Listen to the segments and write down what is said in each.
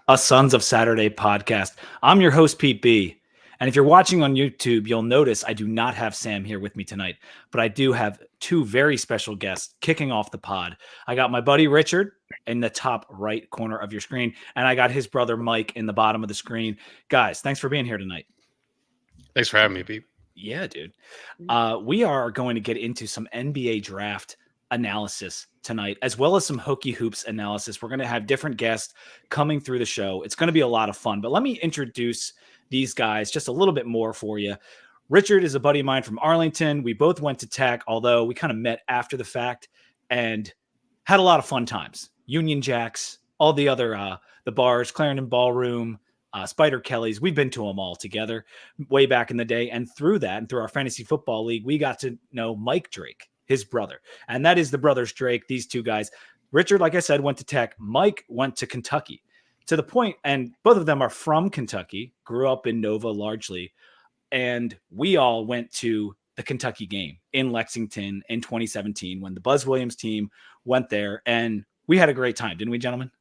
a Sons of Saturday podcast. I'm your host, Pete B. And if you're watching on YouTube, you'll notice I do not have Sam here with me tonight, but I do have two very special guests kicking off the pod. I got my buddy Richard in the top right corner of your screen, and I got his brother Mike in the bottom of the screen. Guys, thanks for being here tonight. Thanks for having me, Pete. Yeah, dude. We are going to get into some NBA draft analysis tonight, as well as some Hokies Hoops analysis. We're going to have different guests coming through the show. It's going to be a lot of fun, but let me introduce these guys just a little bit more for you. Richard is a buddy of mine from Arlington. We both went to Tech, although we kind of met after the fact and had a lot of fun times. Union Jacks, all the other, the bars, Clarendon Ballroom, Spider Kelly's. We've been to them all together way back in the day. And through that, and through our fantasy football league, we got to know Mike Drake, his brother. And that is the brothers Drake, these two guys. Richard, like I said, went to Tech. Mike went to Kentucky, to the point, and both of them are from Kentucky, grew up in Nova largely. And we all went to the Kentucky game in Lexington in 2017 when the Buzz Williams team went there. And we had a great time, didn't we, gentlemen?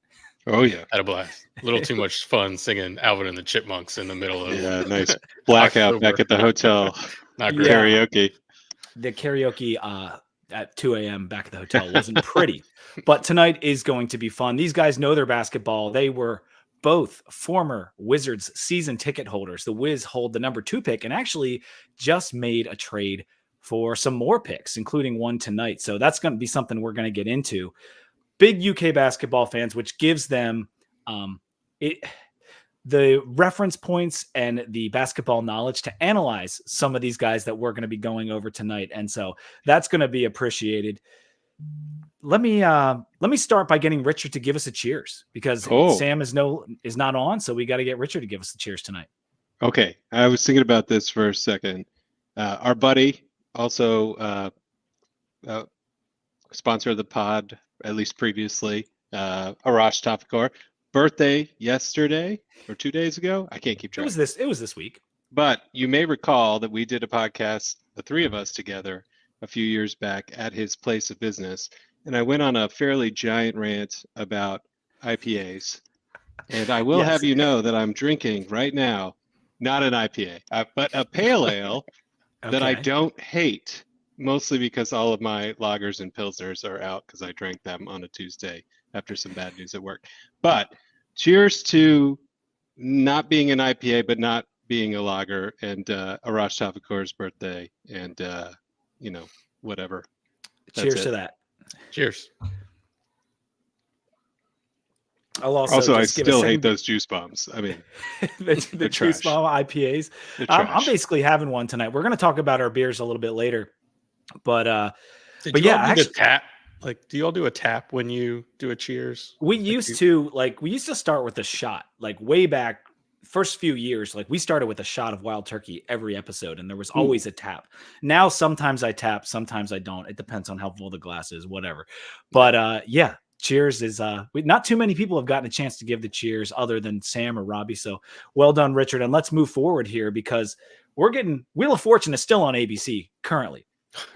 Oh, yeah. Had a blast. A little too much fun singing Alvin and the Chipmunks in the middle of nice blackout back at the hotel. Not great. Karaoke. The karaoke at 2 a.m. back at the hotel wasn't pretty, but tonight is going to be fun. These guys know their basketball. They were both former Wizards season ticket holders. The Wiz hold the number 2 pick and actually just made a trade for some more picks, including one tonight. So that's going to be something we're going to get into. Big UK basketball fans, which gives them the reference points and the basketball knowledge to analyze some of these guys that we're going to be going over tonight. And so that's going to be appreciated. Let me start by getting Richard to give us a cheers, because Sam is not on. So we got to get Richard to give us the cheers tonight. Okay. I was thinking about this for a second. Our buddy, also sponsor of the pod, at least previously, Arash Tafakor, birthday yesterday or 2 days ago. I can't keep track. It was this week. But you may recall that we did a podcast, the three of us together, a few years back at his place of business. And I went on a fairly giant rant about IPAs. And I will have you know that I'm drinking right now, not an IPA, but a pale ale that I don't hate, mostly because all of my lagers and pilsners are out because I drank them on a Tuesday after some bad news at work. But cheers to not being an IPA, but not being a lager, and Arash Tafakor's birthday, and whatever. Cheers to that. Cheers. I'll also I still hate those juice bombs. I mean, the juice bomb IPAs. I'm basically having one tonight. We're going to talk about our beers a little bit later, but actually, tap. Like, do you all do a tap when you do a cheers? We used to start with a shot, like way back first few years. Like we started with a shot of wild turkey every episode, and there was always a tap. Now, sometimes I tap, sometimes I don't. It depends on how full the glass is, whatever. But cheers is not too many people have gotten a chance to give the cheers other than Sam or Robbie. So well done, Richard. And let's move forward here, because Wheel of Fortune is still on ABC currently.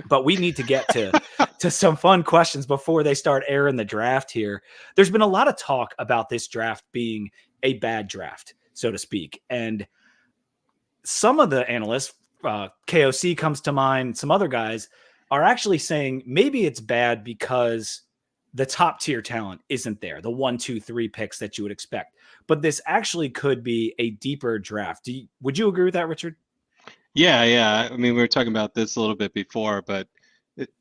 But we need to get to some fun questions before they start airing the draft here. There's been a lot of talk about this draft being a bad draft, so to speak. And some of the analysts, KOC comes to mind, some other guys are actually saying maybe it's bad because the top tier talent isn't there, the 1, 2, 3 picks that you would expect. But this actually could be a deeper draft. Would you agree with that, Richard? Yeah. I mean, we were talking about this a little bit before, but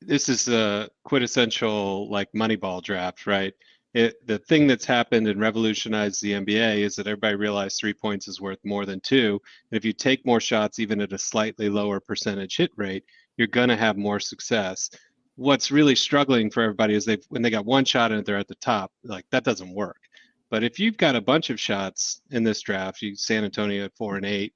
this is a quintessential like Moneyball draft, right? The thing that's happened and revolutionized the NBA is that everybody realized 3 points is worth more than 2. And if you take more shots, even at a slightly lower percentage hit rate, you're going to have more success. What's really struggling for everybody is when they got one shot and they're at the top, like that doesn't work. But if you've got a bunch of shots in this draft, San Antonio at 4 and 8,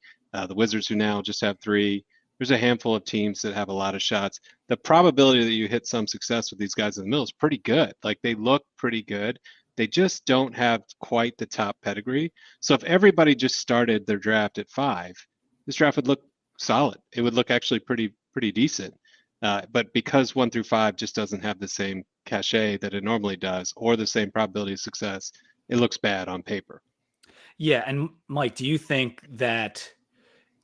the Wizards who now just have 3. There's a handful of teams that have a lot of shots. The probability that you hit some success with these guys in the middle is pretty good. Like they look pretty good. They just don't have quite the top pedigree. So if everybody just started their draft at 5, this draft would look solid. It would look actually pretty decent. But because 1 through 5 just doesn't have the same cachet that it normally does, or the same probability of success, it looks bad on paper. Yeah, and Mike, do you think that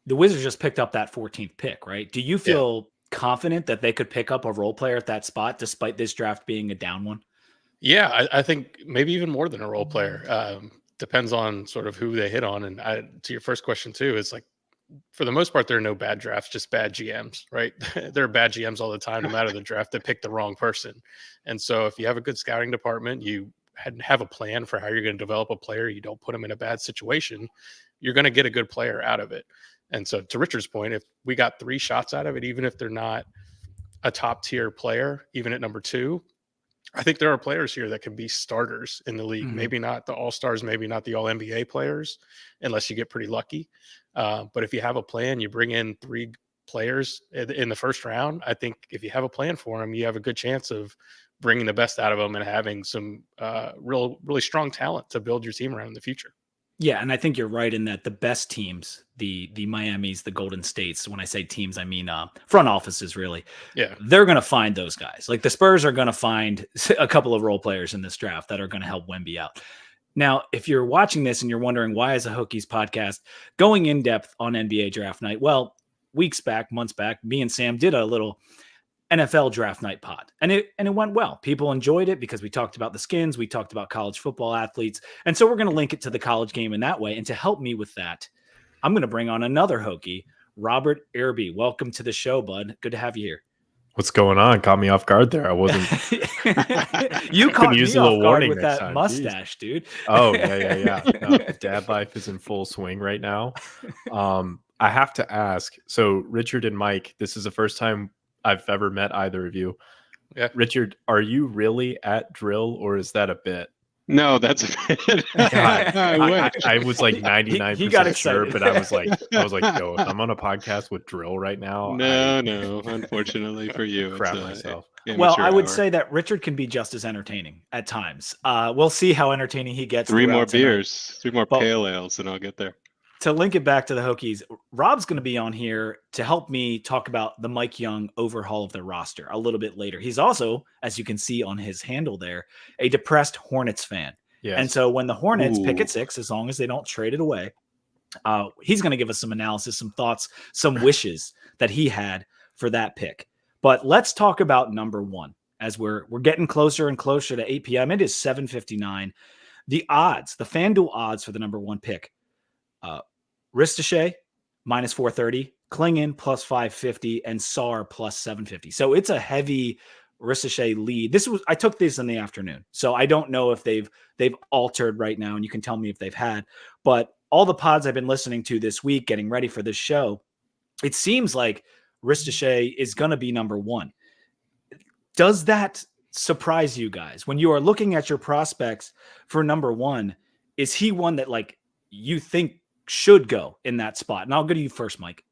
the Wizards just picked up that 14th pick, right? Do you feel confident that they could pick up a role player at that spot despite this draft being a down one? Yeah, I think maybe even more than a role player. Depends on sort of who they hit on. And to your first question too, it's like for the most part, there are no bad drafts, just bad GMs, right? There are bad GMs all the time, no matter the draft, that pick the wrong person. And so if you have a good scouting department, you have a plan for how you're going to develop a player, you don't put them in a bad situation, you're going to get a good player out of it. And so to Richard's point, if we got 3 shots out of it, even if they're not a top tier player, even at number 2, I think there are players here that can be starters in the league. Mhm. Maybe not the all-stars, maybe not the all NBA players, unless you get pretty lucky. But if you have a plan, you bring in 3 players in the first round. I think if you have a plan for them, you have a good chance of bringing the best out of them and having some really strong talent to build your team around in the future. Yeah, and I think you're right in that the best teams, the Miamis, the Golden States, when I say teams, I mean front offices, really. Yeah. They're going to find those guys. Like the Spurs are going to find a couple of role players in this draft that are going to help Wemby out. Now, if you're watching this and you're wondering why is a Hokies podcast going in depth on NBA draft night? Well, months back, me and Sam did a little NFL draft night pod, and it went well. People enjoyed it because we talked about the skins, we talked about college football athletes, and so we're going to link it to the college game in that way. And to help me with that, I'm going to bring on another Hokie, Robert Irby. Welcome to the show, bud. Good to have you here. What's going on? Caught me off guard there. I wasn't. You caught me use a little off guard warning with next that time. mustache, dude. Oh yeah. No, dad life is in full swing right now. I have to ask. So Richard and Mike, this is the first time I've ever met either of you. Yeah. Richard, are you really at drill or is that a bit? No, that's a bit. God, I wish. I was like 99% He got sure, excited. but I was like, yo, I'm on a podcast with drill right now. No. Unfortunately for you, crap it's, myself. Well, I would hour. say that Richard can be just as entertaining at times. We'll see how entertaining he gets. 3 more throughout tonight. beers, 3 more But- pale ales, and I'll get there. To link it back to the Hokies, Rob's going to be on here to help me talk about the Mike Young overhaul of their roster a little bit later. He's also, as you can see on his handle there, a depressed Hornets fan. Yes. And so when the Hornets pick Ooh. at 6, as long as they don't trade it away, he's going to give us some analysis, some thoughts, some wishes that he had for that pick. But let's talk about number 1 as we're getting closer and closer to 8 p.m. It is 7:59. The odds, the FanDuel odds for the number 1 pick. Ristichet minus 430, Klingon plus 550, and Sarr plus 750. So it's a heavy Ristichet lead. I took this in the afternoon, so I don't know if they've altered right now, and you can tell me if they've had. But all the pods I've been listening to this week, getting ready for this show, it seems like Ristichet is going to be number 1. Does that surprise you guys when you are looking at your prospects for number 1? Is he one that like you think should go in that spot? And I'll go to you first, Mike.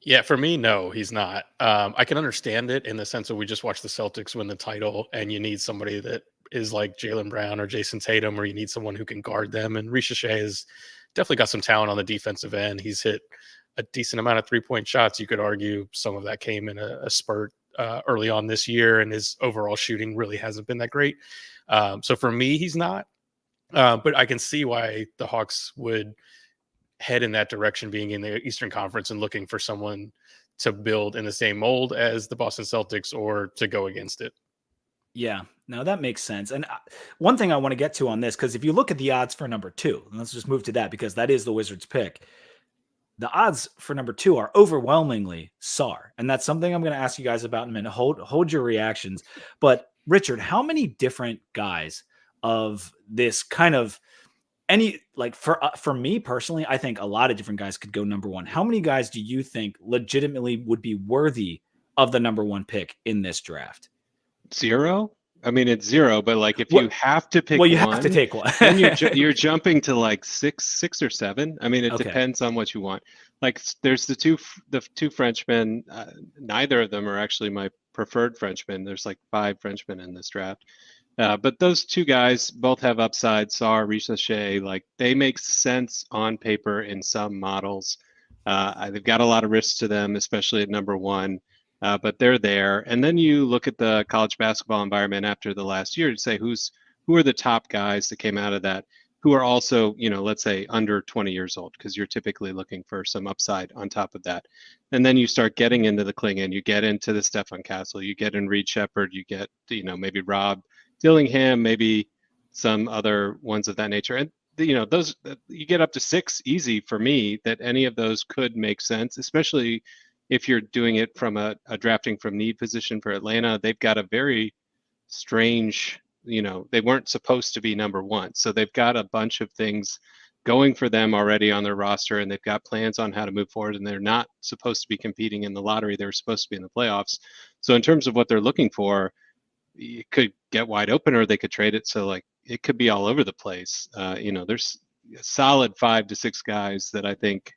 Yeah, for me, no, he's not. I can understand it in the sense that we just watched the Celtics win the title, and you need somebody that is like Jaylen Brown or Jason Tatum, or you need someone who can guard them. And Ristichet has definitely got some talent on the defensive end. He's hit a decent amount of 3-point shots. You could argue some of that came in a spurt early on this year, and his overall shooting really hasn't been that great. So for me, he's not. But I can see why the Hawks would head in that direction, being in the Eastern Conference and looking for someone to build in the same mold as the Boston Celtics or to go against it. Yeah, no, that makes sense. And one thing I want to get to on this, because if you look at the odds for number 2, and let's just move to that because that is the Wizards pick. The odds for number 2 are overwhelmingly Sarr. And that's something I'm going to ask you guys about in a minute. Hold your reactions. But Richard, how many different guys of this kind of for me personally, I think a lot of different guys could go number 1. How many guys do you think legitimately would be worthy of the number 1 pick in this draft? 0? I mean, it's 0, but like if you have to pick you one, have to take one. then you're jumping to like 6 or 7. I mean, it Okay. depends on what you want. Like there's the two Frenchmen. Neither of them are actually my preferred Frenchmen. There's like 5 Frenchmen in this draft. But those 2 guys both have upside. Sarr, Ristichet, like they make sense on paper in some models. They've got a lot of risks to them, especially at number 1. But they're there. And then you look at the college basketball environment after the last year to say who are the top guys that came out of that. who are also, let's say under 20 years old, because you're typically looking for some upside on top of that. And then you start getting into the Klingon, you get into the Stefan Castle, you get in Reed Shepherd, you get, maybe Rob Dillingham, maybe some other ones of that nature. And, those, you get up to 6 easy for me, that any of those could make sense, especially if you're doing it from a drafting from need position for Atlanta. They've got a very strange, they weren't supposed to be number 1. So they've got a bunch of things going for them already on their roster, and they've got plans on how to move forward, and they're not supposed to be competing in the lottery. They're supposed to be in the playoffs. So in terms of what they're looking for, it could get wide open, or they could trade it. So like, it could be all over the place. There's a solid 5 to 6 guys that I think,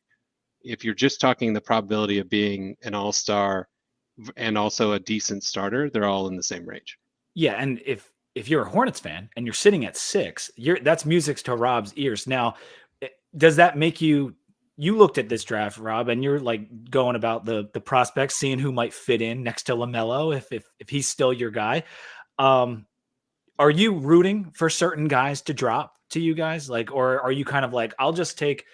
if you're just talking the probability of being an all-star and also a decent starter, they're all in the same range. Yeah, and if you're a Hornets fan and you're sitting at 6, that's music to Rob's ears. Now, does that make you looked at this draft, Rob, and you're like going about the prospects, seeing who might fit in next to LaMelo if he's still your guy. Are you rooting for certain guys to drop to you guys? Like, or are you kind of like, I'll just take,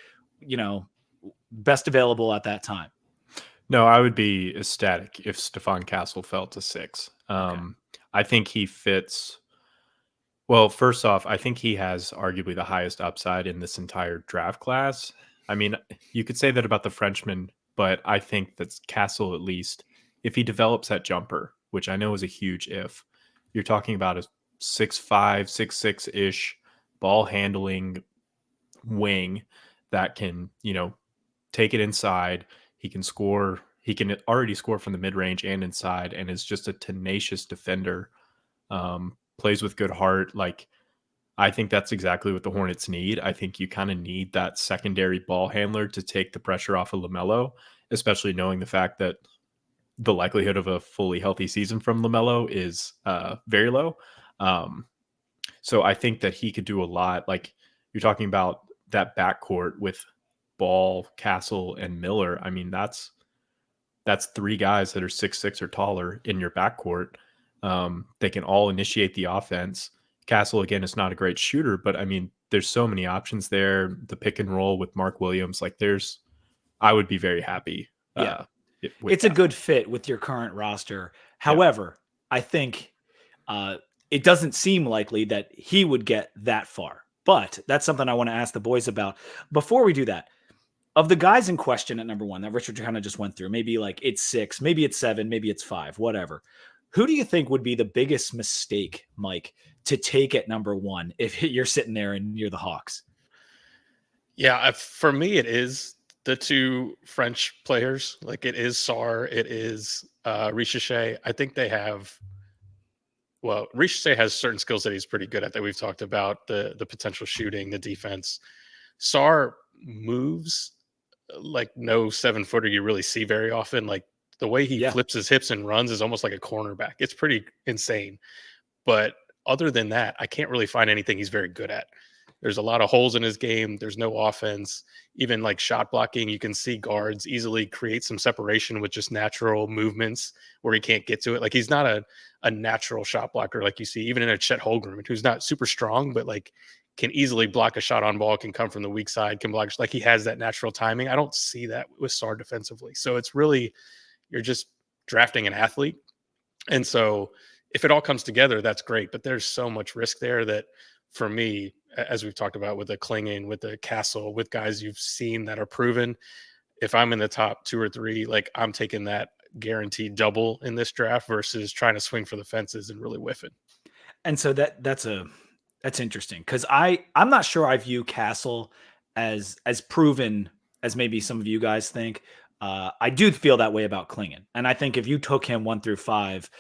best available at that time? No, I would be ecstatic if Stefan Castle fell to 6. Okay. I think he fits. Well, first off, I think he has arguably the highest upside in this entire draft class. I mean, you could say that about the Frenchman, but I think that's Castle, at least, if he develops that jumper, which I know is a huge if, you're talking about a 6'5", 6'6"-ish ball handling wing that can, take it inside. He can score. He can already score from the mid-range and inside, and is just a tenacious defender. Plays with good heart. Like, I think that's exactly what the Hornets need. I think you kind of need that secondary ball handler to take the pressure off of LaMelo, especially knowing the fact that the likelihood of a fully healthy season from LaMelo is very low. So I think that he could do a lot. Like, you're talking about that backcourt with Ball, Castle, and Miller. I mean, that's 3 guys that are 6'6" or taller in your backcourt. They can all initiate the offense. Castle, again, is not a great shooter, but I mean, there's so many options there. The pick and roll with Mark Williams, like I would be very happy. Yeah. It's a good fit with your current roster. However, I think it doesn't seem likely that he would get that far, but that's something I want to ask the boys about. Before we do that, of the guys in question at number 1 that Richard kind of just went through, maybe like it's 6, maybe it's 7, maybe it's 5, whatever. Who do you think would be the biggest mistake, Mike, to take at number 1 if you're sitting there and you're the Hawks? Yeah, for me, it is the 2 French players. Like, it is Sarr, it is Richeche. I think they have. Well, Richeche has certain skills that he's pretty good at that we've talked about, the potential shooting, the defense. Sarr moves like no 7-footer you really see very often. Like, the way he flips his hips and runs is almost like a cornerback. It's pretty insane. But other than that, I can't really find anything he's very good at. There's a lot of holes in his game. There's no offense. Even like shot blocking, you can see guards easily create some separation with just natural movements where he can't get to it. Like, he's not a natural shot blocker like you see even in a Chet Holmgren, who's not super strong, but like can easily block a shot on ball, can come from the weak side, can block. Like, he has that natural timing. I don't see that with Sarr defensively. So it's really, you're just drafting an athlete. And so if it all comes together, that's great. But there's so much risk there that, for me, as we've talked about with the Klingon, with the Castle, with guys you've seen that are proven, if I'm in the top 2 or 3, like, I'm taking that guaranteed double in this draft versus trying to swing for the fences and really whiff it. And so that's interesting, because I'm not sure I view Castle as proven as maybe some of you guys think. I do feel that way about Klingon, and I think if you took him 1 through 5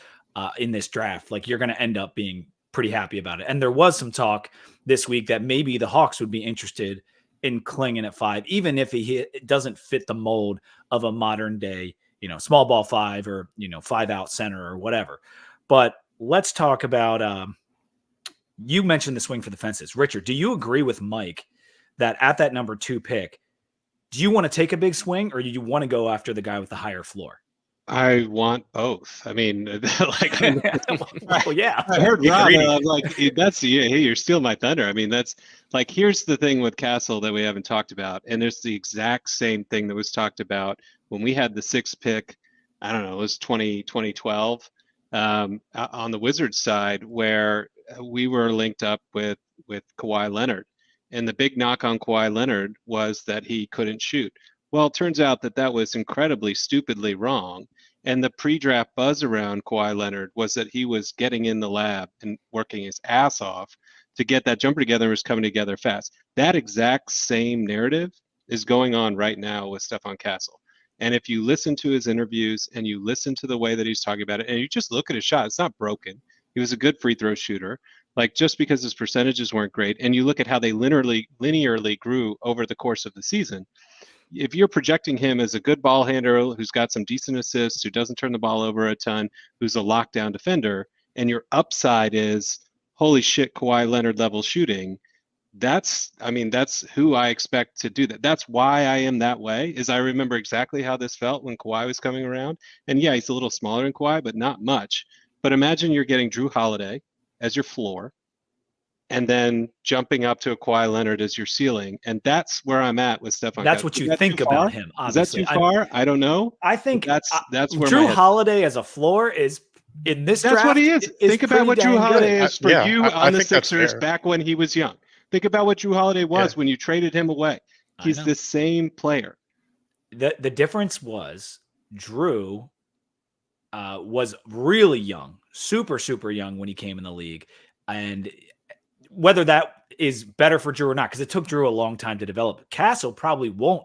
in this draft, like, you're going to end up being pretty happy about it. And there was some talk this week that maybe the Hawks would be interested in Klingon at 5, even if it doesn't fit the mold of a modern day, small ball 5 or 5-out center or whatever. But let's talk about. You mentioned the swing for the fences, Richard. Do you agree with Mike that at that number 2 pick, do you want to take a big swing, or do you want to go after the guy with the higher floor? I want both. I mean, like Well, yeah. I heard Be Rob, greedy. and I was like, that's hey, you're stealing my thunder. I mean, that's like, here's the thing with Castle that we haven't talked about, and it's the exact same thing that was talked about when we had the 6th pick. I don't know, it was 2012 on the Wizards side, where we were linked up with Kawhi Leonard, and the big knock on Kawhi Leonard was that he couldn't shoot. Well, it turns out that that was incredibly stupidly wrong. And the pre-draft buzz around Kawhi Leonard was that he was getting in the lab and working his ass off to get that jumper together and was coming together fast. That exact same narrative is going on right now with Stephon Castle. And if you listen to his interviews and you listen to the way that he's talking about it, and you just look at his shot, it's not broken. He was a good free throw shooter. Like, just because his percentages weren't great, and you look at how they linearly grew over the course of the season, if you're projecting him as a good ball handler who's got some decent assists, who doesn't turn the ball over a ton, who's a lockdown defender, and your upside is holy shit, Kawhi Leonard level shooting, that's who I expect to do that. That's why I am that way, is I remember exactly how this felt when Kawhi was coming around. And yeah, he's a little smaller than Kawhi, but not much. But imagine you're getting Drew Holiday as your floor, and then jumping up to a Kawhi Leonard as your ceiling. And that's where I'm at with Stephon. That's what you think about him. Obviously. Is that too far? I don't know. I think that's where Drew Holiday as a floor is in this That's draft. what he is. Think about what Drew Holiday is for you on the Sixers back when he was young. Think about what Drew Holiday was when you traded him away. He's the same player. The difference was Drew was really young, super young when he came in the league. And whether that is better for Drew or not, because it took Drew a long time to develop. Castle probably won't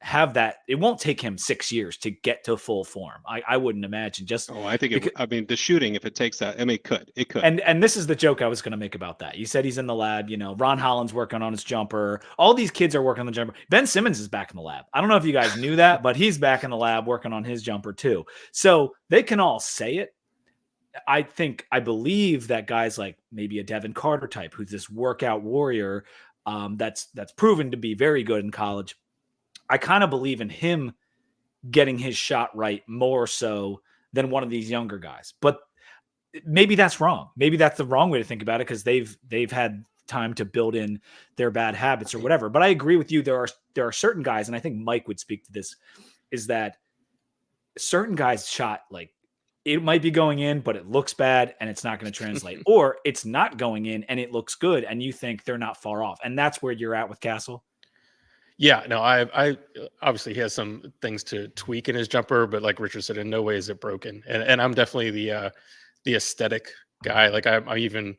have that. It won't take him 6 years to get to full form. I wouldn't imagine. I think the shooting, if it takes that, I mean, it could. And this is the joke I was going to make about that. You said he's in the lab. You know, Ron Holland's working on his jumper. All these kids are working on the jumper. Ben Simmons is back in the lab. I don't know if you guys knew that, but he's back in the lab working on his jumper too. So they can all say it. I believe that guys like maybe a Devin Carter type, who's this workout warrior, that's proven to be very good in college. I kind of believe in him getting his shot right more so than one of these younger guys. But maybe that's wrong. Maybe that's the wrong way to think about it, because they've had time to build in their bad habits or whatever. But I agree with you. There are certain guys, and I think Mike would speak to this, is that certain guys shot, like, it might be going in, but it looks bad and it's not going to translate. Or it's not going in and it looks good and you think they're not far off. And that's where you're at with Castle. Yeah, no, I obviously he has some things to tweak in his jumper, but like Richard said, in no way is it broken. And I'm definitely the aesthetic guy. Like I even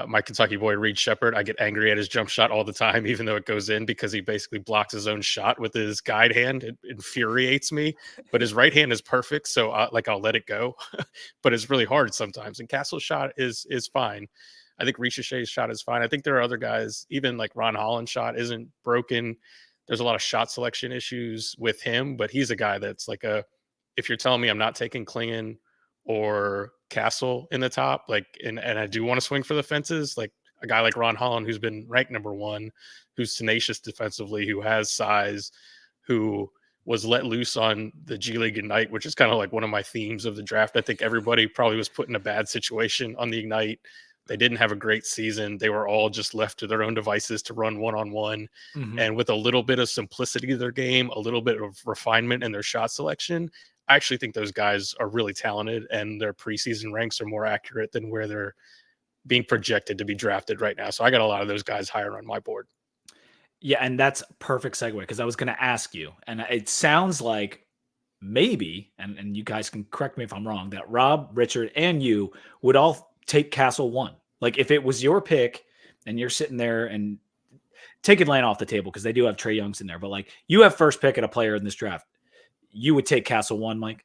my Kentucky boy Reed Shepherd, I get angry at his jump shot all the time, even though it goes in, because he basically blocks his own shot with his guide hand. It infuriates me, but his right hand is perfect, so I'll let it go. But it's really hard sometimes. And Castle's shot is fine. I think Richard's shot is fine. I think there are other guys, even like Ron Holland's shot isn't broken. There's a lot of shot selection issues with him, but he's a guy that's like if you're telling me I'm not taking Klingon or Castle in the top, like, and I do want to swing for the fences, like a guy like Ron Holland, who's been ranked #1, who's tenacious defensively, who has size, who was let loose on the G League Ignite, which is kind of like one of my themes of the draft. I think everybody probably was put in a bad situation on the Ignite. They didn't have a great season. They were all just left to their own devices to run one-on-one. Mm-hmm. And with a little bit of simplicity to their game, a little bit of refinement in their shot selection, I actually think those guys are really talented, and their preseason ranks are more accurate than where they're being projected to be drafted right now. So I got a lot of those guys higher on my board. Yeah, and that's perfect segue, because I was going to ask you, and it sounds like maybe, and you guys can correct me if I'm wrong, that Rob, Richard, and you would all take Castle 1. Like, if it was your pick and you're sitting there, and take Atlanta off the table because they do have Trae Young's in there, but like, you have first pick at a player in this draft, you would take Castle 1, Mike?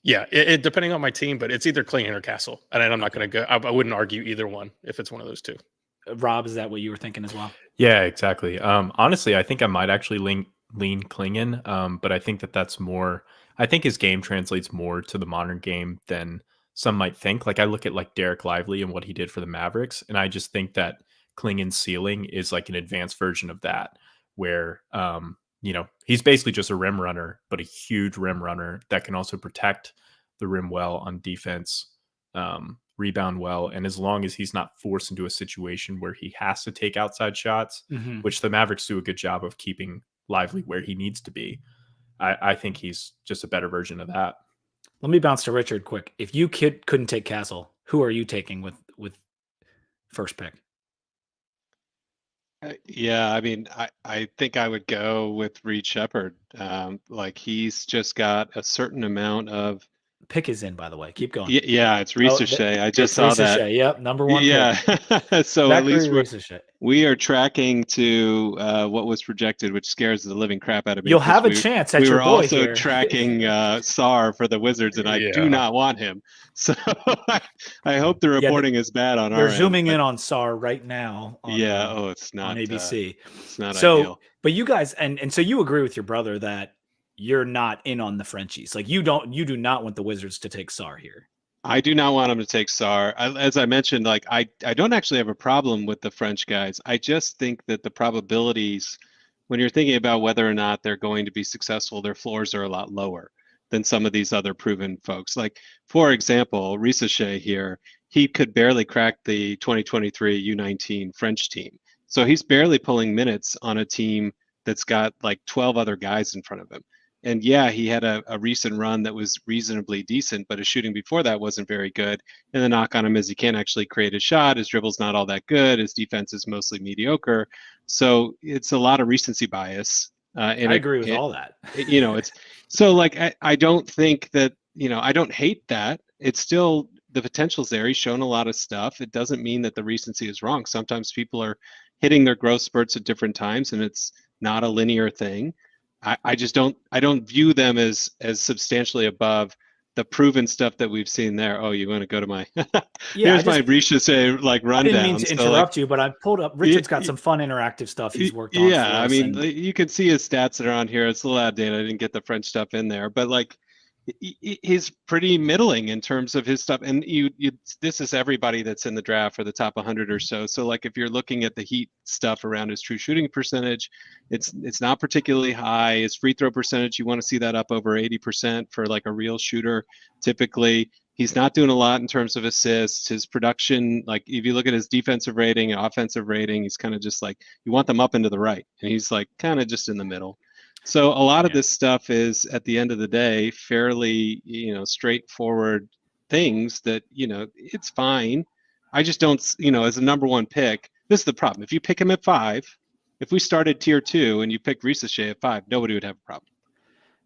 Yeah, it depending on my team, but it's either Klingon or Castle. And I'm not going to go, I wouldn't argue either one if it's one of those two. Rob, is that what you were thinking as well? Yeah, exactly. Honestly, I think I might actually lean Klingon, but I think that's more, I think his game translates more to the modern game than some might think. Like, I look at like Derek Lively and what he did for the Mavericks, and I just think that Klingon's ceiling is like an advanced version of that, where he's basically just a rim runner, but a huge rim runner that can also protect the rim well on defense, rebound well. And as long as he's not forced into a situation where he has to take outside shots, which the Mavericks do a good job of keeping Lively where he needs to be, I think he's just a better version of that. Let me bounce to Richard quick. If you couldn't take Castle, who are you taking with first pick? Yeah, I mean, I think I would go with Reed Shepherd. Like he's just got a certain amount of pick is in, by the way. Keep going. Yeah, it's Ricochet. I just saw that. Yep, number one. Yeah. So at least Ricochet. We are tracking to what was projected, which scares the living crap out of me. You'll have a chance at your boy. We were also here. tracking Sarr for the Wizards, and I do not want him. So I hope the reporting is bad on our end. We're zooming in on Sarr right now. It's not on ABC. It's not ideal. But you guys, and so you agree with your brother that you're not in on the Frenchies. Like you do not want the Wizards to take Sarr here. I do not want him to take Sarr. As I mentioned, like I don't actually have a problem with the French guys. I just think that the probabilities, when you're thinking about whether or not they're going to be successful, their floors are a lot lower than some of these other proven folks. Like, for example, Ricochet here, he could barely crack the 2023 U19 French team. So he's barely pulling minutes on a team that's got like 12 other guys in front of him. And yeah, he had a recent run that was reasonably decent, but his shooting before that wasn't very good. And the knock on him is he can't actually create a shot. His dribble's not all that good. His defense is mostly mediocre. So it's a lot of recency bias. And I agree with all that. It's so like, I don't think that, I don't hate that. It's still, the potential's there. He's shown a lot of stuff. It doesn't mean that the recency is wrong. Sometimes people are hitting their growth spurts at different times, and it's not a linear thing. I just don't view them as substantially above the proven stuff that we've seen there. Oh, you want to go to my here's my Ricochet like rundown. I didn't mean to interrupt you, but I pulled up. Richard's got some fun interactive stuff he's worked on. Yeah, I mean, you can see his stats that are on here. It's a little outdated. I didn't get the French stuff in there, but like he's pretty middling in terms of his stuff. And this is everybody that's in the draft for the top 100 or so. So like if you're looking at the Heat stuff around his true shooting percentage, it's not particularly high. His free throw percentage, you want to see that up over 80% for like a real shooter. Typically, he's not doing a lot in terms of assists. His production, like if you look at his defensive rating and offensive rating, he's kind of just like, you want them up and to the right. And he's like kind of just in the middle. So a lot of this stuff is, at the end of the day, fairly, straightforward things that, it's fine. I just don't, as a number one pick, this is the problem. If you pick him at 5, if we started tier 2 and you picked Ricochet at 5, nobody would have a problem.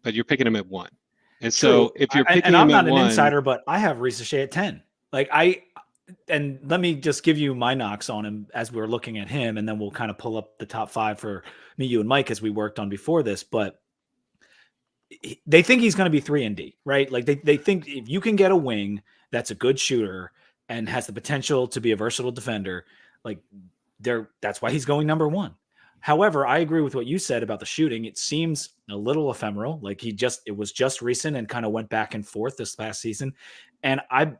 But you're picking him at 1. And so if you're picking him at 1. And I'm not an insider, but I have Ricochet at 10. Like and let me just give you my knocks on him as we're looking at him, and then we'll kind of pull up the top 5 for me, you, and Mike as we worked on before this. But they think he's going to be 3-and-D, right? Like they think if you can get a wing that's a good shooter and has the potential to be a versatile defender, like that's why he's going number 1. However, I agree with what you said about the shooting. It seems a little ephemeral. Like it was just recent and kind of went back and forth this past season. And I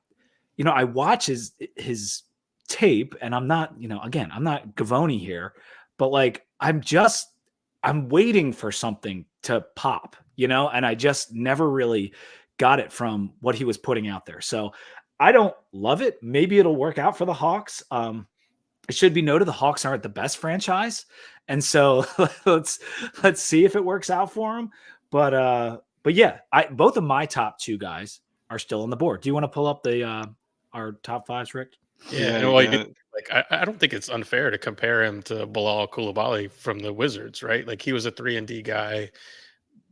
watch his tape, and I'm not, again, I'm not Gavoni here, but like, I'm waiting for something to pop, and I just never really got it from what he was putting out there. So I don't love it. Maybe it'll work out for the Hawks. It should be noted the Hawks aren't the best franchise. And so let's see if it works out for them. But yeah, both of my top 2 guys are still on the board. Do you want to pull up our top 5s, Rick? Yeah, I don't think it's unfair to compare him to Bilal Coulibaly from the Wizards, right? Like he was a 3-and-D guy.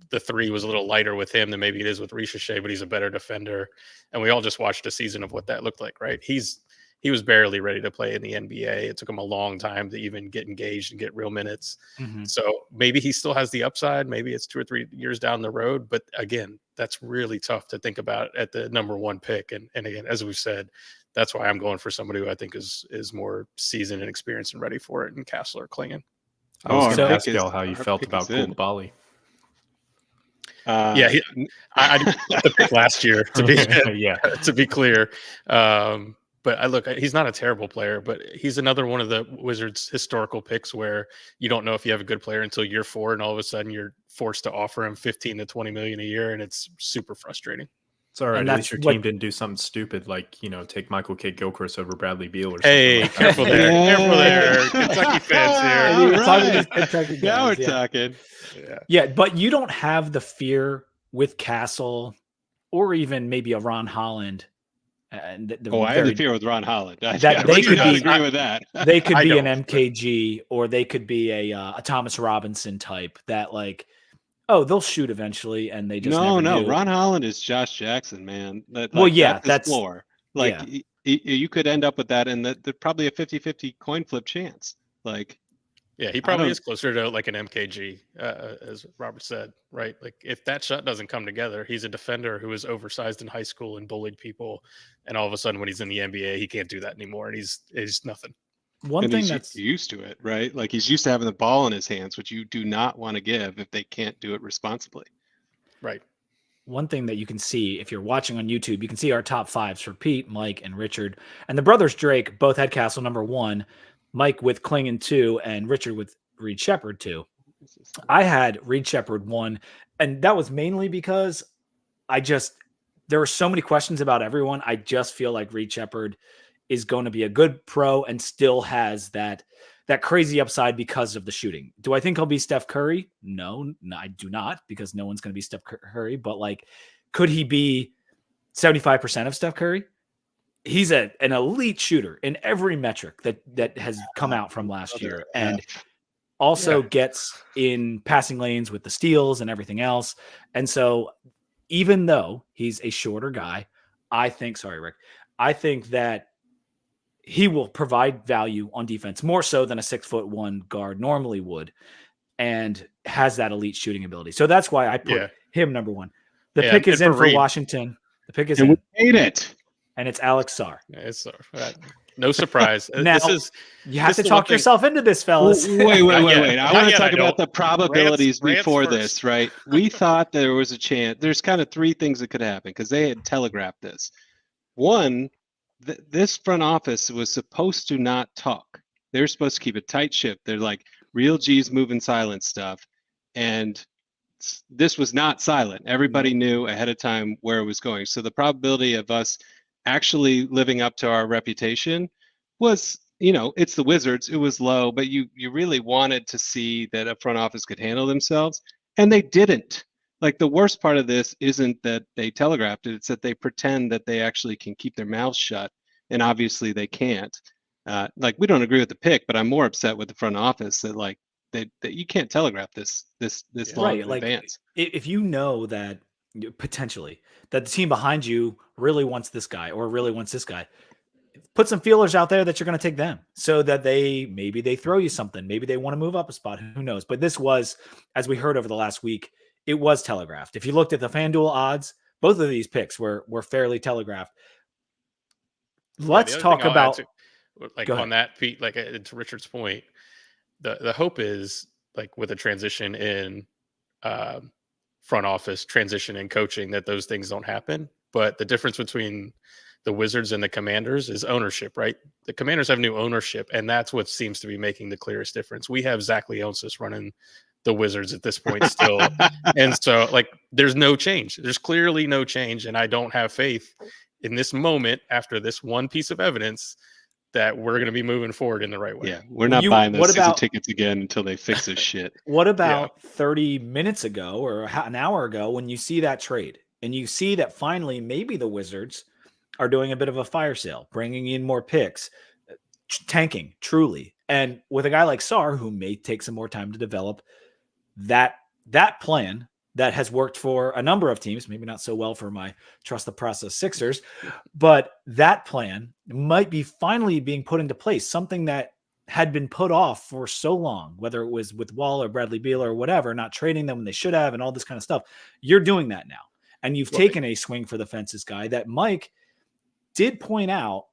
The 3 was a little lighter with him than maybe it is with Ricochet, but he's a better defender. And we all just watched a season of what that looked like, right? He was barely ready to play in the NBA. It took him a long time to even get engaged and get real minutes. Mm-hmm. So maybe he still has the upside. Maybe it's 2 or 3 years down the road. But again, that's really tough to think about at the number 1 pick. And again, as we've said, that's why I'm going for somebody who I think is more seasoned and experienced and ready for it, and Kessler Klingen. I was going to ask y'all how you felt about Coulibaly. I didn't get the pick last year to be to be clear. But he's not a terrible player, but he's another one of the Wizards' historical picks where you don't know if you have a good player until year 4, and all of a sudden you're forced to offer him 15 to 20 million a year, and it's super frustrating. It's all right. And At that's least your what- team didn't do something stupid like, take Michael Kidd-Gilchrist over Bradley Beal or something. Hey, like that. careful there. Yeah. Careful there. Kentucky fans All here. We're talking right. to Kentucky Now we're guys, yeah. talking. Yeah. Yeah, but you don't have the fear with Castle or even maybe a Ron Holland. And I have the fear with Ron Holland. That I they could don't be- agree with that. They could I be an don't, but- MKG or they could be a Thomas Robinson type that like, oh, they'll shoot eventually and they just never do. Ron Holland is Josh Jackson, man. Well, yeah, that's his that's- floor. Like you could end up with that, and that probably a 50-50 coin flip chance. Like, Yeah, he probably is closer to like an MKG, as Robert said, right? Like if that shot doesn't come together, he's a defender who was oversized in high school and bullied people, and all of a sudden when he's in the NBA, he can't do that anymore, and he's nothing. One and thing he's that's used to it, right? Like he's used to having the ball in his hands, which you do not want to give if they can't do it responsibly. Right. one thing that you can see if you're watching on YouTube, you can see our top 5s for Pete, Mike, and Richard. And the brothers Drake both had Castle number 1, Mike with Klingon 2, and Richard with Reed Shepherd 2. I had Reed Shepherd 1, and that was mainly because there were so many questions about everyone. I just feel like Reed Shepherd is going to be a good pro and still has that crazy upside because of the shooting. Do I think he'll be Steph Curry? No, I do not, because no one's going to be Steph Curry. But like, could he be 75% of Steph Curry? He's an elite shooter in every metric that has come out from last year, and also gets in passing lanes with the steals and everything else. And so even though he's a shorter guy, I think that he will provide value on defense more so than a 6'1" guard normally would, and has that elite shooting ability. So that's why I put him number 1. The pick is in for Washington. The pick is in. We made it. And it's Alex Sarr. It's no surprise. Now, you have to talk yourself into this, fellas. Wait. I want to talk about the Rants probabilities before first. this, right? We thought there was a chance. There's kind of 3 things that could happen because they had telegraphed this. One, this front office was supposed to not talk. They're supposed to keep a tight ship. They're like real G's moving silent stuff. And this was not silent. Everybody knew ahead of time where it was going. So the probability of us actually living up to our reputation was, it's the Wizards. It was low, but you really wanted to see that a front office could handle themselves, and they didn't. Like, the worst part of this isn't that they telegraphed it, it's that they pretend that they actually can keep their mouths shut, and obviously they can't. We don't agree with the pick, but I'm more upset with the front office that that you can't telegraph this long in advance. If you know that potentially that the team behind you really wants this guy or really wants this guy, put some feelers out there that you're going to take them, so that maybe they throw you something. Maybe they want to move up a spot. Who knows? But this was, as we heard over the last week, it was telegraphed. If you looked at the FanDuel odds, both of these picks were fairly telegraphed. Let's talk about on that, Pete, to Richard's point, the hope is with a transition in front office, transition in coaching, that those things don't happen. But the difference between the Wizards and the Commanders is ownership, right? The Commanders have new ownership, and that's what seems to be making the clearest difference. We have Zach Leonsis running the Wizards at this point still. And so there's no change. There's clearly no change. And I don't have faith in this moment, after this one piece of evidence, that we're going to be moving forward in the right way. Yeah, we're not buying those season tickets again until they fix this shit. What about 30 minutes ago or an hour ago when you see that trade and you see that finally maybe the Wizards are doing a bit of a fire sale, bringing in more picks, tanking truly. And with a guy like Sarr, who may take some more time to develop that plan that has worked for a number of teams, maybe not so well for my trust the process Sixers, but that plan might be finally being put into place, something that had been put off for so long, whether it was with Wall or Bradley Beal or whatever, not trading them when they should have and all this kind of stuff. You're doing that now. And you've taken a swing for the fences guy that Mike did point out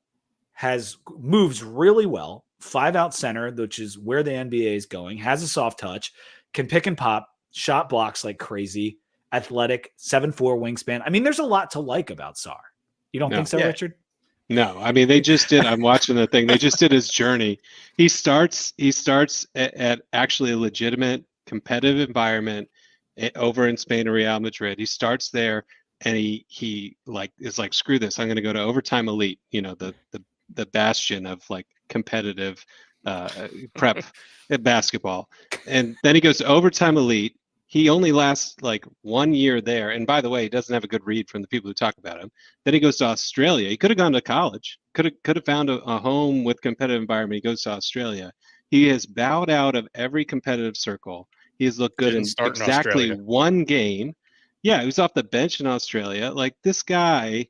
moves really well, 5-out center, which is where the NBA is going, has a soft touch, can pick and pop, shot blocks like crazy, athletic, 7'4" wingspan. I mean, there's a lot to like about Sarr. You don't think so, Richard? No, I mean they just did. I'm watching the thing. They just did his journey. He starts at actually a legitimate competitive environment over in Spain or Real Madrid. He starts there, and he like is like, screw this. I'm going to go to Overtime Elite. You know, the bastion of like competitive prep basketball. And then he goes to Overtime Elite. He only lasts like 1 year there. And by the way, he doesn't have a good read from the people who talk about him. Then he goes to Australia. He could have gone to college, could have found a home with competitive environment. He goes to Australia. He has bowed out of every competitive circle. He has looked good in exactly one game. Yeah, he was off the bench in Australia. Like, this guy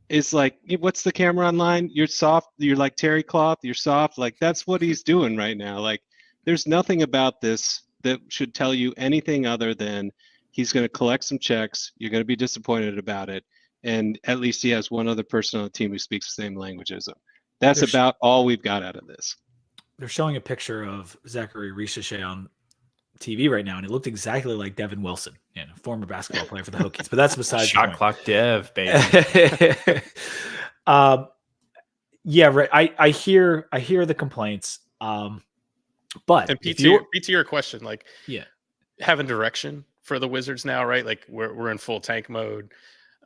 is like, what's the camera online? You're soft. You're like terry cloth. You're soft. Like, that's what he's doing right now. Like, there's nothing about this that should tell you anything other than he's going to collect some checks. You're going to be disappointed about it. And at least he has one other person on the team who speaks the same language as him. That's about all we've got out of this. They're showing a picture of Zachary Richeche on TV right now, and it looked exactly like Devin Wilson, former basketball player for the Hokies. But that's besides shot clock Dev, baby. Yeah, right. I hear the complaints. But and Pete, to your question, like, having direction for the Wizards now, right? Like, we're in full tank mode.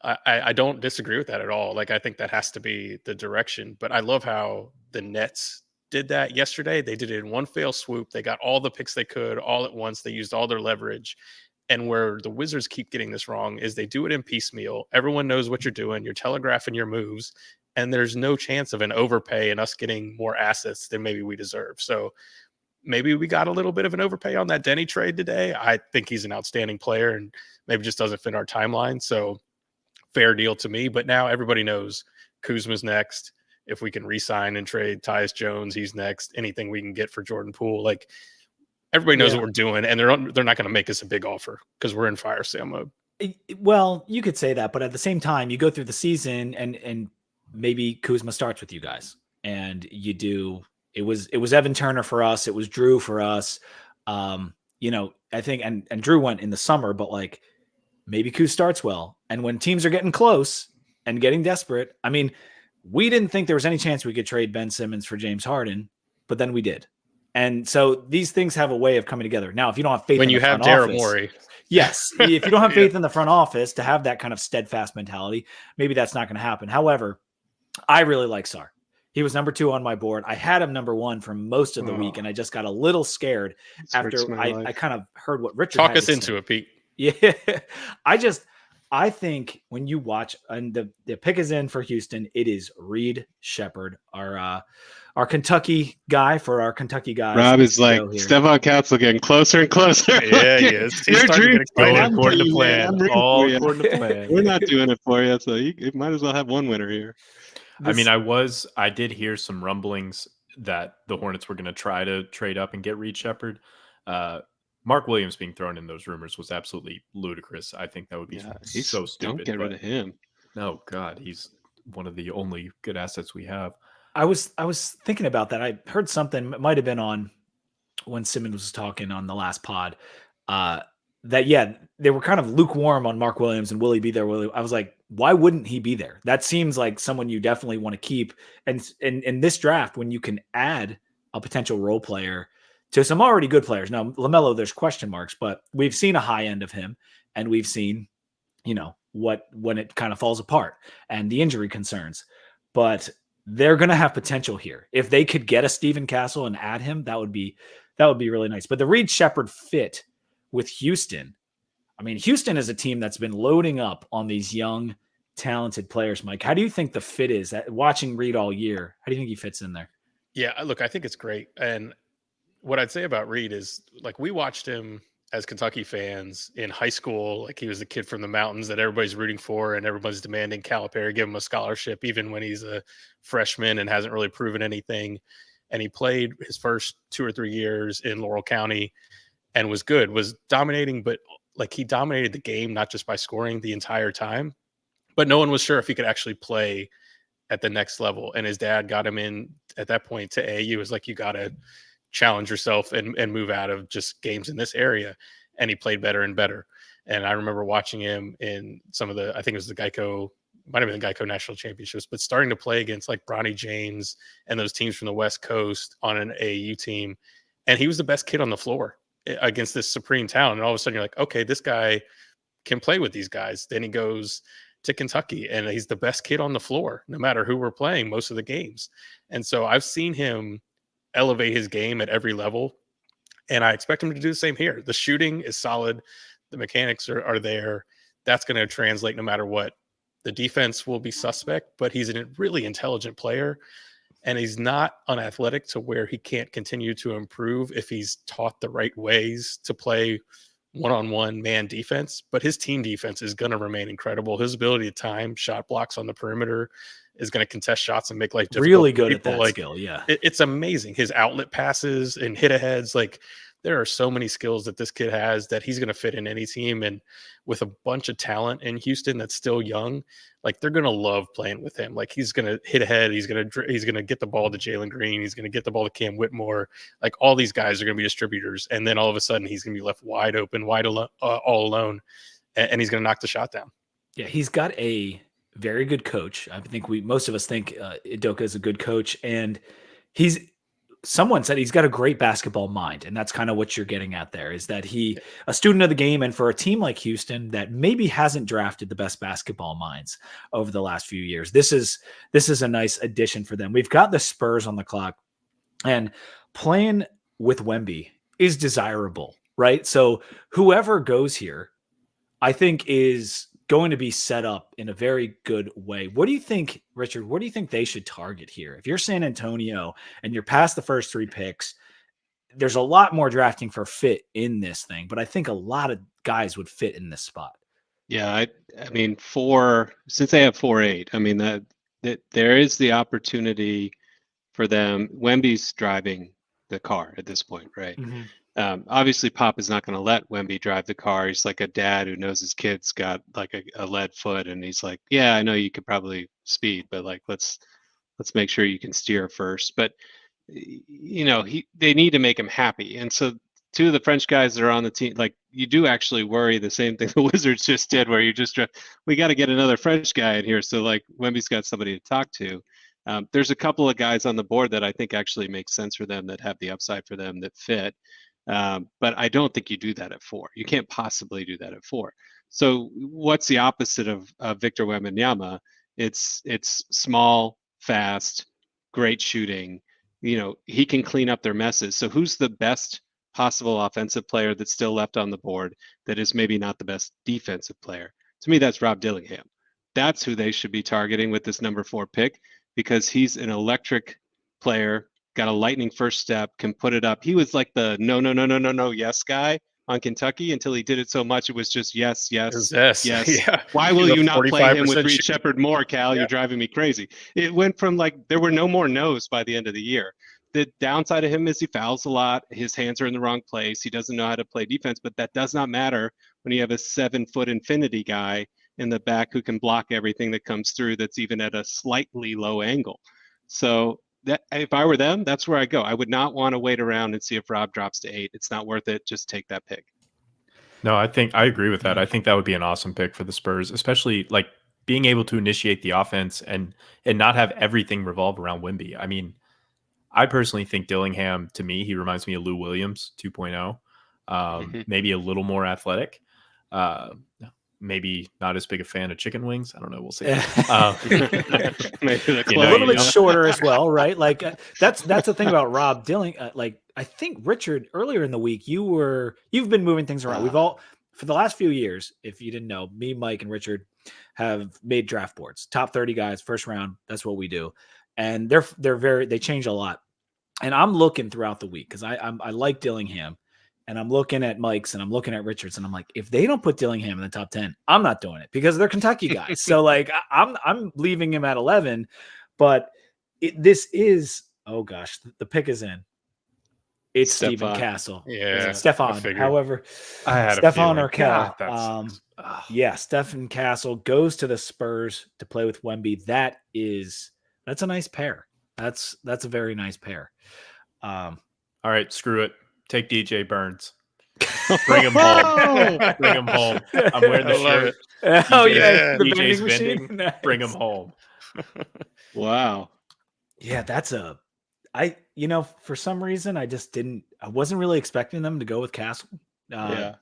I don't disagree with that at all. Like, I think that has to be the direction. But I love how the Nets did that yesterday. They did it in one fell swoop. They got all the picks they could all at once. They used all their leverage. And where the Wizards keep getting this wrong is they do it in piecemeal. Everyone knows what you're doing. You're telegraphing your moves. And there's no chance of an overpay and us getting more assets than maybe we deserve. So maybe we got a little bit of an overpay on that Denny trade today. I think he's an outstanding player and maybe just doesn't fit our timeline. So fair deal to me. But now everybody knows Kuzma's next. If we can re-sign and trade Tyus Jones, he's next. Anything we can get for Jordan Poole. Like, everybody knows what we're doing, and they're not going to make us a big offer because we're in fire sale mode. Well, you could say that, but at the same time, you go through the season and maybe Kuzma starts with you guys, and you do. It was Evan Turner for us. It was Drew for us. I think, and Drew went in the summer, but like, maybe Kuz starts well. And when teams are getting close and getting desperate, I mean, we didn't think there was any chance we could trade Ben Simmons for James Harden, but then we did. And so these things have a way of coming together. Now, if you don't have faith when in you the have front Daryl office, Morey, yes, if you don't have faith in the front office to have that kind of steadfast mentality, maybe that's not going to happen. However, I really like Sarr. He was number 2 on my board. I had him number 1 for most of the week, and I just got a little scared after I kind of heard what Richard talk had us to into say. it, Pete. Yeah, I think when you watch, and the pick is in for Houston, it is Reed Shepherd, our Kentucky guy for our Kentucky guys. Rob is like, Stephon Council getting closer and closer. Yeah, he is. He's starting to get excited. According to plan. All according to plan. We're not doing it for you, so you might as well have one winner here. I mean, I did hear some rumblings that the Hornets were going to try to trade up and get Reed Shepherd. Mark Williams being thrown in those rumors was absolutely ludicrous. I think that would be so stupid. Don't get rid of him. No, God, he's one of the only good assets we have. I was thinking about that. I heard something, it might have been on when Simmons was talking on the last pod, that they were kind of lukewarm on Mark Williams and will he be there? I was like, why wouldn't he be there? That seems like someone you definitely want to keep. And in this draft, when you can add a potential role player to some already good players. Now, LaMelo, there's question marks, but we've seen a high end of him, and we've seen, when it kind of falls apart and the injury concerns. But they're going to have potential here. If they could get a Steven Castle and add him, that would be really nice. But the Reed Shepherd fit with Houston. I mean, Houston is a team that's been loading up on these young, talented players. Mike, how do you think the fit is? Watching Reed all year, how do you think he fits in there? Yeah, look, I think it's great. And what I'd say about Reed is, like, we watched him as Kentucky fans in high school. Like, he was the kid from the mountains that everybody's rooting for and everybody's demanding Calipari give him a scholarship, even when he's a freshman and hasn't really proven anything. And he played his first 2 or 3 years in Laurel County and was good, was dominating, but like, he dominated the game, not just by scoring the entire time, but no one was sure if he could actually play at the next level. And his dad got him in at that point to AAU. Was like, you got to challenge yourself and move out of just games in this area. And he played better and better. And I remember watching him in some of I think it was the Geico might have been the Geico National Championships, but starting to play against like Bronny James and those teams from the West Coast on an AAU team. And he was the best kid on the floor against this supreme talent. And all of a sudden you're like, okay, this guy can play with these guys. Then he goes to Kentucky and he's the best kid on the floor, no matter who we're playing most of the games. And so I've seen him elevate his game at every level. And I expect him to do the same here. The shooting is solid. The mechanics are there. That's going to translate no matter what. The defense will be suspect, but he's a really intelligent player. And he's not unathletic to where he can't continue to improve if he's taught the right ways to play one-on-one man defense. But his team defense is going to remain incredible. His ability to time shot blocks on the perimeter is going to contest shots and make life difficult. Really good at that skill, yeah. It's amazing. His outlet passes and hit-aheads, like there are so many skills that this kid has that he's going to fit in any team. And with a bunch of talent in Houston that's still young, like they're going to love playing with him. Like he's going to hit ahead. He's going to get the ball to Jalen Green. He's going to get the ball to Cam Whitmore. Like all these guys are going to be distributors. And then all of a sudden he's going to be left wide open, all alone. And he's going to knock the shot down. Yeah, he's got a very good coach. I think most of us think Udoka is a good coach, and someone said he's got a great basketball mind, and that's kind of what you're getting at there, is that he a student of the game. And for a team like Houston that maybe hasn't drafted the best basketball minds over the last few years, this is a nice addition for them. We've got the Spurs on the clock, and playing with Wemby is desirable, right? So whoever goes here, I think, is going to be set up in a very good way. What do you think, Richard? What do you think they should target here? If you're San Antonio and you're past the first 3 picks, there's a lot more drafting for fit in this thing, but I think a lot of guys would fit in this spot. Yeah, I mean, since they have 4-8, I mean that there is the opportunity for them. Wemby's driving the car at this point, right? Mm-hmm. Obviously, Pop is not going to let Wemby drive the car. He's like a dad who knows his kid's got like a lead foot, and he's like, "Yeah, I know you could probably speed, but like let's make sure you can steer first." But they need to make him happy, and so 2 of the French guys that are on the team, like you do actually worry the same thing the Wizards just did, where we got to get another French guy in here, so like Wemby's got somebody to talk to. There's a couple of guys on the board that I think actually make sense for them, that have the upside for them, that fit. But I don't think you do that at 4. You can't possibly do that at 4. So what's the opposite of Victor Wembanyama? It's small, fast, great shooting. He can clean up their messes. So who's the best possible offensive player that's still left on the board that is maybe not the best defensive player? To me, that's Rob Dillingham. That's who they should be targeting with this number 4 pick, because he's an electric player, got a lightning first step, can put it up. He was like the no, yes guy on Kentucky until he did it so much it was just yes. Yeah. Why will you not play him with Reed Shepherd more, Cal? Yeah. You're driving me crazy. It went from like there were no more no's by the end of the year. The downside of him is he fouls a lot. His hands are in the wrong place. He doesn't know how to play defense, but that does not matter when you have a 7-foot infinity guy in the back who can block everything that comes through, that's even at a slightly low angle. So that, if I were them, that's where I go. I would not want to wait around and see if Rob drops to 8. It's not worth it. Just take that pick. No, I think I agree with that. I think that would be an awesome pick for the Spurs, especially like being able to initiate the offense and not have everything revolve around Wemby. I mean, I personally think Dillingham, to me, he reminds me of Lou Williams 2.0, maybe a little more athletic. Maybe not as big a fan of chicken wings. I don't know. We'll see. A little bit shorter as well, right? Like that's the thing about Rob Dillingham. Like I think Richard, earlier in the week, you've been moving things around. We've all, for the last few years, if you didn't know, me, Mike, and Richard have made draft boards. Top 30 guys, first round. That's what we do, and they change a lot. And I'm looking throughout the week because I like Dillingham. And I'm looking at Mike's and I'm looking at Richards and I'm like, if they don't put Dillingham in the top 10, I'm not doing it because they're Kentucky guys. So like I'm leaving him at 11, but this is, oh gosh, the pick is in. It's Stephen Castle. Yeah. Stefan. However, I had Stefan or Cal. Yeah, Stephen Castle goes to the Spurs to play with Wemby. That's a nice pair. That's a very nice pair. All right, screw it. Take DJ Burns. Bring him home. Bring him home. I'm wearing the shirt. Oh yeah, Yeah. the DJ's vending machine. vending, bring him Nice. home. Wow. Yeah, for some reason I wasn't really expecting them to go with Castle. Yeah.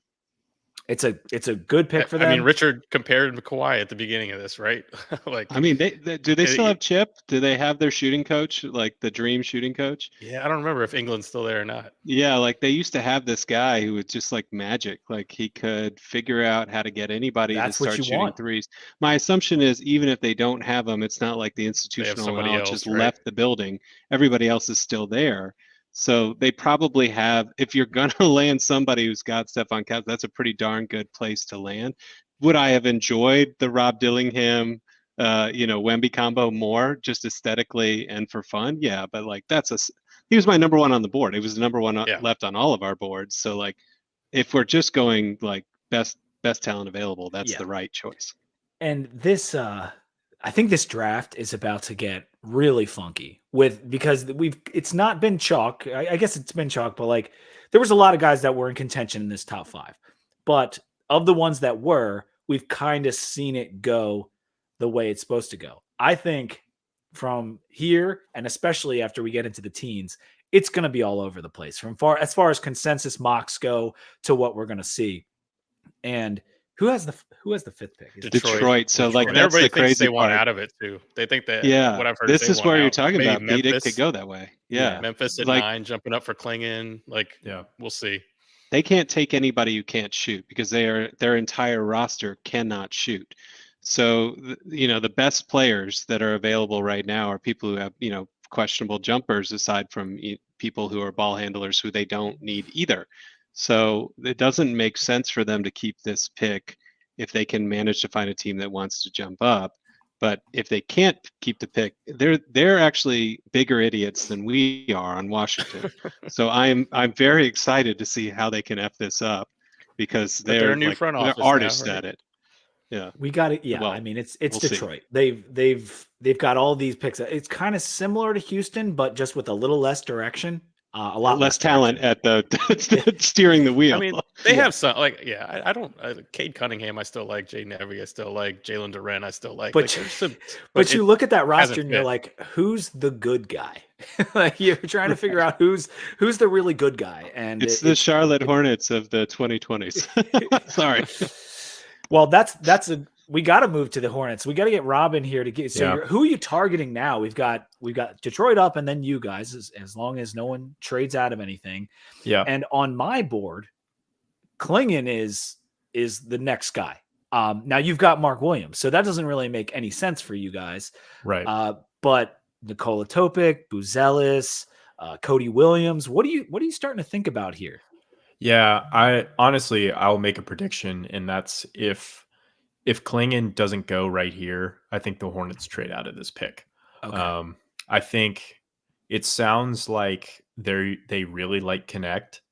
It's a good pick for I mean, them. Richard compared Kawhi at the beginning of this, right? Like, I mean, do they still it- have Chip? Do they have their shooting coach, like the dream shooting coach? yeah, I don't remember if England's still there or not. Yeah, like they used to have this guy who was just like magic. Like he could figure out how to get anybody to That's what start you shooting want. threes. My assumption is even if they don't have him, it's not like the institutional somebody knowledge else, has right? left the building. Everybody else is still there. So they probably have, if you're gonna land somebody who's got Stephon Castle, that's a pretty darn good place to land. Would I have enjoyed the Rob Dillingham Wemby combo more just aesthetically and for fun? Yeah, but like he was my number one on the board. It was the number one Yeah. left on all of our boards. So like, if we're just going like best talent available, that's the right choice. And this, I think this draft is about to get really funky because it's not been chalk. I guess it's been chalk, but like there was a lot of guys that were in contention in this top 5. But of the ones that were, we've kind of seen it go the way it's supposed to go. I think from here, and especially after we get into the teens, it's going to be all over the place as far as consensus mocks go to what we're going to see. And who has the 5th pick? Is it Detroit. So like And that's everybody the thinks crazy they want part. out of it too. They think that. Yeah, What I've heard. this they is want where you're out. talking Maybe about. Medic Memphis, could go that way. Yeah, Memphis at Like- 9, jumping up for Klingon. Like, Yeah. we'll see. they can't take anybody who can't shoot because their entire roster cannot shoot. So the best players that are available right now are people who have questionable jumpers, aside from people who are ball handlers who they don't need either. So it doesn't make sense for them to keep this pick if they can manage to find a team that wants to jump up. But if they can't keep the pick, they're actually bigger idiots than we are on Washington. So I'm very excited to see how they can F this up because But they're a new front office they're now, artists right? at it. Yeah. We got it. Yeah, Well, I mean it's we'll see. Detroit. They've got all these picks. It's kind of similar to Houston, but just with a little less direction. A lot less talent direction. at the steering the wheel. I mean, they have some. Like, yeah, I don't. Cade Cunningham, I still like. Jay Nevy, I still like. Jalen Duren, I still like. But like, there's some- But you look at that roster hasn't and you're fit. like, who's the good guy? Like you're trying to figure out who's the really good guy. And it's the Charlotte Hornets of the 2020s. Sorry. Well, we got to move to the Hornets. We got to get Rob in here to get. So who are you targeting now? We've got Detroit up, and then you guys, as long as no one trades out of anything. Yeah. And on my board, Klingon is the next guy. Now you've got Mark Williams, so that doesn't really make any sense for you guys, Right. but Nikola Topic, Buzelis, Cody Williams. What are you starting to think about here? Yeah, I'll make a prediction, and that's if Klingon doesn't go right here, I think the Hornets trade out of this pick. Okay. I think it sounds like they really like Connect,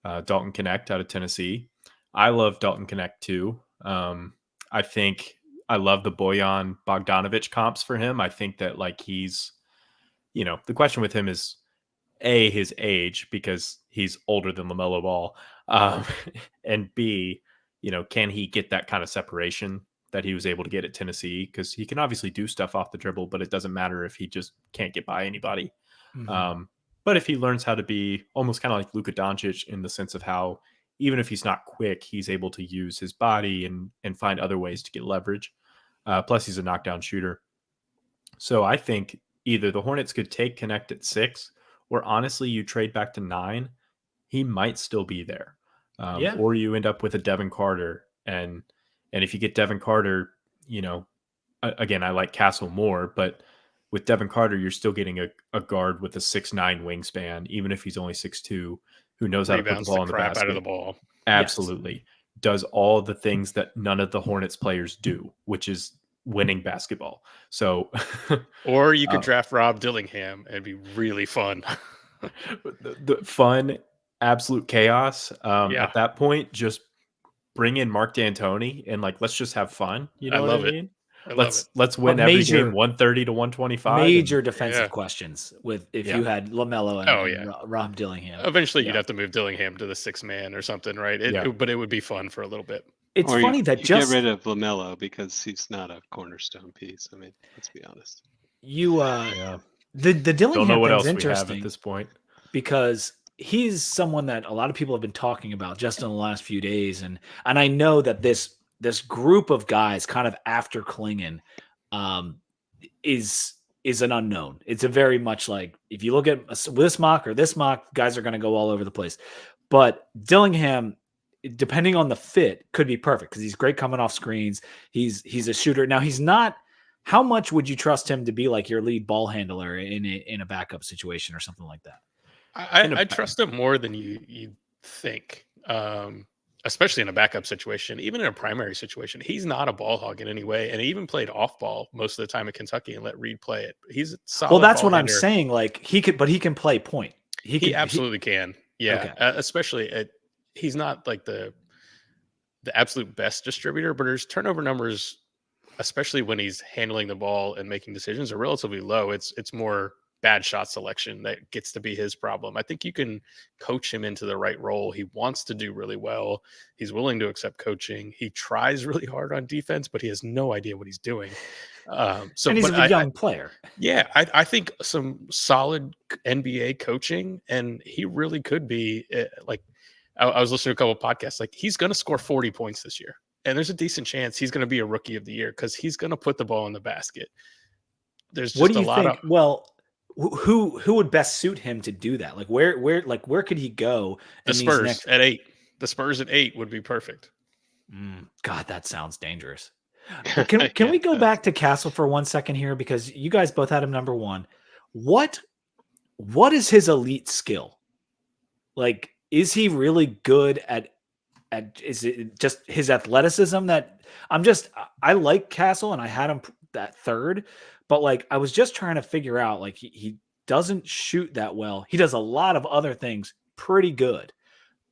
Dalton Connect out of Tennessee. I love Dalton Connect too. I think I love the Bojan Bogdanovic comps for him. I think that like he's, the question with him is his age, because he's older than LaMelo Ball, and B, can he get that kind of separation that he was able to get at Tennessee? Because he can obviously do stuff off the dribble, but it doesn't matter if he just can't get by anybody. Mm-hmm. But if he learns how to be almost kind of like Luka Doncic in the sense of how, even if he's not quick, he's able to use his body and find other ways to get leverage. Plus, he's a knockdown shooter. So I think either the Hornets could take Connect at 6, or honestly, you trade back to 9. He might still be there. Or you end up with a Devin Carter. And if you get Devin Carter, again, I like Castle more, but with Devin Carter, you're still getting a guard with a 6'9" wingspan, even if he's only 6'2", who knows how to put the ball in the crap basket. out of the ball. Absolutely. Yes. Does all the things that none of the Hornets players do, which is winning basketball. So, or you could draft Rob Dillingham and be really fun. the fun, absolute chaos. At that point, just bring in Mark D'Antoni and let's just have fun. You know what I mean? Let's win every game 130 to 125. Major defensive questions if you had LaMelo and Rob Dillingham. Eventually, you'd have to move Dillingham to the 6 man or something, right? But it would be fun for a little bit. It's Or funny you that get just rid of LaMelo because he's not a cornerstone piece. I mean, let's be honest. you Yeah. the Don't know Dillingham what thing's else we have at interesting this point. because he's someone that a lot of people have been talking about just in the last few days, and I know that this group of guys kind of after Klingon is an unknown. It's a very much like if you look at this mock, guys are going to go all over the place. But Dillingham, depending on the fit, could be perfect because he's great coming off screens. He's a shooter. Now he's not. How much would you trust him to be like your lead ball handler in a backup situation or something like that? I trust him more than you think, especially in a backup situation. Even in a primary situation, he's not a ball hog in any way, and he even played off ball most of the time at Kentucky and let Reed play it. He's a solid. Well, that's ball what handler. I'm saying. Like he can play point. He absolutely can. Yeah, Okay. Especially he's not like the absolute best distributor, but his turnover numbers, especially when he's handling the ball and making decisions, are relatively low. It's more bad shot selection that gets to be his problem. I think you can coach him into the right role. He wants to do really well. He's willing to accept coaching. He tries really hard on defense, but he has no idea what he's doing. And he's a young player. Yeah, I think some solid NBA coaching, and he really could be like. I was listening to a couple of podcasts. Like he's going to score 40 points this year, and there's a decent chance he's going to be a rookie of the year because he's going to put the ball in the basket. There's just what do you a lot think? Well, who would best suit him to do that? Like where could he go? The Spurs at 8. The Spurs at 8 would be perfect. God, that sounds dangerous. Can we go back to Castle for 1 second here because you guys both had him number 1. What is his elite skill? Like, is he really good at is it just his athleticism that I like Castle and I had him that 3rd, but like I was just trying to figure out like he doesn't shoot that well. He does a lot of other things pretty good,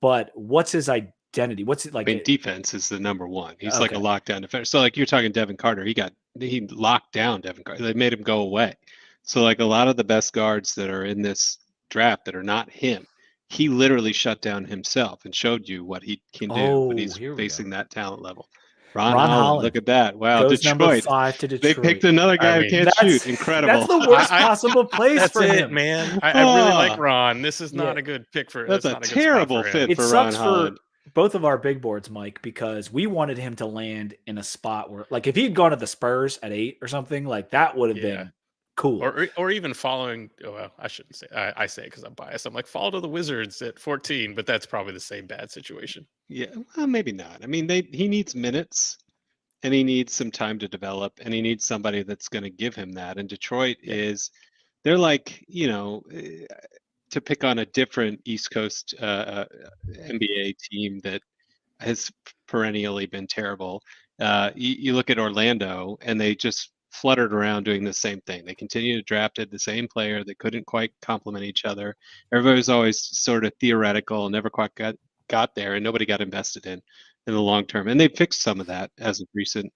but what's his identity? What's it like? I mean, defense is the number one. He's like a Okay. lockdown defender. So like you're talking Devin Carter, he locked down Devin Carter. They made him go away. So like a lot of the best guards that are in this draft that are not him, he literally shut down himself and showed you what he can do when he's facing that talent level. Ron Holland, look at that. Wow, goes number Detroit. 5 to Detroit. They picked another guy who can't shoot. Incredible. That's the worst possible place That's for him. man. I really like Ron. This is not a good pick for. That's a not a terrible good spot for him. fit for Ron Holland. Both of our big boards, Mike, because we wanted him to land in a spot where, like, if he'd gone to the Spurs at 8 or something, like that would have been cool. Or even following. Well, I shouldn't say. I say it because I'm biased. I'm like follow to the Wizards at 14, but that's probably the same bad situation. Yeah, well, maybe not. I mean, he needs minutes, and he needs some time to develop, and he needs somebody that's going to give him that. And Detroit they're like, to pick on a different East Coast NBA team that has perennially been terrible. You look at Orlando, and they just fluttered around doing the same thing. They continue to draft the same player. They couldn't quite complement each other. Everybody was always sort of theoretical, never quite got there, and nobody got invested in the long term. And they fixed some of that as of recent.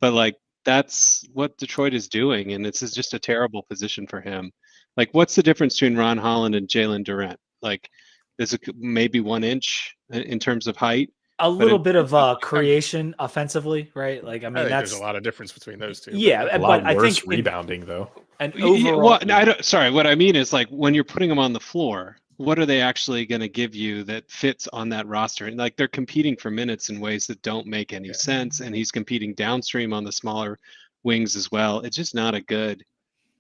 But like that's what Detroit is doing, and this is just a terrible position for him. Like, what's the difference between Ron Holland and Jalen Durant? Like, there's maybe 1 inch in terms of height. A little bit of creation offensively, right? Like, I mean, there's a lot of difference between those two. Yeah, a lot worse rebounding though. And overall, sorry, what I mean is like when you're putting them on the floor, what are they actually going to give you that fits on that roster? And like they're competing for minutes in ways that don't make any sense. And he's competing downstream on the smaller wings as well. It's just not a good.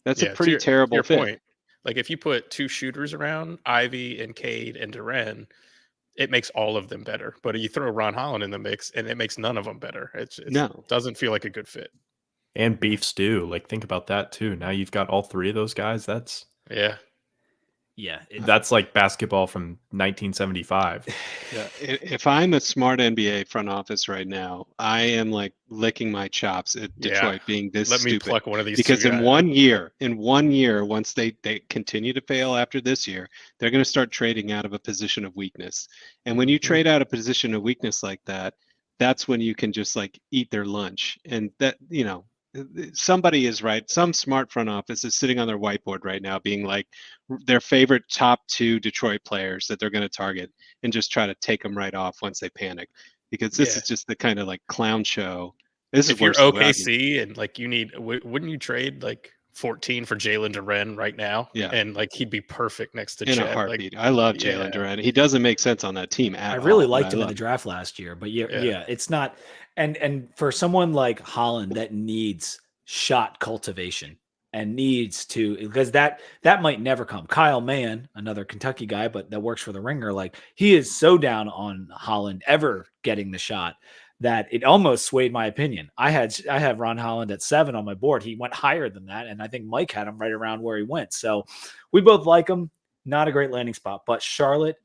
That's a pretty terrible fit. Point. Like if you put 2 shooters around Ivy and Cade and Duran, it makes all of them better. But you throw Ron Holland in the mix, and it makes none of them better. It doesn't feel like a good fit. And beef stew, like think about that too. Now you've got all 3 of those guys. That's that's like basketball from 1975. Yeah, if I'm a smart NBA front office right now, I am like licking my chops at Detroit being this stupid. Let me pluck one of these because in 1 year, once they continue to fail after this year, they're going to start trading out of a position of weakness. And when you trade out a position of weakness like that, that's when you can just like eat their lunch. And that, somebody is right. Some smart front office is sitting on their whiteboard right now being like their favorite top 2 Detroit players that they're going to target and just try to take them right off once they panic. because this Yeah. is just the kind of like clown show. This is If you're worse than rugby. OKC and like you need, wouldn't you trade like 14 for Jalen Duren right now? Yeah. And like he'd be perfect next to In a Chet. heartbeat. I love Jalen Duren. He doesn't make sense on that team at I all. really but liked I him in love the him. draft last year, but Yeah. yeah, it's not. And for someone like Holland that needs shot cultivation and needs to, because that might never come. Kyle Mann, another Kentucky guy, but that works for the Ringer, like he is so down on Holland ever getting the shot that it almost swayed my opinion. I have Ron Holland at 7 on my board. He went higher than that, and I think Mike had him right around where he went. So we both like him. Not a great landing spot, but Charlotte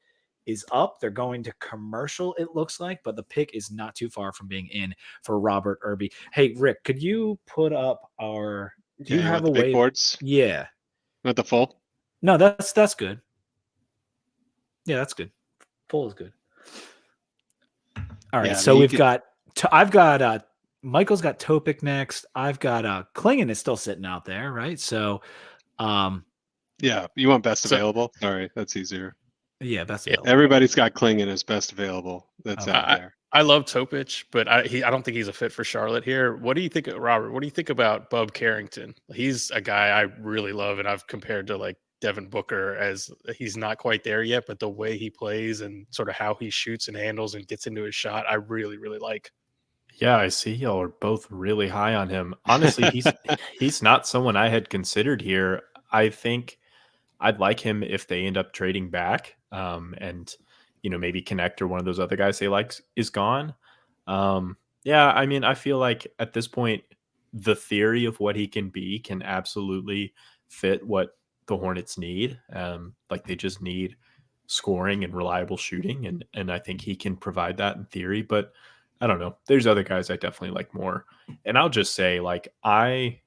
is up. They're going to commercial, it looks like, but the pick is not too far from being in for Robert Irby. Hey, Rick, could you put up our? Do you have a the big way? boards? Yeah. Not the full? No, that's good. Yeah, that's good. Full is good. All right, Yeah, I so mean, we've got. I've got. Michael's got Topic next. I've got Klingon is still sitting out there, right? So, Yeah, you want best So- available? Sorry, that's easier. yeah, that's Yeah, Everybody's got Klingon as best available. That's Okay. out there. I love Topich, but I don't think he's a fit for Charlotte here. What do you think, Robert? What do you think about Bub Carrington? He's a guy I really love, and I've compared to like Devin Booker as he's not quite there yet, but the way he plays and sort of how he shoots and handles and gets into his shot, I really, really like. Yeah, I see y'all are both really high on him. Honestly, he's not someone I had considered here. I think I'd like him if they end up trading back, and maybe Connect or one of those other guys they like is gone. Yeah, I mean, I feel like at this point, the theory of what he can be can absolutely fit what the Hornets need. Like they just need scoring and reliable shooting, and I think he can provide that in theory. But I don't know. There's other guys I definitely like more. And I'll just say, like, I'm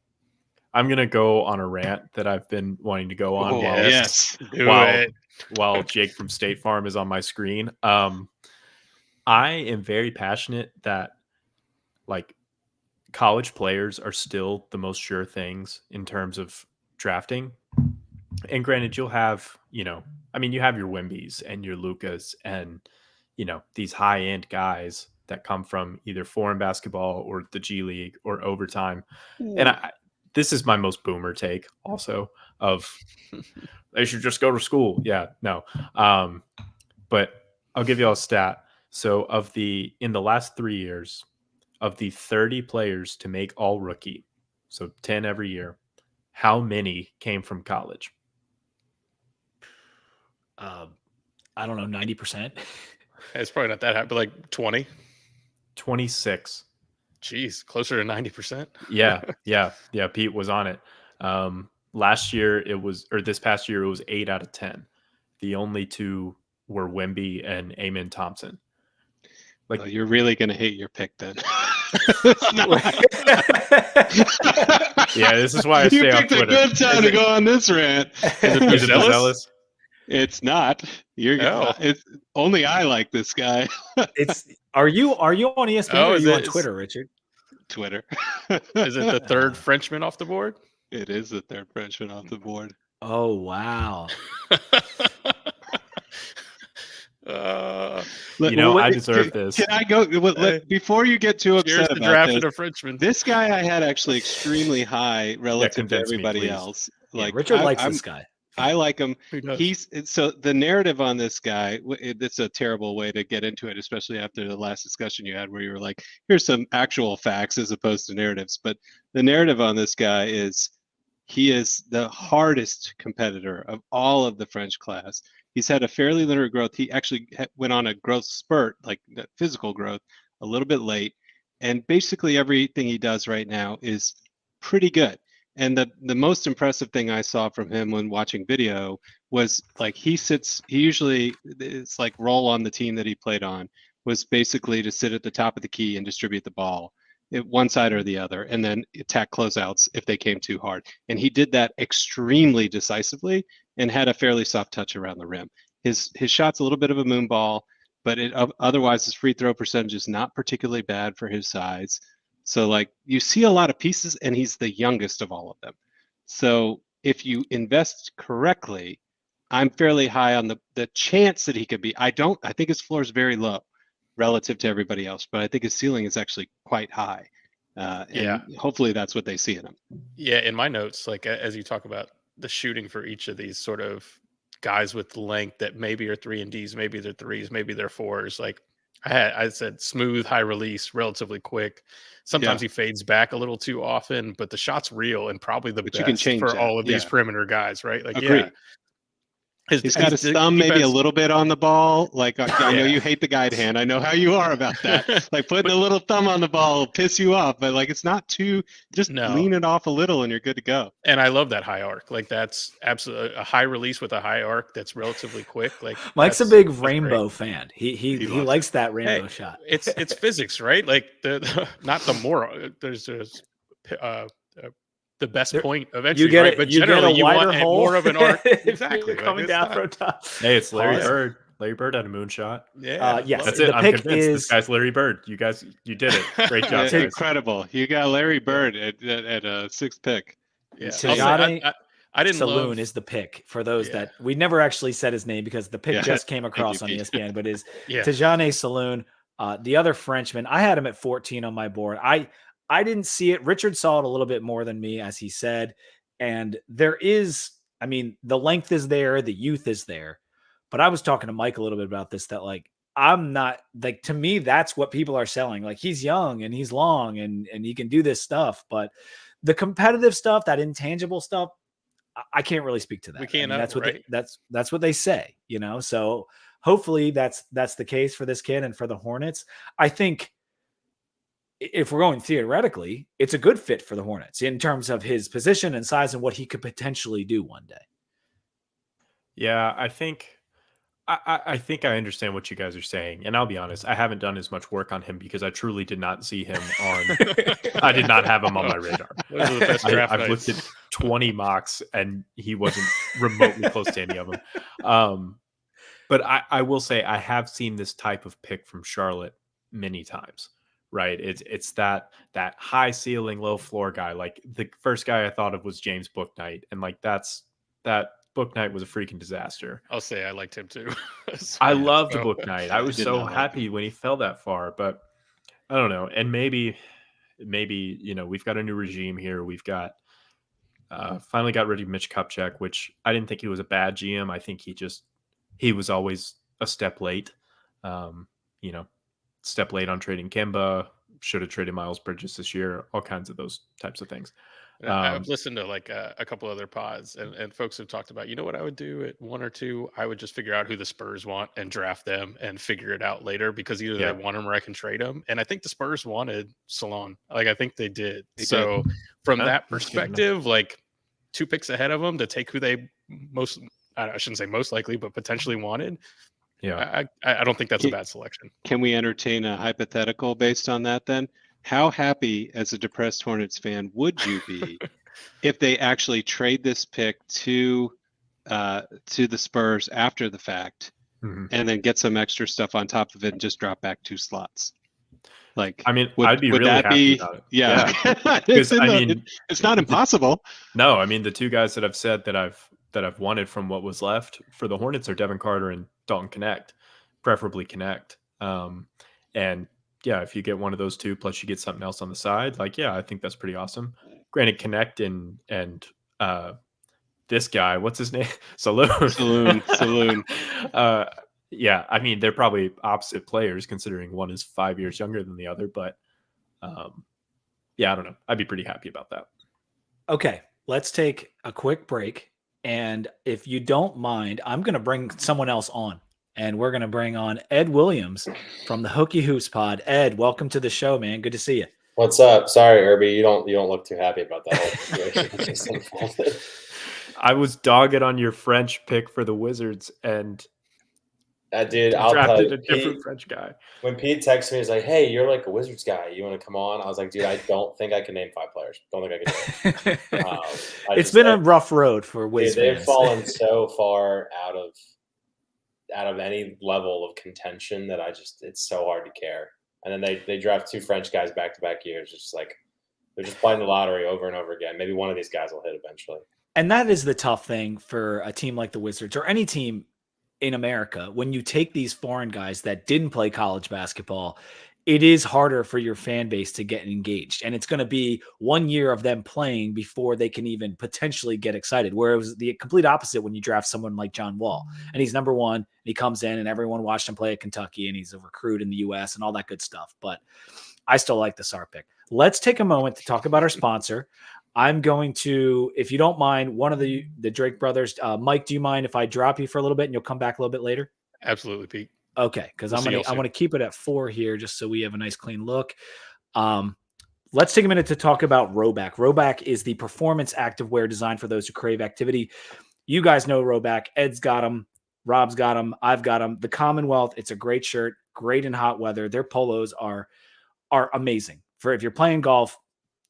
gonna go on a rant that I've been wanting to go on yes. Do while it. while Jake from State Farm is on my screen. I am very passionate that like college players are still the most sure things in terms of drafting. And granted, you'll have, you have your Wimbies and your Lucas and, these high end guys that come from either foreign basketball or the G League or overtime. And this is my most boomer take also of they should just go to school. Yeah, no. But I'll give you all a stat. So in the last 3 years, of the 30 players to make all rookie, so 10 every year, how many came from college? I don't know, 90%. It's probably not that high, but like 20. 26. Jeez, closer to 90%. Yeah. Pete was on it. Last year this past year it was 8 out of 10. The only two were Wemby and Amen Thompson. Like, you're really gonna hate your pick then. Yeah, this is why I you stay on picked a Twitter. good time to go on this rant. Is it zealous? It's not. It's only I like this guy. Are you on ESPN or are you on Twitter, Richard? Twitter. Is it the third Frenchman off the board? It is the third Frenchman off the board. Oh wow. I deserve this. Can I go before you get too upset Here's the about draft this? of a Frenchman. This guy I had actually extremely high relative to convince me, everybody please. else. Yeah, Like Richard likes this guy. I like him. Who does? So the narrative on this guy, it's a terrible way to get into it, especially after the last discussion you had where you were like, here's some actual facts as opposed to narratives. But the narrative on this guy is he is the hardest competitor of all of the French class. He's had a fairly linear growth. He actually went on a growth spurt, like physical growth, a little bit late. And basically everything he does right now is pretty good. And the most impressive thing I saw from him when watching video was like he usually, it's like role on the team that he played on was basically to sit at the top of the key and distribute the ball one side or the other, and then attack closeouts if they came too hard. And he did that extremely decisively and had a fairly soft touch around the rim. His shot's a little bit of a moon ball, but otherwise his free throw percentage is not particularly bad for his size. So like you see a lot of pieces, and he's the youngest of all of them. So if you invest correctly, I'm fairly high on the chance that he could be. I think his floor is very low relative to everybody else, but I think his ceiling is actually quite high. And hopefully that's what they see in him. Yeah, in my notes, like as you talk about the shooting for each of these sort of guys with length that maybe are 3-and-Ds, maybe they're 3s, maybe they're 4s. Like I said, smooth, high release, relatively quick. Sometimes he fades back a little too often, but the shot's real and probably the But best you can change for that. all of these perimeter guys, right? Like, Agreed. He's got his thumb maybe a little bit on the ball. Like I know you hate the guide hand. I know how you are about that. Like putting a little thumb on the ball will piss you off, but like it's not too. Just lean it off a little and you're good to go. And I love that high arc. Like that's absolutely a high release with a high arc that's relatively quick. Like Mike's a big rainbow fan. He likes that rainbow shot. It's physics, right? Like not the more there's the best point of entry, right? But generally, you want more of an arc. Exactly. Coming down from top. Hey, it's Larry Bird. Larry Bird had a moonshot. Yeah. Yes. That's it. I'm convinced this guy's Larry Bird. You did it. Great job. It's incredible. You got Larry Bird at a 6th pick. Yeah. I didn't Salaun is the pick for those that we never actually said his name because the pick just came across on ESPN, but is Tijane Salaun, the other Frenchman. I had him at 14 on my board. I didn't see it. Richard saw it a little bit more than me, as he said. And there is, I mean, the length is there, the youth is there. But I was talking to Mike a little bit about this, that like, I'm not like, to me, that's what people are selling. Like he's young and he's long and he can do this stuff. But the competitive stuff, that intangible stuff, I can't really speak to that. We can't. That's what that's what they say, you know? So hopefully that's the case for this kid and for the Hornets. I think, if we're going theoretically, it's a good fit for the Hornets in terms of his position and size and what he could potentially do one day. Yeah, I think I understand what you guys are saying. And I'll be honest, I haven't done as much work on him because I truly did not see him on I did not have him on my radar. I've looked at 20 mocks and he wasn't remotely close to any of them. But I will say I have seen this type of pick from Charlotte many times. Right. It's that high ceiling, low floor guy. Like the first guy I thought of was James Bouknight. And like that Bouknight was a freaking disaster. I'll say I liked him too. I loved Bouknight. I was so happy when he fell that far, but I don't know. And maybe, you know, we've got a new regime here. We've got finally got rid of Mitch Kupchak, which I didn't think he was a bad GM. I think he was always a step late. You know, step late on trading Kemba, should have traded Miles Bridges this year, all kinds of those types of things. I've listened to like a couple other pods and folks have talked about, you know what I would do at 1 or 2? I would just figure out who the Spurs want and draft them and figure it out later because either they want them or I can trade them. And I think the Spurs wanted Salaun. Like I think they did. From that perspective, like 2 picks ahead of them to take who they I shouldn't say most likely, but potentially wanted. Yeah, I don't think that's a bad selection. Can we entertain a hypothetical based on that then? How happy as a depressed Hornets fan would you be if they actually trade this pick to the Spurs after the fact and then get some extra stuff on top of it and just drop back 2 slots? Like, I mean, I'd be really happy about it. Yeah. Because I mean, it's not impossible. No, I mean, the 2 guys that I've said that I've wanted from what was left for the Hornets are Devin Carter and Dalton Connect, preferably Connect. And yeah, if you get one of those 2, plus you get something else on the side, like, yeah, I think that's pretty awesome. Granted, Connect and this guy, what's his name? Salaun. Yeah, I mean, they're probably opposite players considering one is 5 years younger than the other, but yeah, I don't know. I'd be pretty happy about that. Okay, let's take a quick break. And if you don't mind, I'm going to bring someone else on. And we're going to bring on Ed Williams from the Hokies Hoops pod. Ed, welcome to the show, man. Good to see you. What's up? Sorry, Irby, you don't look too happy about that whole situation. I was dogged on your French pick for the Wizards, and dude, I'll tell you, a different French guy. When Pete texted me, he's like, "Hey, you're like a Wizards guy. You want to come on?" I was like, "Dude, I don't think I can name 5 players. Don't think I can." It's been a rough road for Wizards. They've fallen so far out of any level of contention that it's so hard to care. And then they draft 2 French guys back-to-back years. Just like they're just playing the lottery over and over again. Maybe one of these guys will hit eventually. And that is the tough thing for a team like the Wizards or any team in America, when you take these foreign guys that didn't play college basketball, it is harder for your fan base to get engaged. And it's going to be 1 year of them playing before they can even potentially get excited. Where it was the complete opposite when you draft someone like John Wall and he's number one, and he comes in and everyone watched him play at Kentucky and he's a recruit in the US and all that good stuff. But I still like the Sarr pick. Let's take a moment to talk about our sponsor. I'm going to, if you don't mind, one of the Drake brothers, Mike, do you mind if I drop you for a little bit and you'll come back a little bit later? Absolutely, Pete. Okay, because I want to keep it at 4 here just so we have a nice clean look. Let's take a minute to talk about Rhoback. Rhoback is the performance activewear designed for those who crave activity. You guys know Rhoback. Ed's got them. Rob's got them. I've got them. The Commonwealth, it's a great shirt, great in hot weather. Their polos are amazing. For if you're playing golf,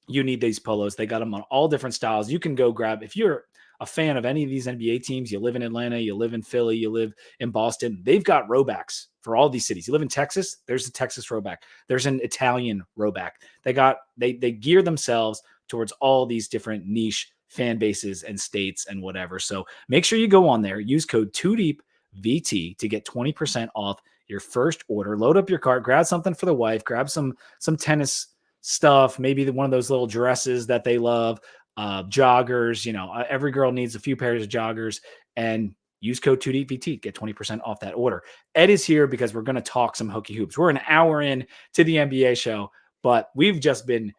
you need these polos. They got them on all different styles. You can go grab, if you're a fan of any of these NBA teams, you live in Atlanta, you live in Philly, you live in Boston, they've got Rhobacks for all these cities. You live in Texas, there's a Texas Rhoback. There's an Italian Rhoback. They gear themselves towards all these different niche fan bases and states and whatever. So make sure you go on there, use code 2DEEPVT to get 20% off your first order. Load up your cart, grab something for the wife, grab some tennis stuff, maybe one of those little dresses that they love, joggers. Every girl needs a few pairs of joggers, and use code 2DVT, get 20% off that order. Ed is here because we're going to talk some Hokie hoops. We're an hour in to the NBA show, but we've just been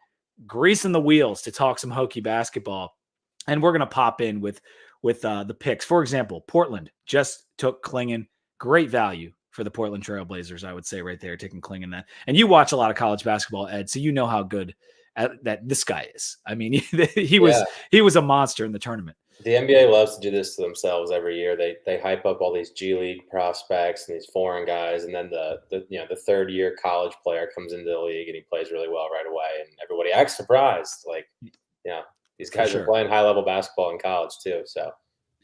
greasing the wheels to talk some Hokie basketball, and we're going to pop in with the picks. For example, Portland just took Klingon, great value for the Portland Trailblazers, I would say right there, taking Klingon that. And you watch a lot of college basketball, Ed, so you know how good that this guy is. I mean, he was a monster in the tournament. The NBA loves to do this to themselves every year. They hype up all these G League prospects and these foreign guys, and then the third year college player comes into the league and he plays really well right away, and everybody acts surprised. Like, these guys are playing high level basketball in college too. So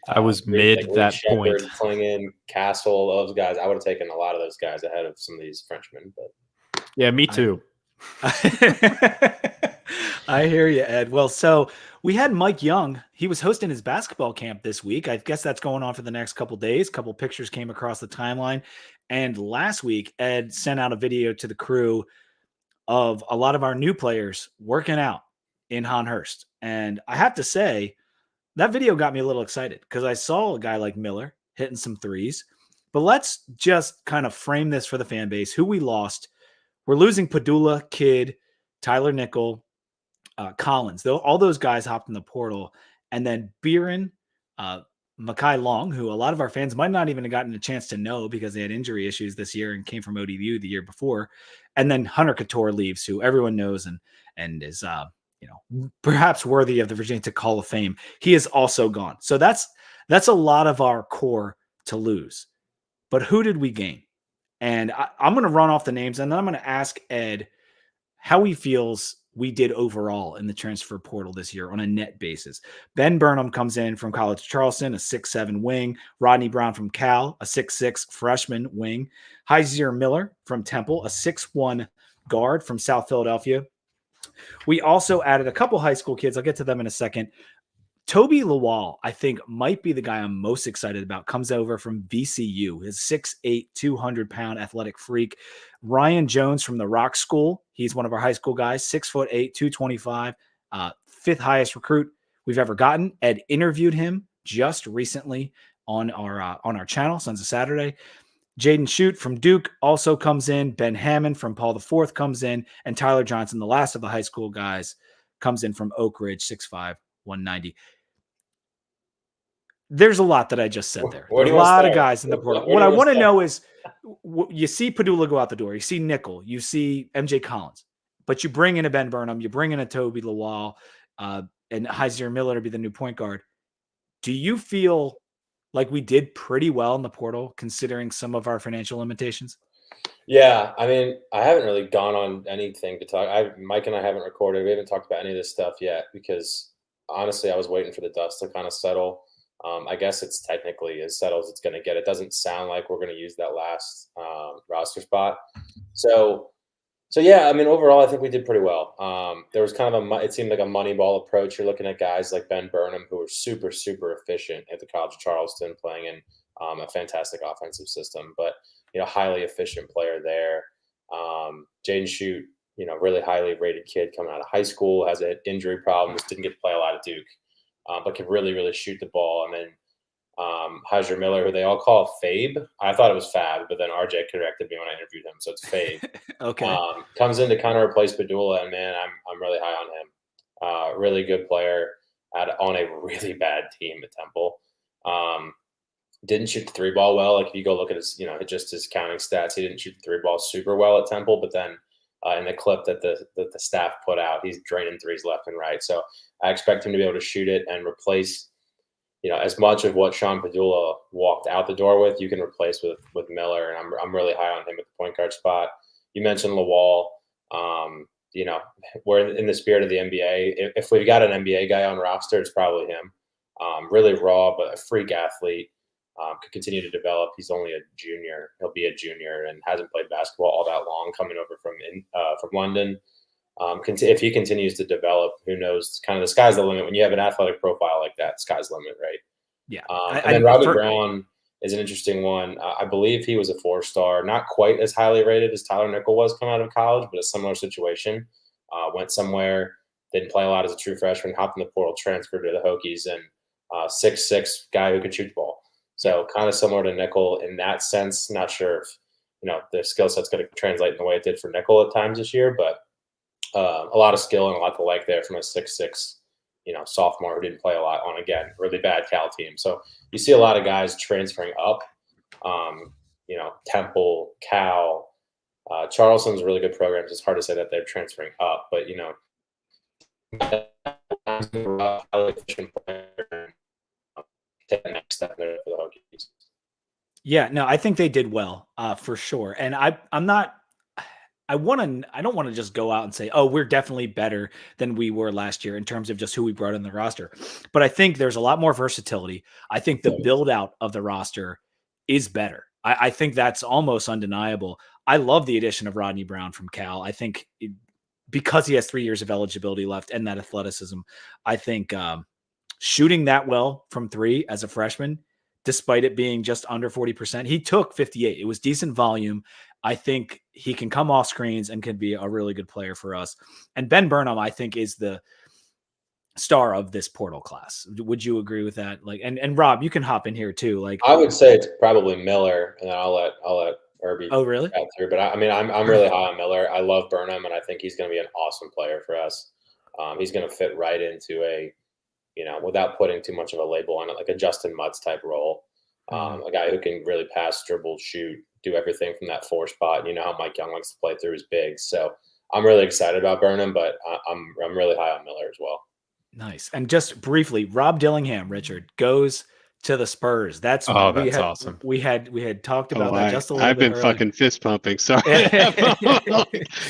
I was mid like that Shepard, point. Klingon, Castle, those guys. I would have taken a lot of those guys ahead of some of these Frenchmen. But yeah, me too. I hear you, Ed. Well, so we had Mike Young. He was hosting his basketball camp this week. I guess that's going on for the next couple days. A couple pictures came across the timeline. And last week, Ed sent out a video to the crew of a lot of our new players working out in Honhurst. And I have to say, that video got me a little excited because I saw a guy like Miller hitting some threes. But let's just kind of frame this for the fan base. Who we lost. We're losing Padula, Kidd, Tyler Nickel, Collins. All those guys hopped in the portal. And then Beeren, Makai Long, who a lot of our fans might not even have gotten a chance to know because they had injury issues this year and came from ODU the year before. And then Hunter Couture leaves, who everyone knows and is perhaps worthy of the Virginia Tech Hall of Fame. He is also gone. So that's a lot of our core to lose. But who did we gain? And I'm going to run off the names, and then I'm going to ask Ed how he feels we did overall in the transfer portal this year on a net basis. Ben Burnham comes in from College of Charleston, a 6'7" wing. Rodney Brown from Cal, a 6'6" freshman wing. Hyzier Miller from Temple, a 6'1" guard from South Philadelphia. We also added a couple high school kids. I'll get to them in a second. Toby Lawal, I think, might be the guy I'm most excited about. Comes over from VCU. His 6'8", 200-pound athletic freak. Ryan Jones from the Rock School. He's one of our high school guys. 6'8", 225. Fifth highest recruit we've ever gotten. Ed interviewed him just recently on our channel, Sons of Saturday. Jaden Shute from Duke also comes in. Ben Hammond from Paul IV comes in. And Tyler Johnson, the last of the high school guys, comes in from Oak Ridge, 6'5", 190. There's a lot that I just said there. There's a lot of guys in the portal. What I want to know is, you see Padula go out the door. You see Nickel. You see MJ Collins. But you bring in a Ben Burnham. You bring in a Toby Lawal and Hyzier Miller to be the new point guard. Do you feel like we did pretty well in the portal considering some of our financial limitations? Yeah, I mean, I haven't really gone on anything to talk. Mike and I haven't recorded. We haven't talked about any of this stuff yet because, honestly, I was waiting for the dust to kind of settle. I guess it's technically as settled as it's going to get. It doesn't sound like we're going to use that last roster spot. So yeah, I mean, overall, I think we did pretty well. There was kind of it seemed like a Moneyball approach. You're looking at guys like Ben Burnham, who were super, super efficient at the College of Charleston, playing in a fantastic offensive system, but highly efficient player there. Jaden Shoot, really highly rated kid coming out of high school, has an injury problems, didn't get to play a lot at Duke, but can really, really shoot the ball. And then Hajir Miller, who they all call Fabe. I thought it was Fab, but then RJ corrected me when I interviewed him, so it's Fabe. Okay. Comes in to kind of replace Padula, and man, I'm really high on him. Really good player on a really bad team at Temple. Didn't shoot the three ball well. Like if you go look at his, just his counting stats, he didn't shoot the three ball super well at Temple. But then in the clip that the staff put out, he's draining threes left and right. So I expect him to be able to shoot it and replace, as much of what Sean Padula walked out the door with, you can replace with Miller. And I'm really high on him at the point guard spot. You mentioned Lawal. We're in the spirit of the NBA. If we've got an NBA guy on roster, it's probably him. Really raw, but a freak athlete. Could continue to develop. He's only a junior. He'll be a junior and hasn't played basketball all that long. Coming over from London, if he continues to develop, who knows? Kind of the sky's the limit when you have an athletic profile like that. Sky's the limit, right? Yeah. And then Robbie Brown is an interesting one. I believe he was a 4-star, not quite as highly rated as Tyler Nickel was coming out of college, but a similar situation. Went somewhere, didn't play a lot as a true freshman, hopped in the portal, transferred to the Hokies, and 6'6" guy who could shoot the ball. So kind of similar to Nickel in that sense. Not sure if the skill set's going to translate in the way it did for Nickel at times this year, but a lot of skill and a lot to like there from a 6'6", sophomore who didn't play a lot on, again, really bad Cal team. So you see a lot of guys transferring up. Temple, Cal, Charleston's a really good program. It's hard to say that they're transferring up, but highly efficient player. Take the next step there for the Hokies. Yeah, no, I think they did well, for sure. And I don't want to just go out and say, oh, we're definitely better than we were last year in terms of just who we brought in the roster. But I think there's a lot more versatility. I think the build out of the roster is better. I think that's almost undeniable. I love the addition of Rodney Brown from Cal. I think because he has 3 years of eligibility left and that athleticism, I think shooting that well from three as a freshman, despite it being just under 40%, he took 58. It was decent volume. I think he can come off screens and can be a really good player for us. And Ben Burnham, I think, is the star of this portal class. Would you agree with that? Like, and Rob, you can hop in here too. Like, I would say it's probably Miller, and then I'll let Irby. Oh, really? Through. But I'm really high on Miller. I love Burnham, and I think he's going to be an awesome player for us. He's going to fit right into a, without putting too much of a label on it, like a Justin Mutz type role. A guy who can really pass, dribble, shoot, do everything from that 4 spot. You know how Mike Young likes to play through his bigs. So I'm really excited about Burnham, but I'm really high on Miller as well. Nice. And just briefly, Rob Dillingham, Richard, goes to the Spurs. That's awesome. We had talked about that just a little I've bit been early. fucking fist pumping. Sorry.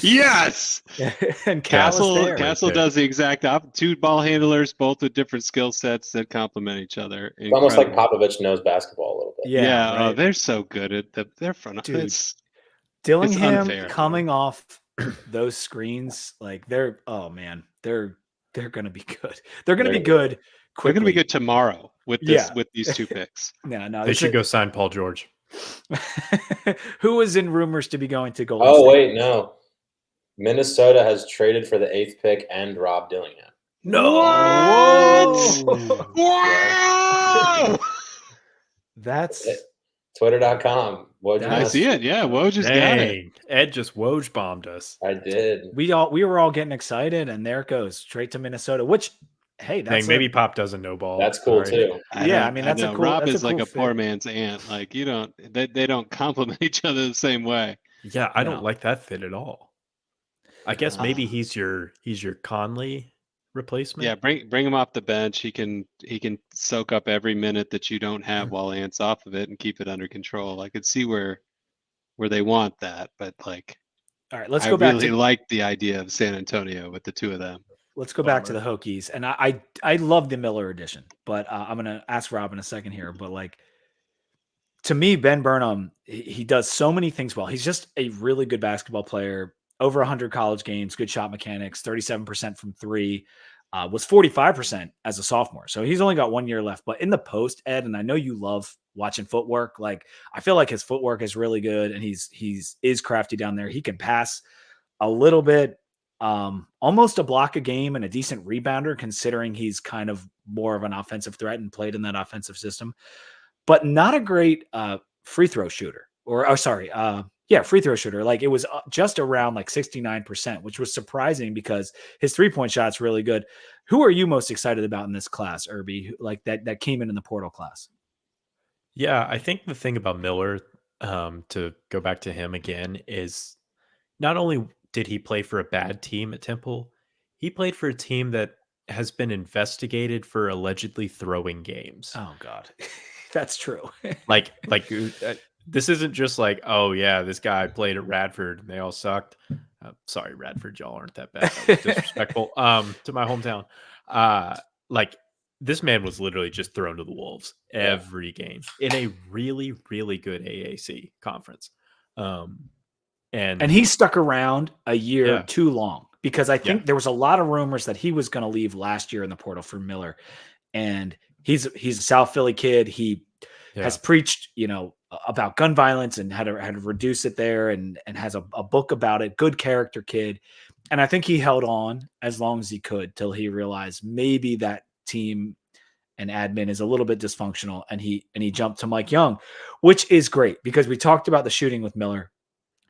Yes. And Castle does the exact opposite. 2 ball handlers, both with different skill sets that complement each other. It's almost like Popovich knows basketball a little bit. Yeah. Right? They're so good at their front. Dude, It's Dillingham coming off those screens, like they're gonna be good. They're gonna be good quickly. They're gonna be good tomorrow with these 2 picks. No, they should go sign Paul George. Who was in rumors to be going to Golden State? State? Wait, no. Minnesota has traded for the 8th pick and Rob Dillingham. No. What? Whoa! That's Twitter.com. I see it. Yeah, Woj just got it. Ed just Woj bombed us. I did. We were all getting excited, and there it goes straight to Minnesota. Which, hey, that's maybe Pop doesn't know ball. That's cool too. Yeah, I mean that's a cool. Rob that's is a cool like a fit. poor man's aunt. Like they don't compliment each other the same way. Yeah, I don't like that fit at all. I guess maybe he's your Conley replacement. Yeah, bring him off the bench. He can soak up every minute that you don't have while Ant's off of it and keep it under control. I could see where they want that, but like, all right, let's go back. I really like the idea of San Antonio with the 2 of them. Let's go back to the Hokies, and I love the Miller edition, but I'm gonna ask Rob in a second here. But like, to me, Ben Burnham, he does so many things well. He's just a really good basketball player. Over 100 college games, good shot mechanics, 37% from 3, was 45% as a sophomore. So he's only got 1 year left. But in the post, Ed, and I know you love watching footwork. Like I feel like his footwork is really good, and is crafty down there. He can pass a little bit, almost a block a game and a decent rebounder, considering he's kind of more of an offensive threat and played in that offensive system, but not a great free throw shooter. Free throw shooter. Like it was just around like 69%, which was surprising because his 3-point shot's really good. Who are you most excited about in this class, Irby? Like that came in the portal class? Yeah, I think the thing about Miller, to go back to him again, is not only did he play for a bad team at Temple, he played for a team that has been investigated for allegedly throwing games. Oh God, that's true. like this isn't just like, oh yeah, this guy played at Radford and they all sucked. Sorry, Radford, y'all aren't that bad. That was disrespectful to my hometown. Like this man was literally just thrown to the wolves every game in a really, really good AAC conference. And he stuck around a year too long, because I think there was a lot of rumors that he was going to leave last year in the portal for Miller. And he's a South Philly kid. He has preached, about gun violence and how to reduce it there, and has a book about it. Good character kid. And I think he held on as long as he could till he realized maybe that team and admin is a little bit dysfunctional. And he jumped to Mike Young, which is great because we talked about the shooting with Miller.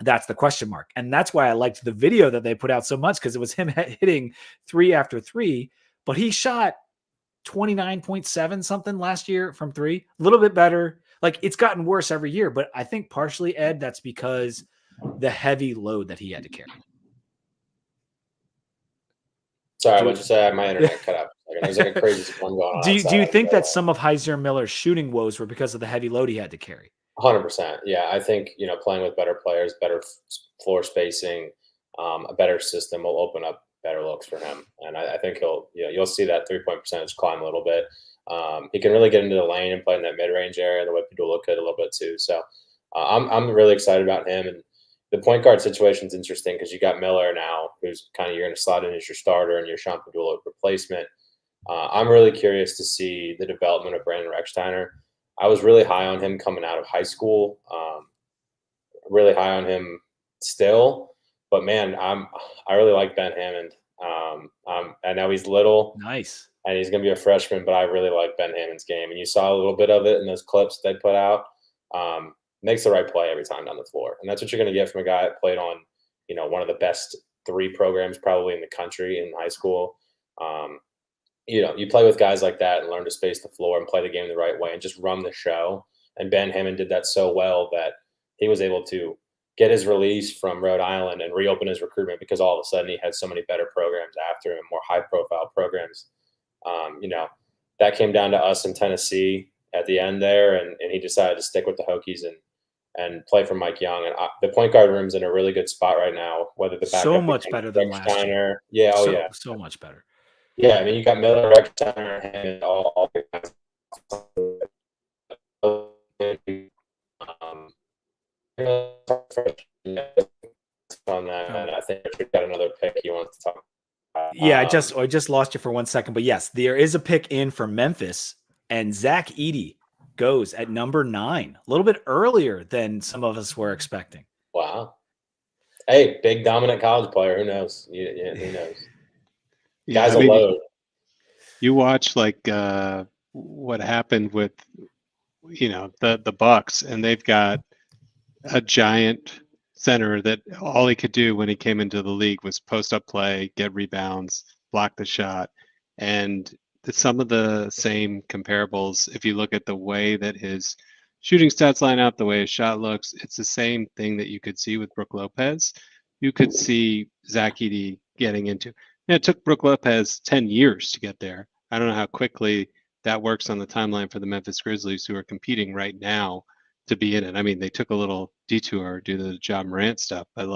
That's the question mark. And that's why I liked the video that they put out so much, because it was him hitting 3 after 3, but he shot 29.7 something last year from 3, a little bit better. Like it's gotten worse every year, but I think partially, Ed, that's because the heavy load that he had to carry. Sorry, what'd you say? My internet cut out. There's like a crazy one going on. Do you think that some of Heiser Miller's shooting woes were because of the heavy load he had to carry? 100%. Yeah, I think playing with better players, better floor spacing, a better system will open up better looks for him, and I think you'll see that 3-point percentage climb a little bit. He can really get into the lane and play in that mid range area. The way people look at it a little bit too. So I'm really excited about him. And the point guard situation is interesting because you got Miller now, who's kind of you're going to slot in as your starter and your Sean Padula replacement. I'm really curious to see the development of Brandon Rechsteiner. I was really high on him coming out of high school. Really high on him still, but man, I really like Ben Hammond. I know he's little, nice, and he's going to be a freshman, but I really like Ben Hammond's game, and you saw a little bit of it in those clips they put out. Makes the right play every time down the floor, and that's what you're going to get from a guy that played on, one of the best 3 programs probably in the country in high school. You play with guys like that and learn to space the floor and play the game the right way and just run the show. And Ben Hammond did that so well that he was able to get his release from Rhode Island and reopen his recruitment because all of a sudden he had so many better programs after him, more high-profile programs. That came down to us in Tennessee at the end there, and he decided to stick with the Hokies and play for Mike Young. And the point guard room's in a really good spot right now. Whether the backup so much better than last year. Yeah, so much better. Yeah, I mean, you got Miller, Rechsteiner, and all the guys on that. And I think we've got another pick he wants to talk about. Yeah, I just lost you for 1 second, but yes, there is a pick in for Memphis, and Zach Edey goes at number 9, a little bit earlier than some of us were expecting. Wow. Hey, big dominant college player. Who knows? Who knows? Guys will load. You watch what happened with the Bucks, and they've got a giant center that all he could do when he came into the league was post up play, get rebounds, block the shot, and some of the same comparables. If you look at the way that his shooting stats line up, the way his shot looks, it's the same thing that you could see with Brook Lopez. You could see Zach Edey getting into. And it took Brook Lopez 10 years to get there. I don't know how quickly that works on the timeline for the Memphis Grizzlies, who are competing right now to be in it. I mean, they took a little detour due to the John Morant stuff, but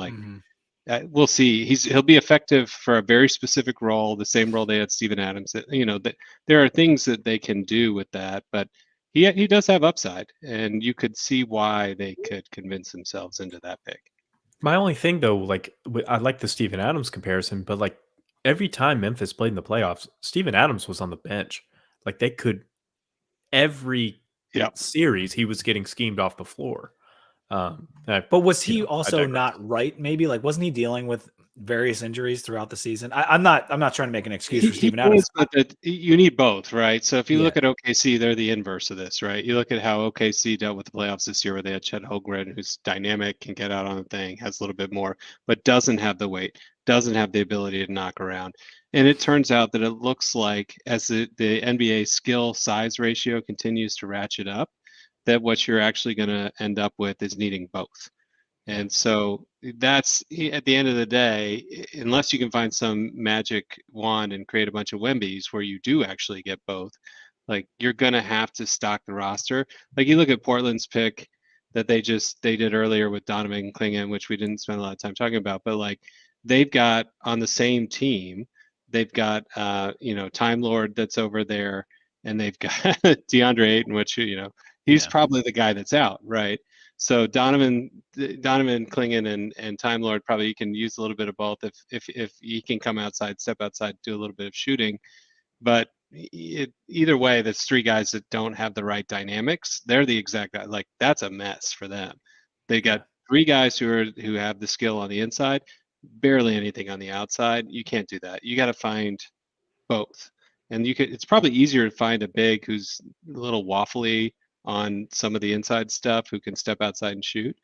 we'll see. He'll be effective for a very specific role, the same role they had Steven Adams. There are things that they can do with that, but he does have upside, and you could see why they could convince themselves into that pick. My only thing, though, I like the Steven Adams comparison, but every time Memphis played in the playoffs, Steven Adams was on the bench. They could every series, he was getting schemed off the floor. But was he also not right? Maybe like wasn't he dealing with various injuries throughout the season? I'm not trying to make an excuse for Steven Adams. But you need both, right? So if you look at OKC, they're the inverse of this, right? You look at how OKC dealt with the playoffs this year, where they had Chet Holmgren, who's dynamic, can get out on the thing, has a little bit more, but doesn't have the weight, doesn't have the ability to knock around. And it turns out that it looks like as the NBA skill size ratio continues to ratchet up, that what you're actually going to end up with is needing both. And so that's at the end of the day, unless you can find some magic wand and create a bunch of Wembies where you do actually get both, like you're going to have to stock the roster. Like you look at Portland's pick that they did earlier with Donovan Clingan, which we didn't spend a lot of time talking about, but like they've got on the same team, they've got, Time Lord that's over there, and they've got DeAndre Ayton, which, he's probably the guy that's out, right? So Donovan Clingan and Time Lord probably can use a little bit of both if he can come outside, step outside, do a little bit of shooting. But either way, there's three guys that don't have the right dynamics. They're the exact guy. Like that's a mess for them. They got three guys who have the skill on the inside, barely anything on the outside. You can't do that. You got to find both. And it's probably easier to find a big who's a little waffly on some of the inside stuff, who can step outside and shoot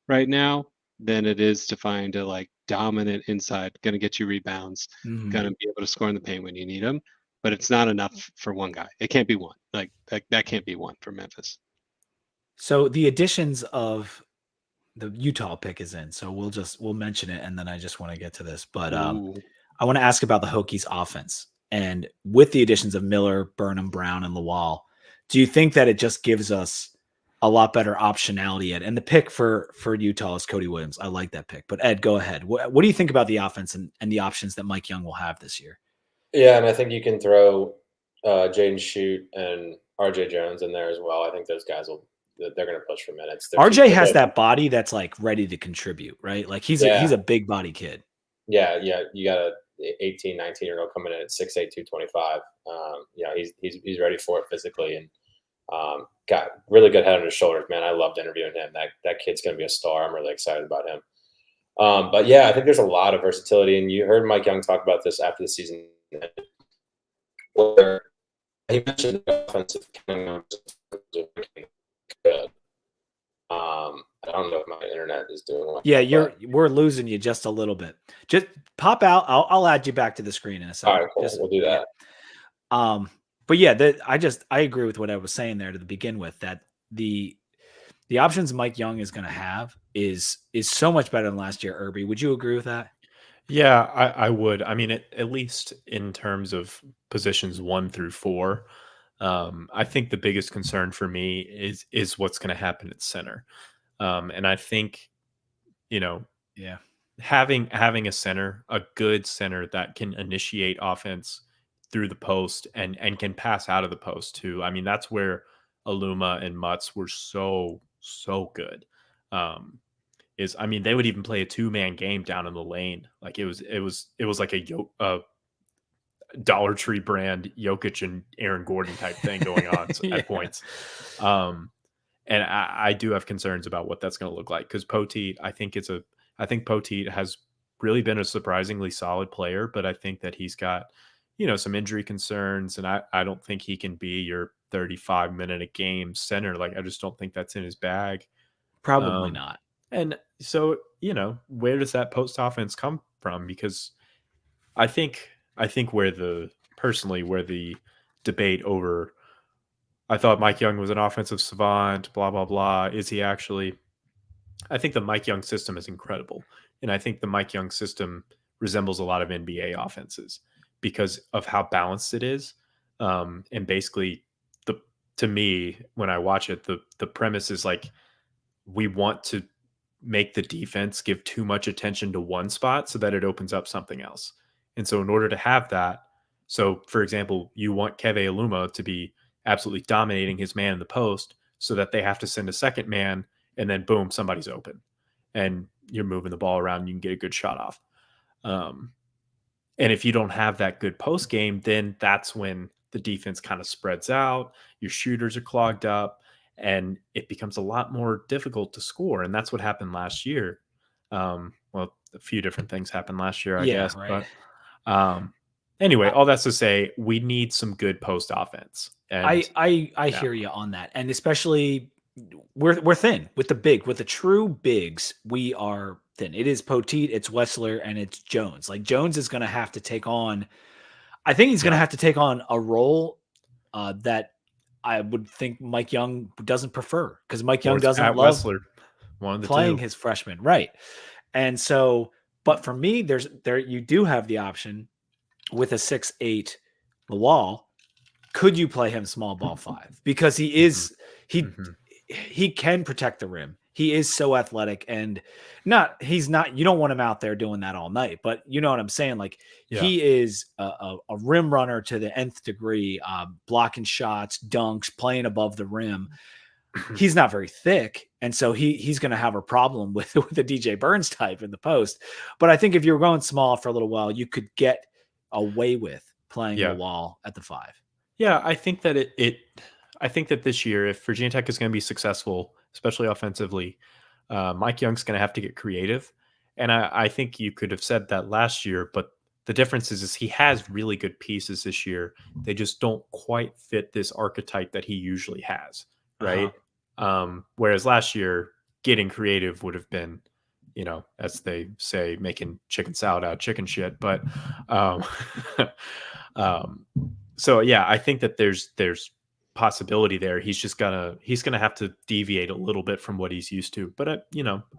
right now, than it is to find a like dominant inside, going to get you rebounds, going to be able to score in the paint when you need them. But it's not enough for one guy. It can't be one. Like that can't be one for Memphis. So the additions of the Utah pick is in. So we'll mention it, and then I just want to get to this. But I want to ask about the Hokies offense. And with the additions of Miller, Burnham, Brown, and Lawal, do you think that it just gives us a lot better optionality? And the pick for Utah is Cody Williams. I like that pick. But Ed, go ahead. What do you think about the offense and the options that Mike Young will have this year? Yeah, and I think you can throw Jaden Shoot and RJ Jones in there as well. I think those guys they're going to push for minutes. RJ has that body that's like ready to contribute, right? Like he's a big body kid. Yeah. You got a 18, 19-year-old coming in at 6'8", 225. He's ready for it physically, and got really good head on his shoulders, man. I loved interviewing him. That kid's going to be a star. I'm really excited about him. But yeah, I think there's a lot of versatility, and you heard Mike Young talk about this after the season, where he mentioned the offensive good. I don't know if my internet is doing well. Yeah, we're losing you just a little bit. Just pop out. I'll add you back to the screen in a second. All right, cool. We'll do that. But yeah, I agree with what I was saying there to begin with, that the options Mike Young is going to have is so much better than last year. Irby, would you agree with that? Yeah, I would. I mean, at least in terms of positions 1 through 4, I think the biggest concern for me is what's going to happen at center. And I think, having a center, a good center that can initiate offense through the post and can pass out of the post too. I mean, that's where Aluma and Mutz were so good. They would even play a 2-man game down in the lane. Like it was like a Dollar Tree brand Jokic and Aaron Gordon type thing going on at points. And I do have concerns about what that's going to look like, because Poteet, I think Poteet has really been a surprisingly solid player, but I think that he's got, some injury concerns, and I don't think he can be your 35-minute a game center. Like, I just don't think that's in his bag. Probably not. And so, where does that post offense come from? Because I think where the debate over, I thought Mike Young was an offensive savant, blah, blah, blah. Is he actually? I think the Mike Young system is incredible. And I think the Mike Young system resembles a lot of NBA offenses because of how balanced it is. And basically, to me, when I watch it, the premise is like, we want to make the defense give too much attention to one spot so that it opens up something else. And so in order to have that, so for example, you want Keve Aluma to be absolutely dominating his man in the post so that they have to send a second man, and then boom, somebody's open and you're moving the ball around and you can get a good shot off. And if you don't have that good post game, then that's when the defense kind of spreads out, your shooters are clogged up, and it becomes a lot more difficult to score. And that's what happened last year. Well, a few different things happened last year, I guess. Right. But anyway, all that's to say, we need some good post offense. And I hear you on that, and especially we're thin with the true bigs. We are thin. It is Poteet, it's Wessler, and it's Jones. Like Jones is going to have to take on. I think he's going to have to take on a role that I would think Mike Young doesn't prefer, because Mike Young doesn't love Wessler, one of the playing two. his freshman, right? And so, but for me, you do have the option with a 6'8" Lawal. Could you play him small ball 5? Because he can protect the rim. He is so athletic, and he's not, you don't want him out there doing that all night, but you know what I'm saying? Like he is a rim runner to the nth degree, blocking shots, dunks, playing above the rim. He's not very thick, and so he's going to have a problem with the DJ Burns type in the post. But I think if you're going small for a little while, you could get away with playing the wall at the 5. Yeah, I think that I think that this year, if Virginia Tech is going to be successful, especially offensively, Mike Young's going to have to get creative. And I think you could have said that last year, but the difference is he has really good pieces this year. They just don't quite fit this archetype that he usually has, right? Whereas last year, getting creative would have been, as they say, making chicken salad out of chicken shit. But so yeah, I think that there's possibility there. He's gonna have to deviate a little bit from what he's used to. But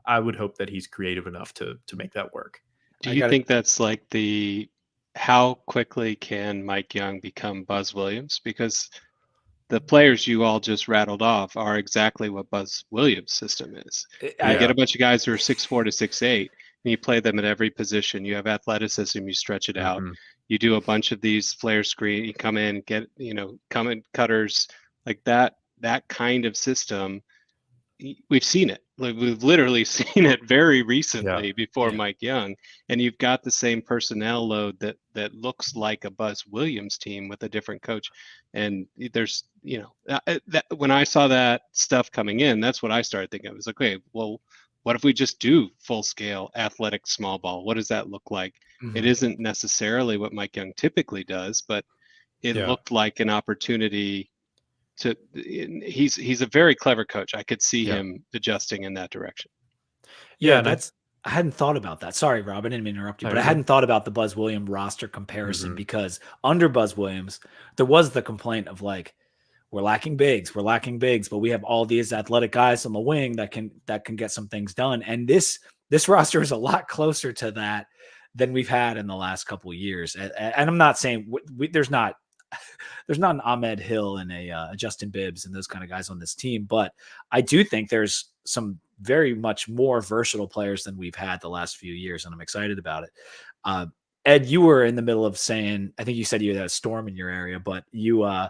I would hope that he's creative enough to make that work. Do you think that's like how quickly can Mike Young become Buzz Williams? Because the players you all just rattled off are exactly what Buzz Williams' system is. You get a bunch of guys who are 6'4" to 6'8", and you play them at every position. You have athleticism, you stretch it out. You do a bunch of these flare screen, you come in, get, come in cutters, like that kind of system. We've seen it. Like we've literally seen it very recently before Mike Young, and you've got the same personnel load that looks like a Buzz Williams team with a different coach. And there's, when I saw that stuff coming in, that's what I started thinking. I was like, okay, well, what if we just do full scale athletic small ball? What does that look like? It isn't necessarily what Mike Young typically does, but it looked like an opportunity he's a very clever coach. I could see him adjusting in that direction. I hadn't thought about that. Sorry, Rob, I didn't mean to interrupt you, but I hadn't thought about the Buzz Williams roster comparison, because under Buzz Williams, there was the complaint of like, we're lacking bigs, but we have all these athletic guys on the wing that can get some things done. And this roster is a lot closer to that than we've had in the last couple of years. And I'm not saying there's not an Ahmed Hill and a Justin Bibbs and those kind of guys on this team, but I do think there's some very much more versatile players than we've had the last few years, and I'm excited about it. Ed, you were in the middle of saying, I think you said you had a storm in your area, but you were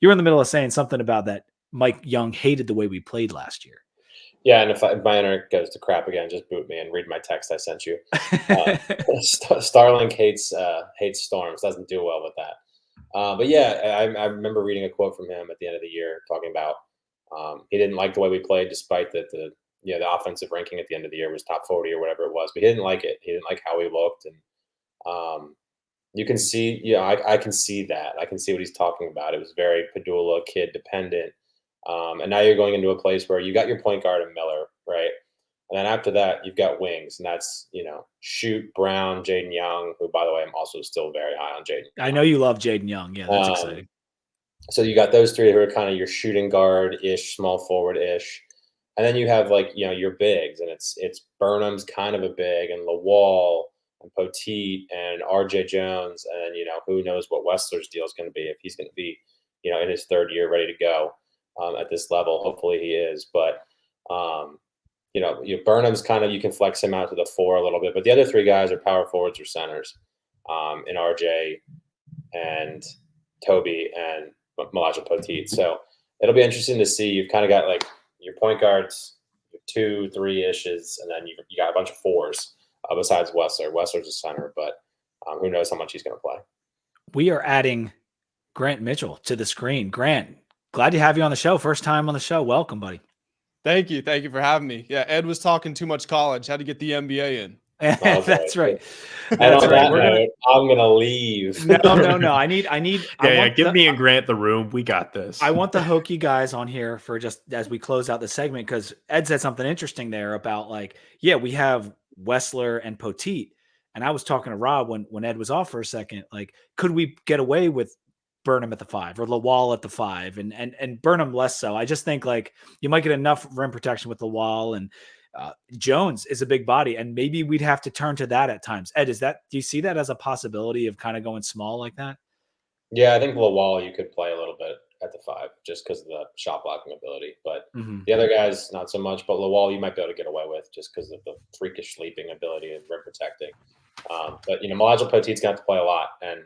in the middle of saying something about that Mike Young hated the way we played last year. Yeah, and if my internet goes to crap again, just boot me and read my text I sent you. Starlink hates storms, doesn't do well with that. But yeah, I remember reading a quote from him at the end of the year talking about he didn't like the way we played, despite that the offensive ranking at the end of the year was top 40 or whatever it was. But he didn't like it. He didn't like how we looked, and you can see, I can see that. I can see what he's talking about. It was very Padula kid dependent. And now you're going into a place where you got your point guard in Miller, right? And then after that, you've got wings, and that's, Shoot, Brown, Jaden Young, who, by the way, I'm also still very high on Jaden. I know you love Jaden Young. Yeah, that's exciting. So you got those three who are kind of your shooting guard-ish, small forward-ish. And then you have, your bigs, and it's Burnham's kind of a big, and Lawal, and Poteet, and R.J. Jones, and, who knows what Wessler's deal is going to be, if he's going to be, in his third year ready to go at this level. Hopefully he is. But, Burnham's kind of, you can flex him out to the 4 a little bit. But the other 3 guys are power forwards or centers, in R.J. and Toby and Malaja Poteet. So it'll be interesting to see. You've kind of got your point guards, your 2, 3-ishes, and then you got a bunch of 4s besides Wessler. Wessler's a center, but who knows how much he's going to play. We are adding Grant Mitchell to the screen. Grant, glad to have you on the show. First time on the show. Welcome, buddy. Thank you for having me. Yeah, Ed was talking too much college. Had to get the MBA in. That's right. And on That's right. that note, I'm gonna leave. No. I need. Give me and Grant the room. We got this. I want the Hokie guys on here for just as we close out the segment, because Ed said something interesting there about we have Wessler and Poteet, and I was talking to Rob when Ed was off for a second. Like, could we get away with Burnham at the 5 or Lawal at the 5 and Burnham less so? I just think you might get enough rim protection with Lawal, and Jones is a big body, and maybe we'd have to turn to that at times. Ed, do you see that as a possibility of kind of going small like that? Yeah, I think Lawal you could play a little bit at the 5 just because of the shot blocking ability, but the other guys not so much. But Lawal you might be able to get away with just because of the freakish sleeping ability and rim protecting. But Malaja Poteet's going to have to play a lot, and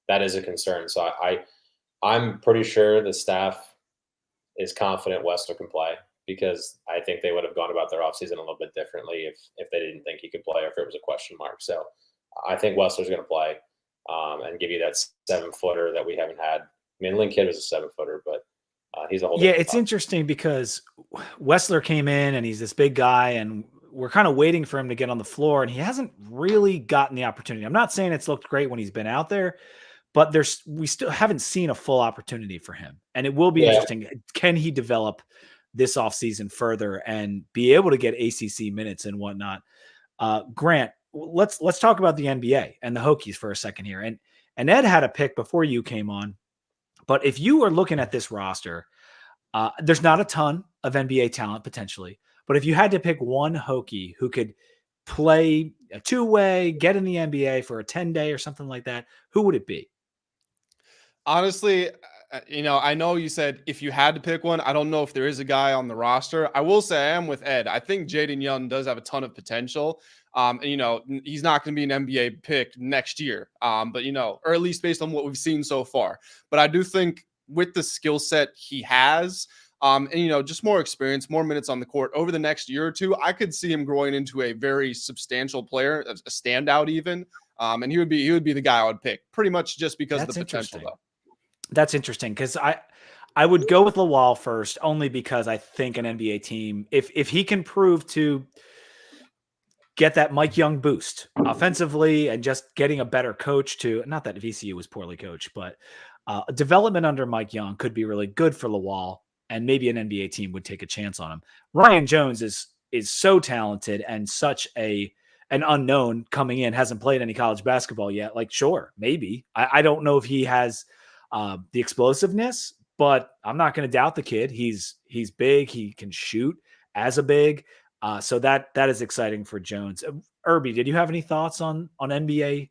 that is a concern. So I'm pretty sure the staff is confident Wessler can play, because I think they would have gone about their offseason a little bit differently if they didn't think he could play or if it was a question mark. So I think Wessler's going to play and give you that 7-footer that we haven't had. I mean, Lynn Kidd was a 7-footer, but he's a whole different it's interesting because Wessler came in and he's this big guy, and we're kind of waiting for him to get on the floor, and he hasn't really gotten the opportunity. I'm not saying it's looked great when he's been out there, but we still haven't seen a full opportunity for him. And it will be interesting. Can he develop this offseason further and be able to get ACC minutes and whatnot? Grant, let's talk about the NBA and the Hokies for a second here. And Ed had a pick before you came on, but if you are looking at this roster, there's not a ton of NBA talent potentially, but if you had to pick one Hokie who could play a 2-way, get in the NBA for a 10-day or something like that, who would it be? Honestly, I know you said if you had to pick one, I don't know if there is a guy on the roster. I will say I am with Ed. I think Jaden Young does have a ton of potential. And he's not going to be an NBA pick next year. But or at least based on what we've seen so far. But I do think with the skill set he has, and just more experience, more minutes on the court over the next year or two, I could see him growing into a very substantial player, a standout even. And he would be the guy I would pick, pretty much just because of the potential though. That's interesting, because I would go with Lawal first, only because I think an NBA team, if he can prove to get that Mike Young boost offensively and just getting a better coach not that VCU was poorly coached, but development under Mike Young could be really good for Lawal, and maybe an NBA team would take a chance on him. Ryan Jones is so talented and such an unknown coming in, hasn't played any college basketball yet. Sure, maybe. I don't know if he has the explosiveness, but I'm not going to doubt the kid. He's big. He can shoot as a big. So that is exciting for Jones. Irby, did you have any thoughts on NBA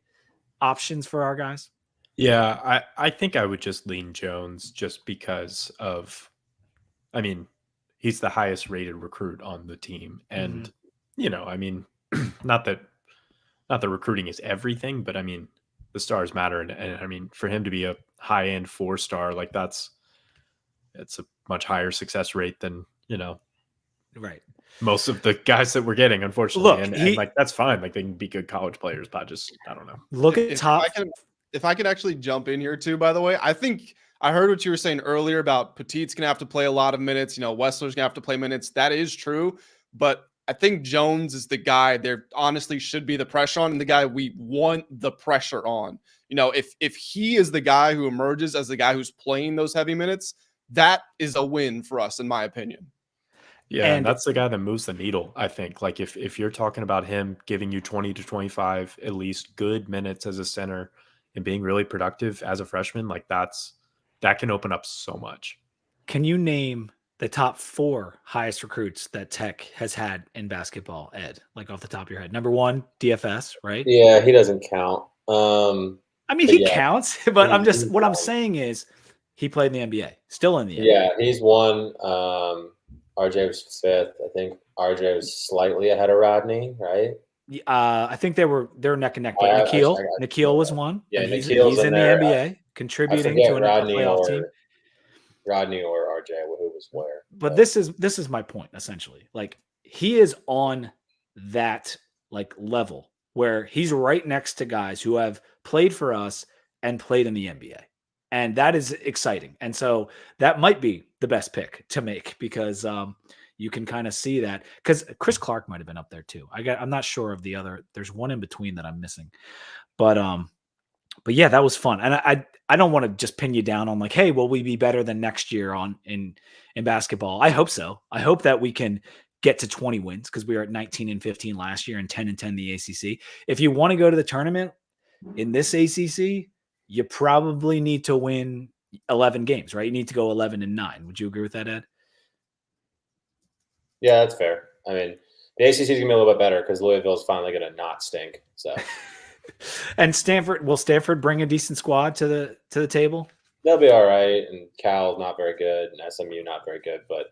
options for our guys? Yeah, I think I would just lean Jones just because he's the highest rated recruit on the team. And, not that recruiting is everything, but the stars matter. And for him to be a high-end 4-star, it's a much higher success rate than, right, most of the guys that we're getting, unfortunately. Look, and that's fine. They can be good college players, but I don't know. Look at top. If I could actually jump in here too, by the way, I think I heard what you were saying earlier about Poteet's going to have to play a lot of minutes. Wessler's going to have to play minutes. That is true. But I think Jones is the guy there honestly should be the pressure on, and the guy we want the pressure on. If he is the guy who emerges as the guy who's playing those heavy minutes, that is a win for us, in my opinion. Yeah, and that's the guy that moves the needle, I think. If you're talking about him giving you 20 to 25 at least good minutes as a center and being really productive as a freshman, that can open up so much. Can you name the top 4 highest recruits that Tech has had in basketball, Ed? Off the top of your head. Number 1, DFS, right? Yeah, he doesn't count. He counts, but I'm saying is he played in the NBA, still in the NBA. Yeah, he's 1. RJ was 5th. I think RJ was slightly ahead of Rodney, right? I think they're neck and neck. But Nikhil was 1. Yeah, he's Nikhil's in the NBA, contributing to an playoff team. Rodney or RJ, who was where? But this is my point essentially. He is on that level where he's right next to guys who have played for us and played in the NBA. And that is exciting. And so that might be the best pick to make because you can kind of see that because Chris Clark might have been up there too. I'm not sure of the other. There's one in between that I'm missing, but yeah, that was fun. And I don't want to just pin you down on like, hey, will we be better than next year in basketball? I hope so. I hope that we can get to 20 wins because we were at 19-15 last year and 10-10 the ACC. If you want to go to the tournament in this ACC, you probably need to win 11 games, right? You need to go 11-9. Would you agree with that, Ed? Yeah, that's fair. I mean, the ACC is going to be a little bit better because Louisville is finally going to not stink. So, and will Stanford bring a decent squad to the table? They'll be all right. And Cal not very good, and SMU not very good, but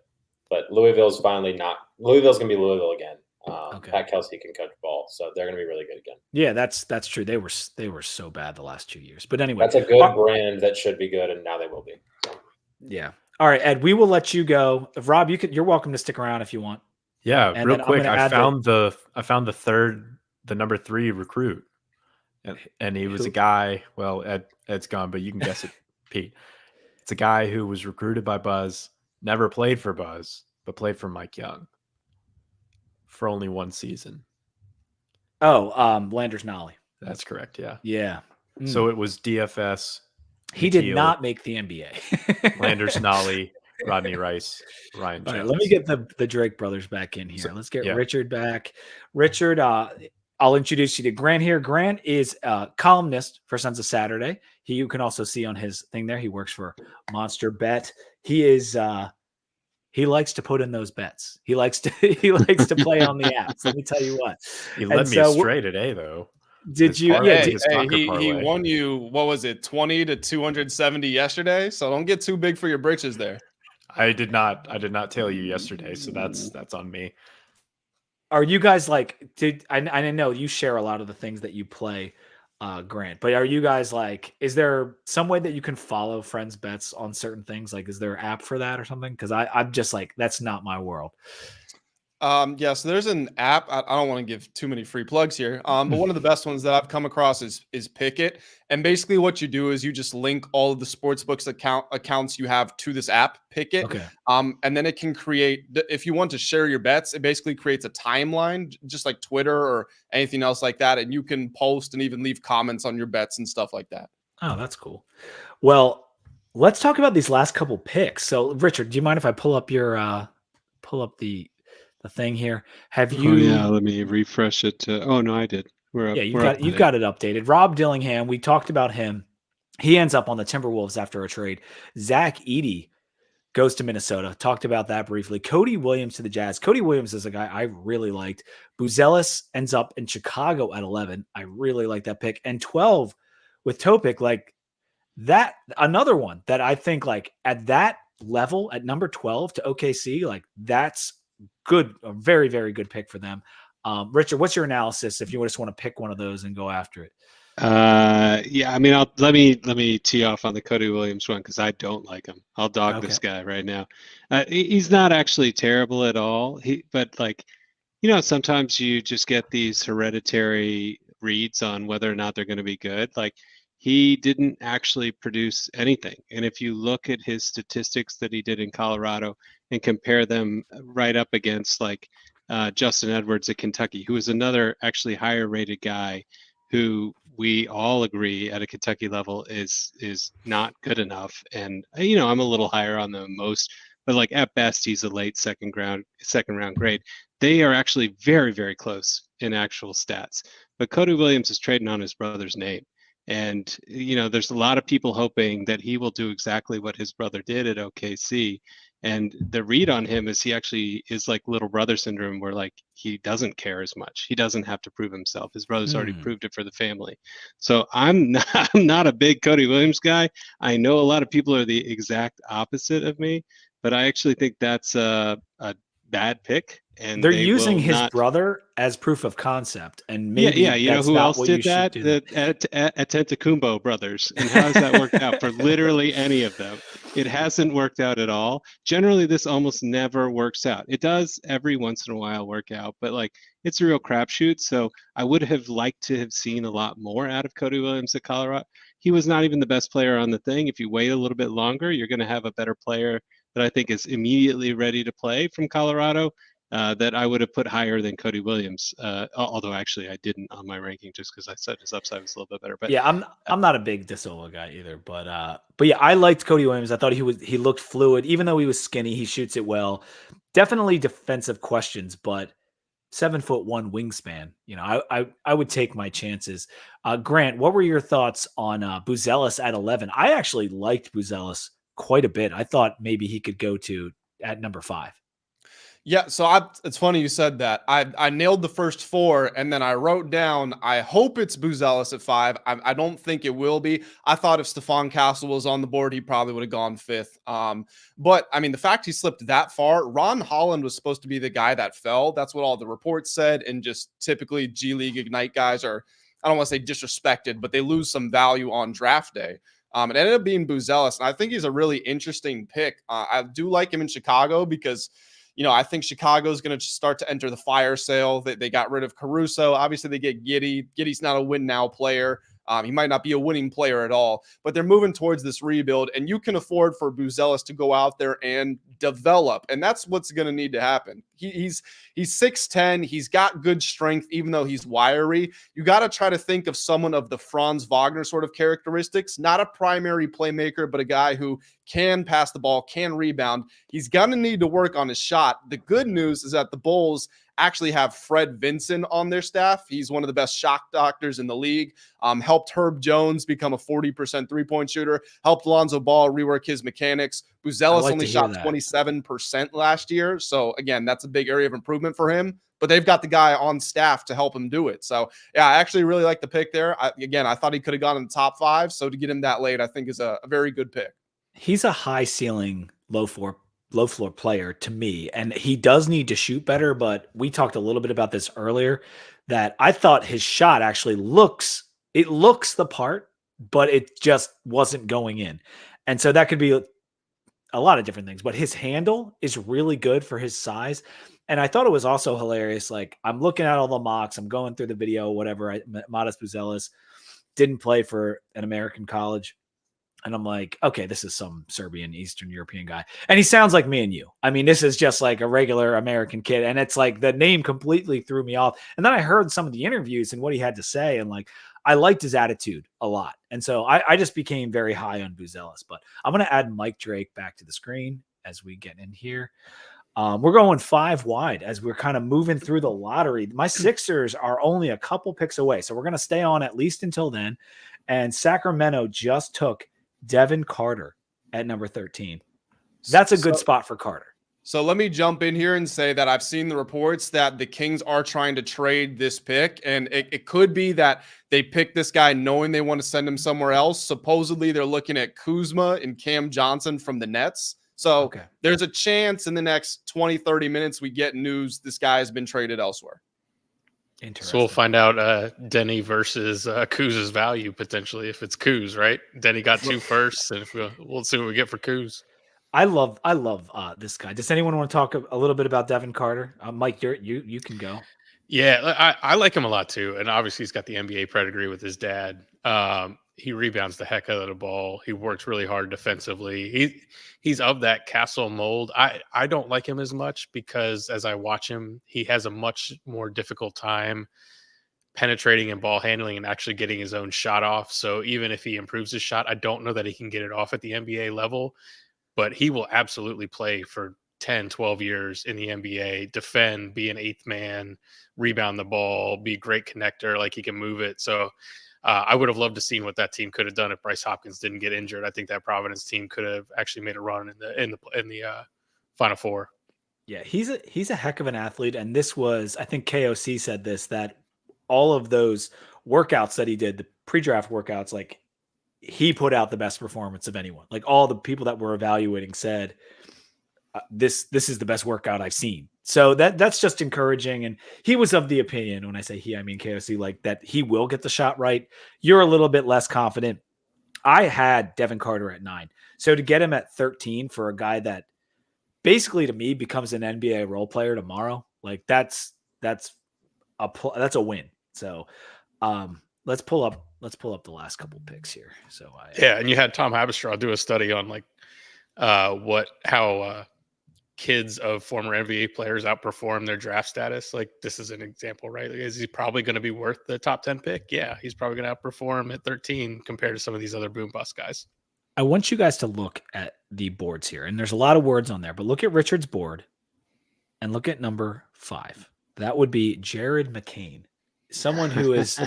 Louisville's finally not. Louisville's going to be Louisville again. Okay. Pat Kelsey can coach ball, so they're going to be really good again. Yeah, that's true. They were so bad the last 2 years, but anyway, that's a good brand that should be good, and now they will be. So. Yeah. All right, Ed, we will let you go. Rob, you're welcome to stick around if you want. Yeah, and real quick, I found the number 3 recruit, and he was a guy. Well, Ed's gone, but you can guess it, Pete. It's a guy who was recruited by Buzz, never played for Buzz, but played for Mike Young for only one season. Oh, Landers Nolly. That's correct. Yeah. Yeah. So it was DFS. He did not make the NBA. Landers Nolly, Rodney Rice, Ryan Jones. All right, let me get the Drake brothers back in here. Let's get Richard back. Richard, I'll introduce you to Grant here. Grant is a columnist for Sons of Saturday. You can also see on his thing there. He works for Monster Bet. He likes to put in those bets. He likes to play on the apps. Let me tell you what. He led me astray today, though. Did you? He won you. What was it? 20 to 270 yesterday. So don't get too big for your britches there. I did not tell you yesterday, so that's on me. Are you guys like? I know you share a lot of the things that you play, Grant. But are you guys like? Is there some way that you can follow friends' bets on certain things? Like, is there an app for that or something? Because I'm just like, that's not my world. Yeah, so there's an app. I don't want to give too many free plugs here, but one of the best ones that I've come across is Pick'It. And basically what you do is you just link all of the sportsbooks accounts you have to this app, Pick'It. Okay. And then it can create, if you want to share your bets, it basically creates a timeline, just like Twitter or anything else like that. And you can post and even leave comments on your bets and stuff like that. Oh, that's cool. Well, let's talk about these last couple picks. So, Richard, do you mind if I pull up the thing here? Have you? Oh, yeah, let me refresh it. Oh no, I did. We're up. Yeah, you've got it updated. Rob Dillingham, we talked about him. He ends up on the Timberwolves after a trade. Zach Edey goes to Minnesota. Talked about that briefly. Cody Williams to the Jazz. Cody Williams is a guy I really liked. Buzelis ends up in Chicago at 11. I really like that pick. And 12 with Topic, like that. Another one that I think like at that level, at number 12 to OKC, like that's good, a very, very good pick for them. Richard, what's your analysis if you just want to pick one of those and go after it? Yeah, I mean, let me tee off on the Cody Williams one because I don't like him. I'll dog this guy right now. He's not actually terrible at all. But like, sometimes you just get these hereditary reads on whether or not they're going to be good. Like, he didn't actually produce anything. And if you look at his statistics that he did in Colorado and compare them right up against like Justin Edwards at Kentucky, who is another actually higher rated guy who we all agree at a Kentucky level is not good enough. And, I'm a little higher on them most, but like at best, he's a late second round grade. They are actually very, very close in actual stats. But Cody Williams is trading on his brother's name. And, there's a lot of people hoping that he will do exactly what his brother did at OKC. And the read on him is he actually is like little brother syndrome where like he doesn't care as much. He doesn't have to prove himself. His brother's already proved it for the family. So I'm not a big Cody Williams guy. I know a lot of people are the exact opposite of me, but I actually think that's a bad pick. and They're they using will his not. brother as proof of concept, and maybe You know that's who not else what you did should that? do. The Atentacumbo brothers. And how has that worked out for literally any of them? It hasn't worked out at all. Generally, this almost never works out. It does every once in a while work out, but like it's a real crapshoot. So I would have liked to have seen a lot more out of Cody Williams at Colorado. He was not even the best player on the thing. If you wait a little bit longer, you're going to have a better player that I think is immediately ready to play from Colorado. That I would have put higher than Cody Williams, although actually I didn't on my ranking just because I said his upside was a little bit better. But Yeah, I'm not a big Desola guy either, but yeah, I liked Cody Williams. I thought he looked fluid, even though he was skinny. He shoots it well. Definitely defensive questions, but 7'1" wingspan. You know, I would take my chances. Grant, what were your thoughts on Buzelis at 11? I actually liked Buzelis quite a bit. I thought maybe he could go to at number 5. Yeah, so it's funny you said that. I nailed the first 4, and then I wrote down, I hope it's Buzelis at 5. I don't think it will be. I thought if Stephon Castle was on the board, he probably would have gone 5th. But, I mean, the fact he slipped that far, Ron Holland was supposed to be the guy that fell. That's what all the reports said, and just typically G League Ignite guys are, I don't want to say disrespected, but they lose some value on draft day. It ended up being Buzelis, and I think he's a really interesting pick. I do like him in Chicago because – you know, I think Chicago's going to start to enter the fire sale. They got rid of Caruso. Obviously, they get Giddey. Giddey's not a win now player. He might not be a winning player at all, but they're moving towards this rebuild, and you can afford for Buzelis to go out there and develop, and that's what's going to need to happen. He's 6'10". He's got good strength, even though he's wiry. You got to try to think of someone of the Franz Wagner sort of characteristics, not a primary playmaker, but a guy who can pass the ball, can rebound. He's going to need to work on his shot. The good news is that the Bulls actually have Fred Vinson on their staff. He's one of the best shot doctors in the league. Helped Herb Jones become a 40% three-point shooter. Helped Lonzo Ball rework his mechanics. Buzelis only shot 27% last year. So, again, that's a big area of improvement for him. But they've got the guy on staff to help him do it. So, yeah, I actually really like the pick there. I thought he could have gone in the top 5. So, to get him that late, I think is a very good pick. He's a high ceiling, low floor player to me, and he does need to shoot better, but we talked a little bit about this earlier, that I thought his shot actually looks the part, but it just wasn't going in. And so that could be a lot of different things, but his handle is really good for his size. And I thought it was also hilarious. Like, I'm looking at all the mocks, I'm going through the video, whatever. Modest Buzelis didn't play for an American college. And I'm like, okay, this is some Serbian, Eastern European guy. And he sounds like me and you. I mean, this is just like a regular American kid. And it's like the name completely threw me off. And then I heard some of the interviews and what he had to say. And like, I liked his attitude a lot. And so I just became very high on Buzelis. But I'm going to add Mike Drake back to the screen as we get in here. We're going 5 wide as we're kind of moving through the lottery. My Sixers are only a couple picks away. So we're going to stay on at least until then. And Sacramento just took Devin Carter at number 13. That's a good spot for Carter. So let me jump in here and say that I've seen the reports that the Kings are trying to trade this pick, and it could be that they pick this guy knowing they want to send him somewhere else. Supposedly they're looking at Kuzma and Cam Johnson from the Nets. So There's a chance in the next 20, 30 minutes we get news this guy has been traded elsewhere. So we'll find out Denny versus Kuz's value potentially if it's Kuz, right? Denny got 2 firsts, and we'll see what we get for Kuz. I love this guy. Does anyone want to talk a little bit about Devin Carter? Mike, you can go. Yeah, I like him a lot too, and obviously he's got the NBA pedigree with his dad. He rebounds the heck out of the ball. He works really hard defensively. He's of that Castle mold. I don't like him as much because as I watch him, he has a much more difficult time penetrating and ball handling and actually getting his own shot off. So even if he improves his shot, I don't know that he can get it off at the NBA level, but he will absolutely play for 10, 12 years in the NBA, defend, be an 8th man, rebound the ball, be a great connector, like he can move it. So I would have loved to see what that team could have done if Bryce Hopkins didn't get injured. I think that Providence team could have actually made a run in the Final Four. Yeah, he's a heck of an athlete, and this was, I think KOC said this, that all of those workouts that he did, the pre-draft workouts, like he put out the best performance of anyone. Like all the people that were evaluating said, this is the best workout I've seen. So that's just encouraging. And he was of the opinion, when I say he, I mean KOC, like that he will get the shot right. You're a little bit less confident. I had Devin Carter at 9. So to get him at 13 for a guy that basically to me becomes an NBA role player tomorrow, like that's a win. So let's pull up the last couple picks here. So and you had Tom Habestraw do a study on like how kids of former NBA players outperform their draft status. Like this is an example, right? Like, is he probably going to be worth the top 10 pick? Yeah, he's probably going to outperform at 13 compared to some of these other boom bust guys. I want you guys to look at the boards here, and there's a lot of words on there, but look at Richard's board and look at number 5. That would be Jared McCain, someone who is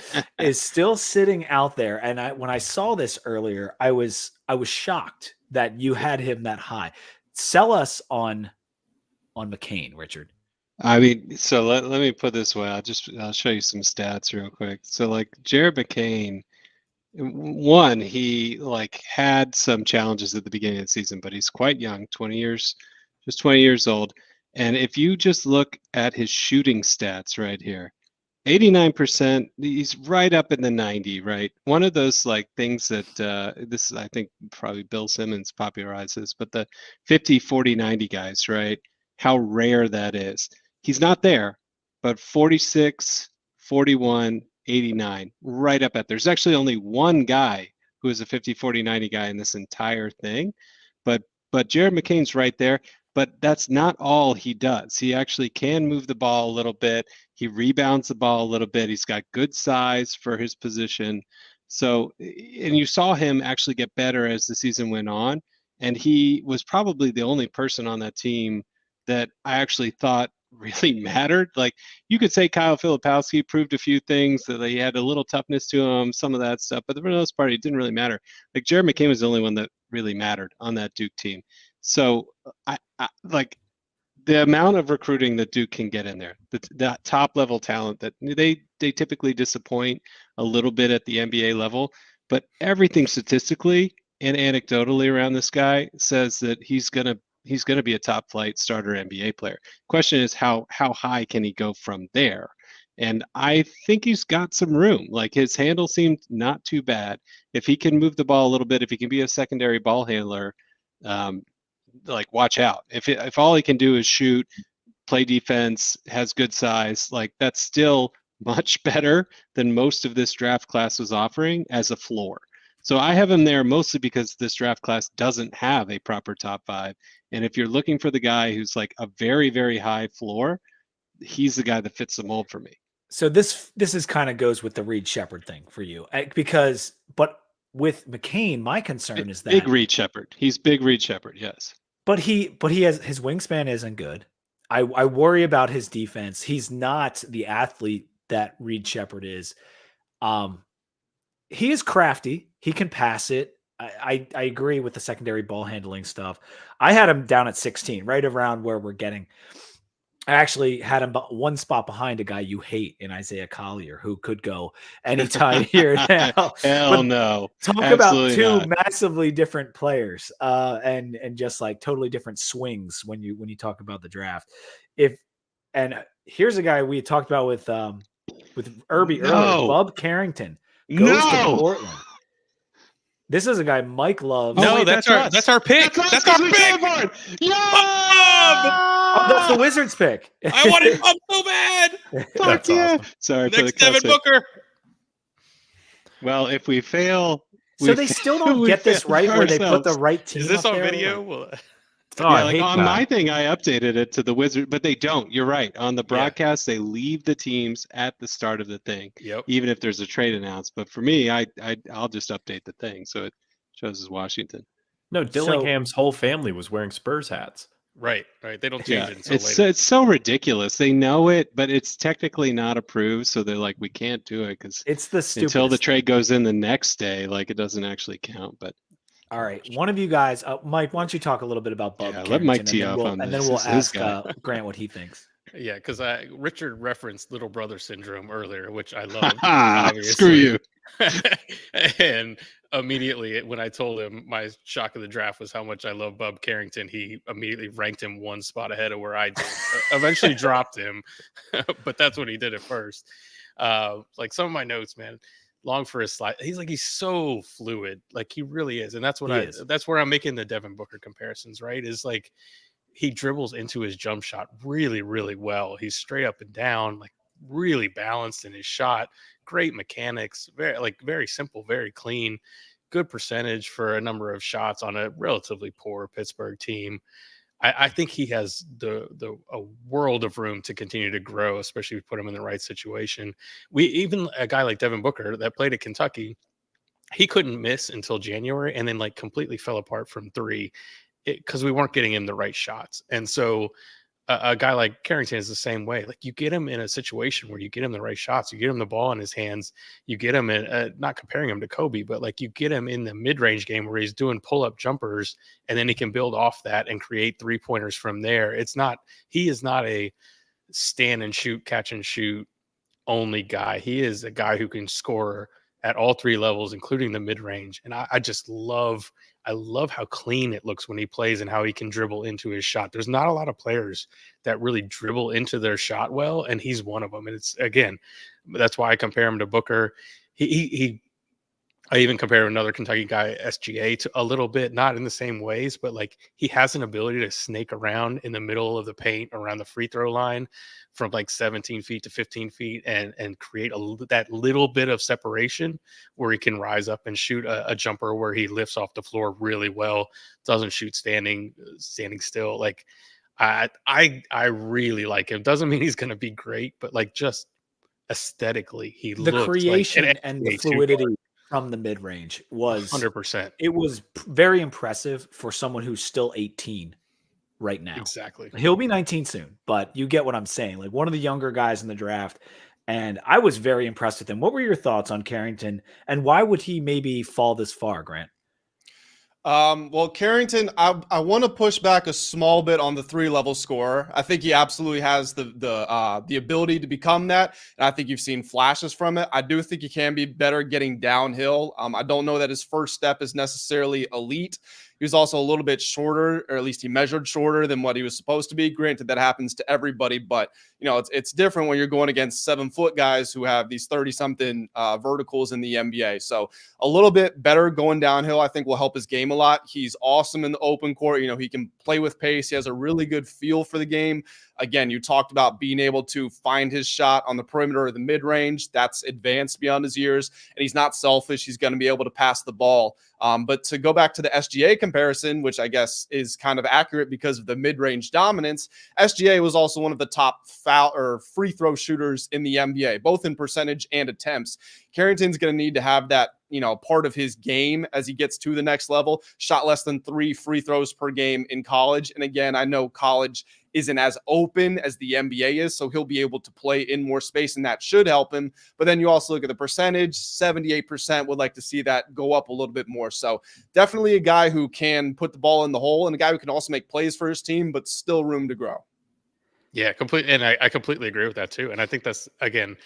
still sitting out there. And when I saw this earlier, I was shocked that you had him that high. Sell us on McCain, Richard. I mean, so let me put it this way. I'll show you some stats real quick. So like Jared McCain, one, he like had some challenges at the beginning of the season, but he's quite young, 20 years old. And if you just look at his shooting stats right here, 89%, he's right up in the 90, right? One of those like things that this is, I think probably Bill Simmons popularizes, but the 50, 40, 90 guys, right? How rare that is. He's not there, but 46, 41, 89, right up at there's actually only one guy who is a 50, 40, 90 guy in this entire thing. But Jared McCain's right there. But that's not all he does. He actually can move the ball a little bit. He rebounds the ball a little bit. He's got good size for his position. So, and you saw him actually get better as the season went on. And he was probably the only person on that team that I actually thought really mattered. Like you could say Kyle Filipowski proved a few things, that he had a little toughness to him, some of that stuff, but for the most part, it didn't really matter. Like Jared McCain was the only one that really mattered on that Duke team. So I like the amount of recruiting that Duke can get in there, the top level talent that they typically disappoint a little bit at the NBA level, but everything statistically and anecdotally around this guy says that he's gonna be a top flight starter NBA player. Question is how high can he go from there? And I think he's got some room. Like his handle seemed not too bad. If he can move the ball a little bit, if he can be a secondary ball handler, like watch out. If all he can do is shoot, play defense, has good size, like that's still much better than most of this draft class was offering as a floor. So I have him there mostly because this draft class doesn't have a proper top 5. And if you're looking for the guy who's like a very, very high floor, he's the guy that fits the mold for me. So this is kind of goes with the Reed Shepherd thing for you, but with McCain, my concern is that big Reed Shepherd. He's big Reed Shepherd, yes. But he has his wingspan isn't good. I worry about his defense. He's not the athlete that Reed Shepherd is. He is crafty. He can pass it. I agree with the secondary ball handling stuff. I had him down at 16, right around where we're getting. I actually had him one spot behind a guy you hate in Isaiah Collier, who could go anytime here now. Hell no. Talk Absolutely about two not. massively different players, and just like totally different swings when you talk about the draft. Here's a guy we talked about with Irby earlier, Bub Carrington goes to Portland. This is a guy Mike loves. No, wait, that's our pick. That's our pick. Oh, that's the Wizards pick. I wanted Bub so bad. Fuck yeah. Awesome. Sorry for the next Devin Booker. Well, if we fail, so they still don't get this right where they put the right team. Is this on there? video? Yeah, like on my thing, I updated it to the Wizard, but they don't. You're right. On the broadcast, they leave the teams at the start of the thing, even if there's a trade announced. But for me, I'll just update the thing so it shows as Washington. No, Dillingham's whole family was wearing Spurs hats. Right. They don't change it until later. It's so ridiculous. They know it, but it's technically not approved. So they're like, we can't do it because it's the stupidest until the trade goes in the next day. Like it doesn't actually count. But all right, one of you guys, Mike, why don't you talk a little bit about Bub? Let Mike tee up on this. And then we'll ask Grant what he thinks. Yeah, because Richard referenced little brother syndrome earlier, which I love. Screw you. And immediately when I told him my shock of the draft was how much I love Bub Carrington, he immediately ranked him one spot ahead of where I did. Eventually dropped him, but that's what he did at first. Like some of my notes, man, long for his slide. He's so fluid. Like he really is. And that's what that's where I'm making the Devin Booker comparisons, right? Is like he dribbles into his jump shot really, really well. He's straight up and down, like really balanced in his shot. Great mechanics, very simple, very clean, good percentage for a number of shots on a relatively poor Pittsburgh team. I think he has a world of room to continue to grow, especially if we put him in the right situation. Even a guy like Devin Booker that played at Kentucky, he couldn't miss until January, and then like completely fell apart from three because we weren't getting him the right shots. And so a guy like Carrington is the same way. Like you get him in a situation where you get him the right shots, you get him the ball in his hands, you get him in, not comparing him to Kobe, but like you get him in the mid-range game where he's doing pull-up jumpers, and then he can build off that and create three-pointers from there. He is not a stand and shoot, catch and shoot only guy. He is a guy who can score at all three levels, including the mid-range. And I just love how clean it looks when he plays and how he can dribble into his shot. There's not a lot of players that really dribble into their shot well, and he's one of them. And it's, again, that's why I compare him to Booker. I even compare another Kentucky guy, SGA, to a little bit, not in the same ways, but like he has an ability to snake around in the middle of the paint around the free throw line from like 17 feet to 15 feet and create that little bit of separation where he can rise up and shoot a jumper where he lifts off the floor really well, doesn't shoot standing still. Like I really like him. Doesn't mean he's going to be great, but like just aesthetically, the creation like and the fluidity from the mid-range was 100%. It was very impressive for someone who's still 18 right now. Exactly. He'll be 19 soon, but you get what I'm saying. Like one of the younger guys in the draft, and I was very impressed with him. What were your thoughts on Carrington, and why would he maybe fall this far, Grant? Well, Carrington, I want to push back a small bit on the 3-level scorer. I think he absolutely has the ability to become that, and I think you've seen flashes from it. I do think he can be better getting downhill. I don't know that his first step is necessarily elite. He was also a little bit shorter, or at least he measured shorter than what he was supposed to be. Granted, that happens to everybody, but you know it's different when you're going against 7-foot guys who have these 30-something verticals in the NBA. So a little bit better going downhill, I think, will help his game a lot. He's awesome in the open court. You know, he can play with pace. He has a really good feel for the game. Again, you talked about being able to find his shot on the perimeter or the mid-range. That's advanced beyond his years, and he's not selfish. He's going to be able to pass the ball. But to go back to the SGA comparison, which I guess is kind of accurate because of the mid-range dominance, SGA was also one of the top foul or free throw shooters in the NBA, both in percentage and attempts. Carrington's going to need to have that, you know, part of his game as he gets to the next level. Shot less than 3 free throws per game in college. And again, I know college isn't as open as the NBA is, so he'll be able to play in more space, and that should help him. But then you also look at the percentage, 78% would like to see that go up a little bit more. So definitely a guy who can put the ball in the hole and a guy who can also make plays for his team, but still room to grow. Yeah, completely. And I completely agree with that too. And I think that's, again,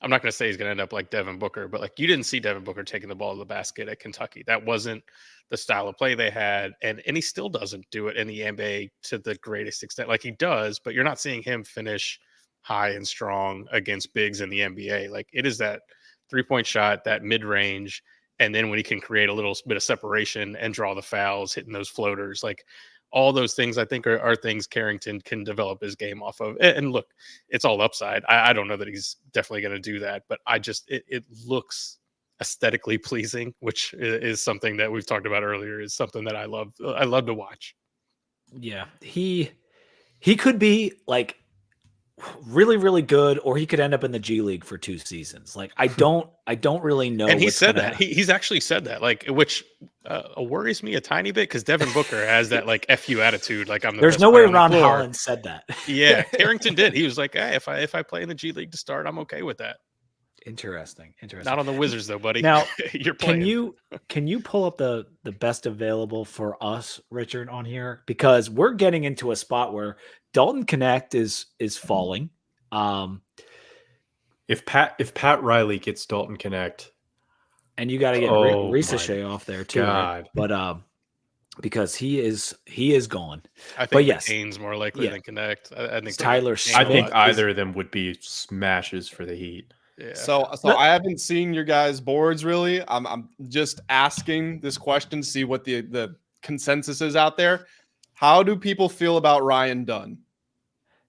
I'm not going to say he's going to end up like Devin Booker, but like you didn't see Devin Booker taking the ball to the basket at Kentucky. That wasn't the style of play they had. And he still doesn't do it in the NBA to the greatest extent. Like he does, but you're not seeing him finish high and strong against bigs in the NBA. Like it is that 3-point shot, that mid-range. And then when he can create a little bit of separation and draw the fouls, hitting those floaters, like all those things I think are things Carrington can develop his game off of. And look, it's all upside. I don't know that he's definitely going to do that, but it looks aesthetically pleasing, which is something that we've talked about earlier, is something that I love to watch. Yeah. He could be like really, really good, or he could end up in the G League for 2 seasons. Like I don't really know. And he said that he's actually said that, like, which worries me a tiny bit, because Devin Booker has that like FU attitude. Like there's no way Ron Holland said that. Yeah, Carrington did. He was like, hey, if I play in the G League to start, I'm okay with that. Interesting. Not on the Wizards though, buddy. Now you're playing. Can you pull up the best available for us, Richard, on here? Because we're getting into a spot where Dalton Connect is falling. If Pat Riley gets Dalton Connect, And you got to get Oh my Ricochet off there too, right? God. But because he is gone. I But think yes, McCain's more likely yeah. than Connect. I think Tyler McCain I a think Smith lot. either of them would be smashes for the Heat. Yeah. So I haven't seen your guys' boards really. I'm just asking this question to see what the consensus is out there. How do people feel about Ryan Dunn?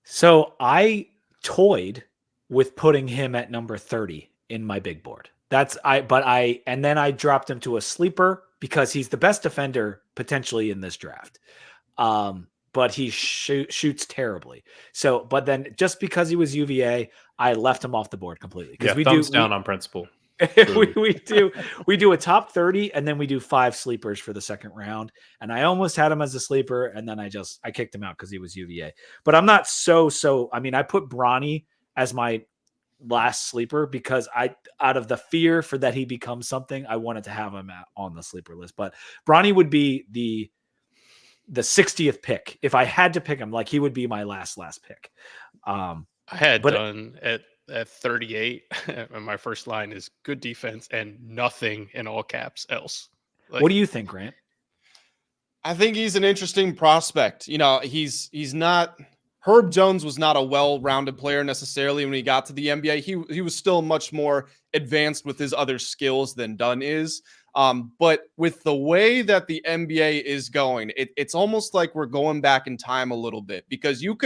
So I toyed with putting him at number 30 in my big board. And then I dropped him to a sleeper because he's the best defender potentially in this draft. But he shoots terribly. So, but then just because he was UVA, I left him off the board completely. Yeah, thumbs down on principle. we do a top 30 and then we do 5 sleepers for the second round. And I almost had him as a sleeper and then I kicked him out because he was UVA. But I'm not I mean, I put Bronny as my last sleeper because out of the fear for that he becomes something, I wanted to have him on the sleeper list. But Bronny would be the 60th pick. If I had to pick him, like he would be my last pick. I had Dunn at 38, and my first line is good defense and nothing in all caps else. Like, what do you think, Grant? I think he's an interesting prospect. You know, he's not. Herb Jones was not a well-rounded player necessarily when he got to the NBA. He was still much more advanced with his other skills than Dunn is. But with the way that the NBA is going, it's almost like we're going back in time a little bit because you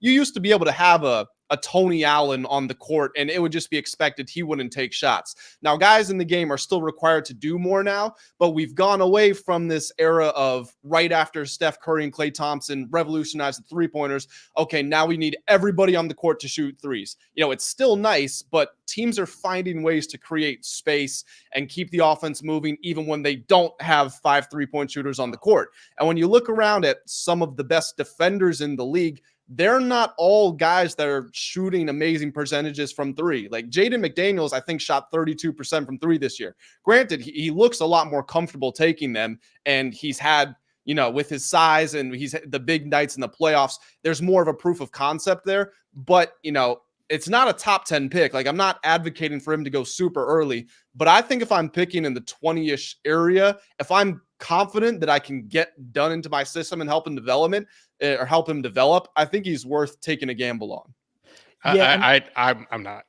used to be able to have a Tony Allen on the court and it would just be expected he wouldn't take shots. Now, guys in the game are still required to do more now, but we've gone away from this era of right after Steph Curry and Klay Thompson revolutionized the three-pointers. Okay, now we need everybody on the court to shoot threes. You know, it's still nice, but teams are finding ways to create space and keep the offense moving even when they don't have 5 3-point shooters on the court. And when you look around at some of the best defenders in the league, they're not all guys that are shooting amazing percentages from 3. Like Jaden McDaniels, I think, shot 32% from 3 this year. Granted, he looks a lot more comfortable taking them, and he's had, you know, with his size and he's the big nights in the playoffs, there's more of a proof of concept there. But, you know, it's not a top 10 pick. Like, I'm not advocating for him to go super early, but I think if I'm picking in the 20-ish area, if I'm confident that I can get Dunn into my system and help him develop, I think he's worth taking a gamble on. I'm not.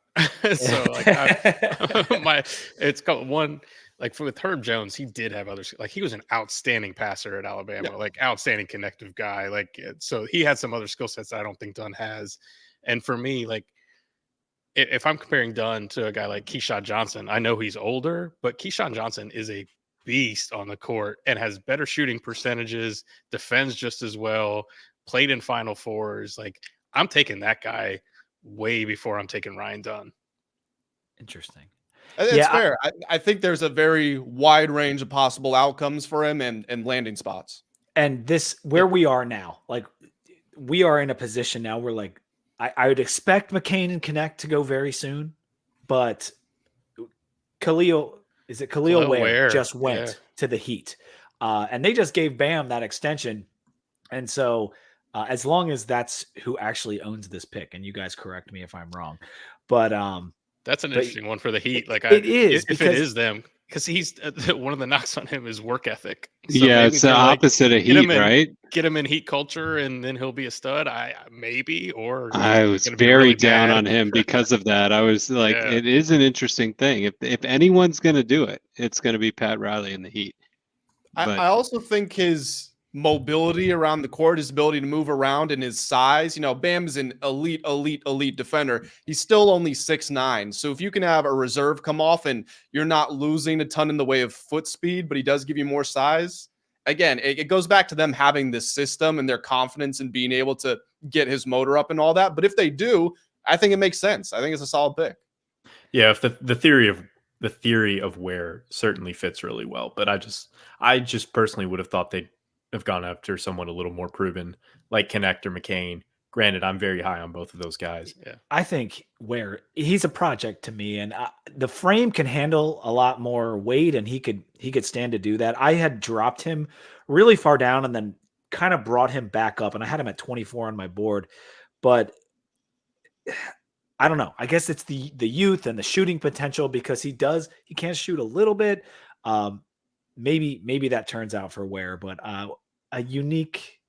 So like it's got one, like with Herb Jones, he did have others. Like he was an outstanding passer at Alabama, like outstanding connective guy. Like, so he had some other skill sets that I don't think Dunn has. And for me, like, if I'm comparing Dunn to a guy like Keyshawn Johnson, I know he's older, but Keyshawn Johnson is a beast on the court and has better shooting percentages, defends just as well, played in Final Fours. Like, I'm taking that guy way before I'm taking Ryan Dunn. Interesting. It's fair. I think there's a very wide range of possible outcomes for him and landing spots. And where we are now, like we are in a position now where like I would expect McCain and Connect to go very soon, but Khalil Ware just went to the Heat. And they just gave Bam that extension. And so as long as that's who actually owns this pick, and you guys correct me if I'm wrong, but that's an interesting one for the Heat. Like it is if it is them, because he's one of the knocks on him is work ethic. So yeah, it's the opposite of Heat, right? Get him in Heat culture, and then he'll be a stud. I was very really down on him because of that. I was like, It is an interesting thing. If anyone's going to do it, it's going to be Pat Riley in the Heat. I also think his mobility around the court, his ability to move around, and his size. You know, Bam is an elite defender. He's still only 6'9". So if you can have a reserve come off and you're not losing a ton in the way of foot speed, but he does give you more size. Again, it goes back to them having this system and their confidence in being able to get his motor up and all that. But if they do, I think it makes sense. I think it's a solid pick. Yeah, if the theory of Ware certainly fits really well, but I just personally would have thought they'd have gone after someone a little more proven, like Connect or McCain. Granted, I'm very high on both of those guys. Yeah, I think Ware, he's a project to me, and the frame can handle a lot more weight, and he could stand to do that. I had dropped him really far down, and then kind of brought him back up, and I had him at 24 on my board. But I don't know. I guess it's the youth and the shooting potential because he can shoot a little bit. Maybe that turns out for Ware, but a unique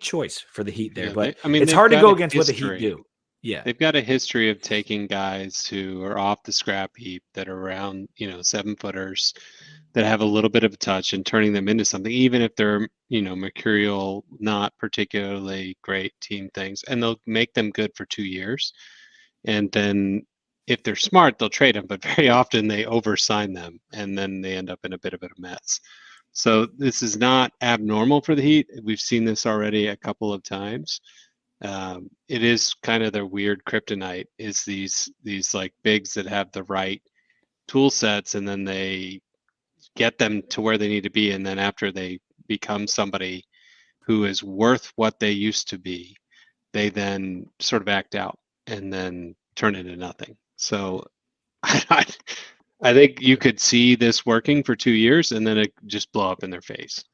choice for the Heat there. Yeah, but I mean, it's they've hard to got go a against what the Heat history. do. Yeah. They've got a history of taking guys who are off the scrap heap that are around, 7-footers that have a little bit of a touch and turning them into something, even if they're, mercurial, not particularly great team things, and they'll make them good for 2 years. And then if they're smart, they'll trade them, but very often they oversign them and then they end up in a bit of a mess. So this is not abnormal for the Heat. We've seen this already a couple of times. It is kind of their weird kryptonite is these like bigs that have the right tool sets, and then they get them to where they need to be, and then after they become somebody who is worth what they used to be, they then sort of act out and then turn into nothing. So I think you could see this working for 2 years and then it just blow up in their face.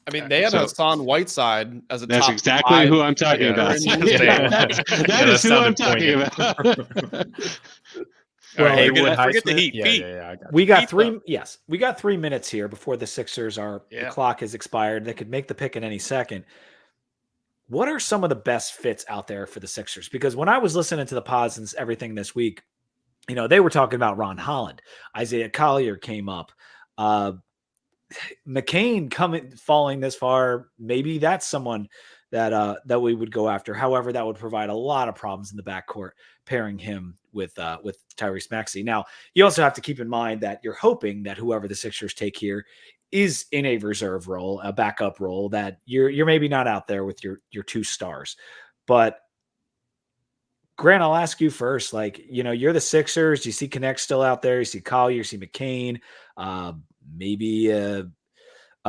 I mean, they had Hassan Whiteside as a That's top exactly 5 who I'm talking player about. in the league. That is who I'm sounded talking poignant. about. All right, Haywood forget the Highsmith? Heat. Yeah, Pete. yeah, I got We got Heat, 3. though. Yes, we got 3 minutes here before the Sixers the Yeah. clock has expired. They could make the pick at any second. What are some of the best fits out there for the Sixers? Because when I was listening to the pods and everything this week, they were talking about Ron Holland. Isaiah Collier came up. McCain falling this far. Maybe that's someone that we would go after. However, that would provide a lot of problems in the backcourt, pairing him with Tyrese Maxey. Now, you also have to keep in mind that you're hoping that whoever the Sixers take here is in a reserve role, a backup role, that you're maybe not out there with your 2 stars. But Grant, I'll ask you first. You're the Sixers. You see Connect still out there. You see Collier. You see McCain. Maybe a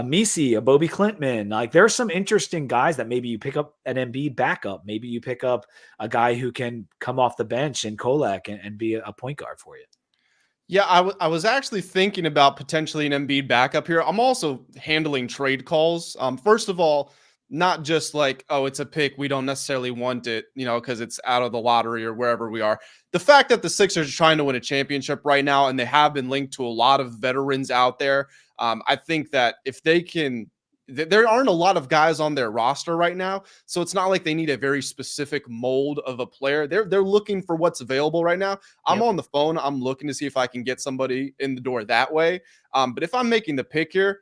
Misi, a Bobby Clintman. There's some interesting guys that maybe you pick up an Embiid backup. Maybe you pick up a guy who can come off the bench in Kolak and be a point guard for you. Yeah, I was actually thinking about potentially an Embiid backup here. I'm also handling trade calls. First of all, not just it's a pick, we don't necessarily want it, because it's out of the lottery or wherever we are. The fact that the Sixers are trying to win a championship right now, and they have been linked to a lot of veterans out there. I think that if they can, there aren't a lot of guys on their roster right now. So it's not like they need a very specific mold of a player. They're looking for what's available right now. I'm on the phone. I'm looking to see if I can get somebody in the door that way. But if I'm making the pick here,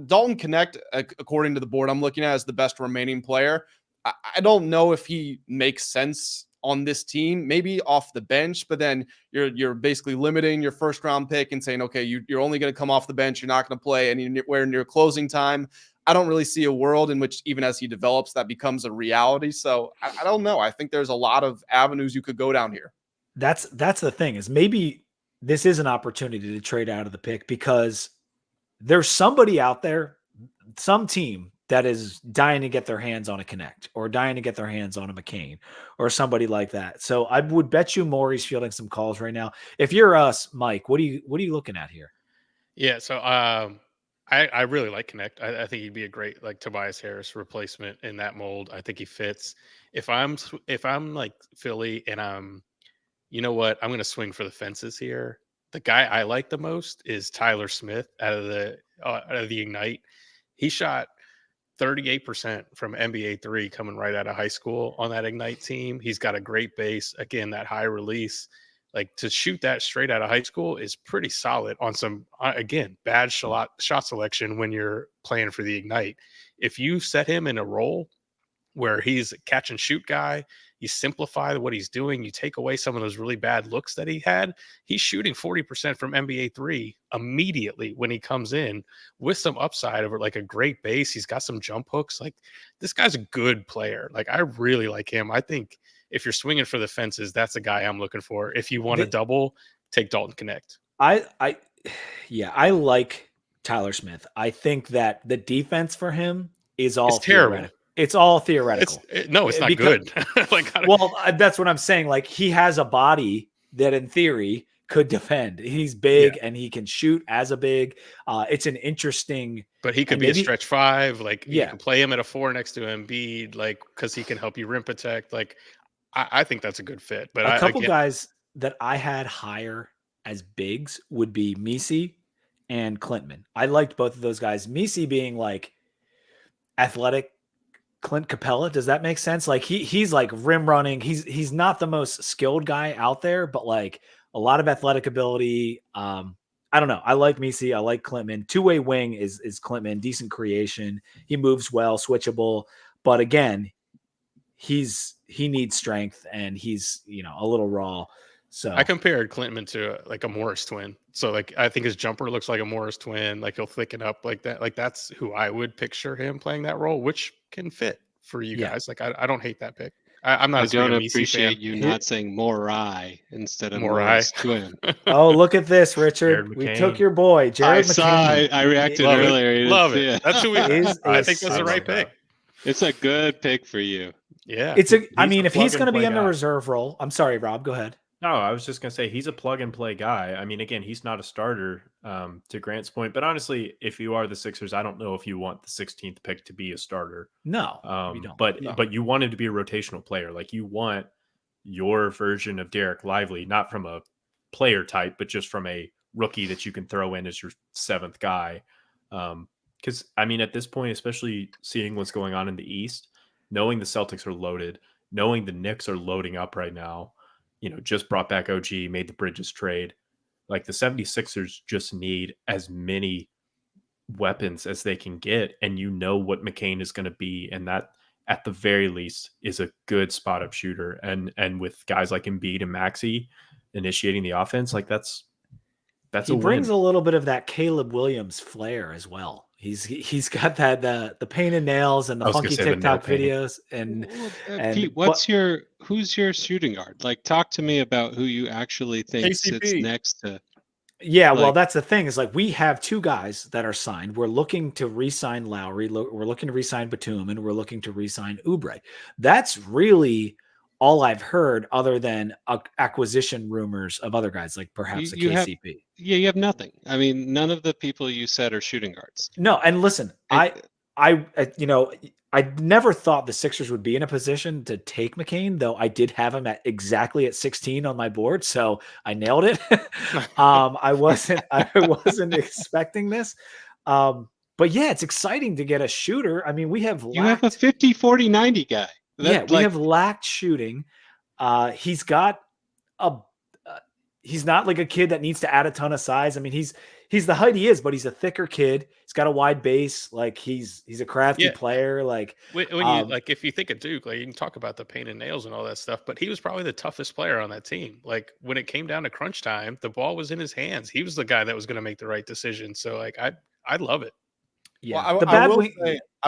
Dalton Connect, according to the board I'm looking at, is the best remaining player. I don't know if he makes sense on this team, maybe off the bench, but then you're basically limiting your first round pick and saying, okay, you're only going to come off the bench. You're not going to play anywhere near closing time. I don't really see a world in which even as he develops, that becomes a reality. So I don't know. I think there's a lot of avenues you could go down here. That's the thing, is maybe this is an opportunity to trade out of the pick because there's somebody out there, some team that is dying to get their hands on a Connect or dying to get their hands on a McCain or somebody like that. So I would bet you Maury's fielding some calls right now. If you're us, Mike, what are you looking at here? Yeah, so I really like Connect. I think he'd be a great Tobias Harris replacement in that mold. I think he fits. If I'm like Philly and you know what, I'm going to swing for the fences here. The guy I like the most is Tyler Smith out of the Ignite. He shot 38% from NBA 3 coming right out of high school on that Ignite team. He's got a great base. Again, that high release. To shoot that straight out of high school is pretty solid on some, again, bad shot selection when you're playing for the Ignite. If you set him in a role where he's a catch and shoot guy, you simplify what he's doing, you take away some of those really bad looks that he had, he's shooting 40% from NBA 3 immediately when he comes in with some upside over a great base. He's got some jump hooks. This guy's a good player. I really like him. I think if you're swinging for the fences, that's the guy I'm looking for. If you want to double, take Dalton Connect. I like Tyler Smith. I think that the defense for him is all terrible. It's all theoretical. It's not good. That's what I'm saying. He has a body that in theory could defend. He's big and he can shoot as a big. It's an interesting. But he could be a stretch 5. You can play him at a 4 next to Embiid, because he can help you rim protect. I think that's a good fit. But A couple again, guys that I had higher as bigs would be Misi and Clintman. I liked both of those guys. Misi being like athletic Clint Capella. Does that make sense? Like he's like rim running. He's not the most skilled guy out there, but like a lot of athletic ability. I don't know. I like Misi. I like Clintman. Two-way wing is Clintman. Decent creation. He moves well, switchable. But again, he needs strength and he's, a little raw. So I compared Clintman to like a Morris twin. So like I think his jumper looks like a Morris twin. Like he'll thicken up like that. Like that's who I would picture him playing that role, which can fit for you guys. Like I don't hate that pick. I'm not. I as big a don't Misi appreciate fan. you not saying Morai instead of Morai. Morris twin. Oh, look at this, Richard. Jared We McCain. took your boy, Jared McCain. I reacted Love it. earlier. Love Yeah. it. That's who we. Is I a think that's the right pick. It's a good pick for you. Yeah. It's a. I He's mean, a if he's going to be plug-and-play in the guy. reserve role, I'm sorry, Rob. Go ahead. No, I was just gonna say he's a plug and play guy. I mean, again, he's not a starter, to Grant's point. But honestly, if you are the Sixers, I don't know if you want the 16th pick to be a starter. No, we don't. But you want him to be a rotational player. Like you want your version of Derek Lively, not from a player type, but just from a rookie that you can throw in as your seventh guy. Because I mean, at this point, especially seeing what's going on in the East, knowing the Celtics are loaded, knowing the Knicks are loading up right now. Just brought back OG, made the Bridges trade. Like the 76ers just need as many weapons as they can get. And what McCain is going to be. And that at the very least is a good spot up shooter. And with guys like Embiid and Maxey initiating the offense, like that's he brings a little bit of that Caleb Williams flair as well. He's got that the paint and nails and the funky TikTok videos and Pete, who's your shooting guard? Like, talk to me about who you actually think KCP. sits next to. Yeah, well, that's the thing is like we have two guys that are signed. We're looking to re-sign Lowry. We're looking to re-sign Batum, and we're looking to re-sign Oubre. That's really all I've heard, other than acquisition rumors of other guys, like perhaps You have- KCP. You have nothing. I mean, none of the people you said are shooting guards. No, and listen, I never thought the Sixers would be in a position to take McCain, though I did have him exactly at 16 on my board, so I nailed it. I wasn't expecting this. But yeah, it's exciting to get a shooter. I mean, we have You have a 50, 40, 90 guy. we have lacked shooting. He's got he's not like a kid that needs to add a ton of size. I mean, he's the height he is, but he's a thicker kid. He's got a wide base. Like he's a crafty player. Like when you if you think of Duke, like you can talk about the paint and nails and all that stuff, but he was probably the toughest player on that team. Like when it came down to crunch time, the ball was in his hands. He was the guy that was going to make the right decision. So like I love it. Yeah, well, I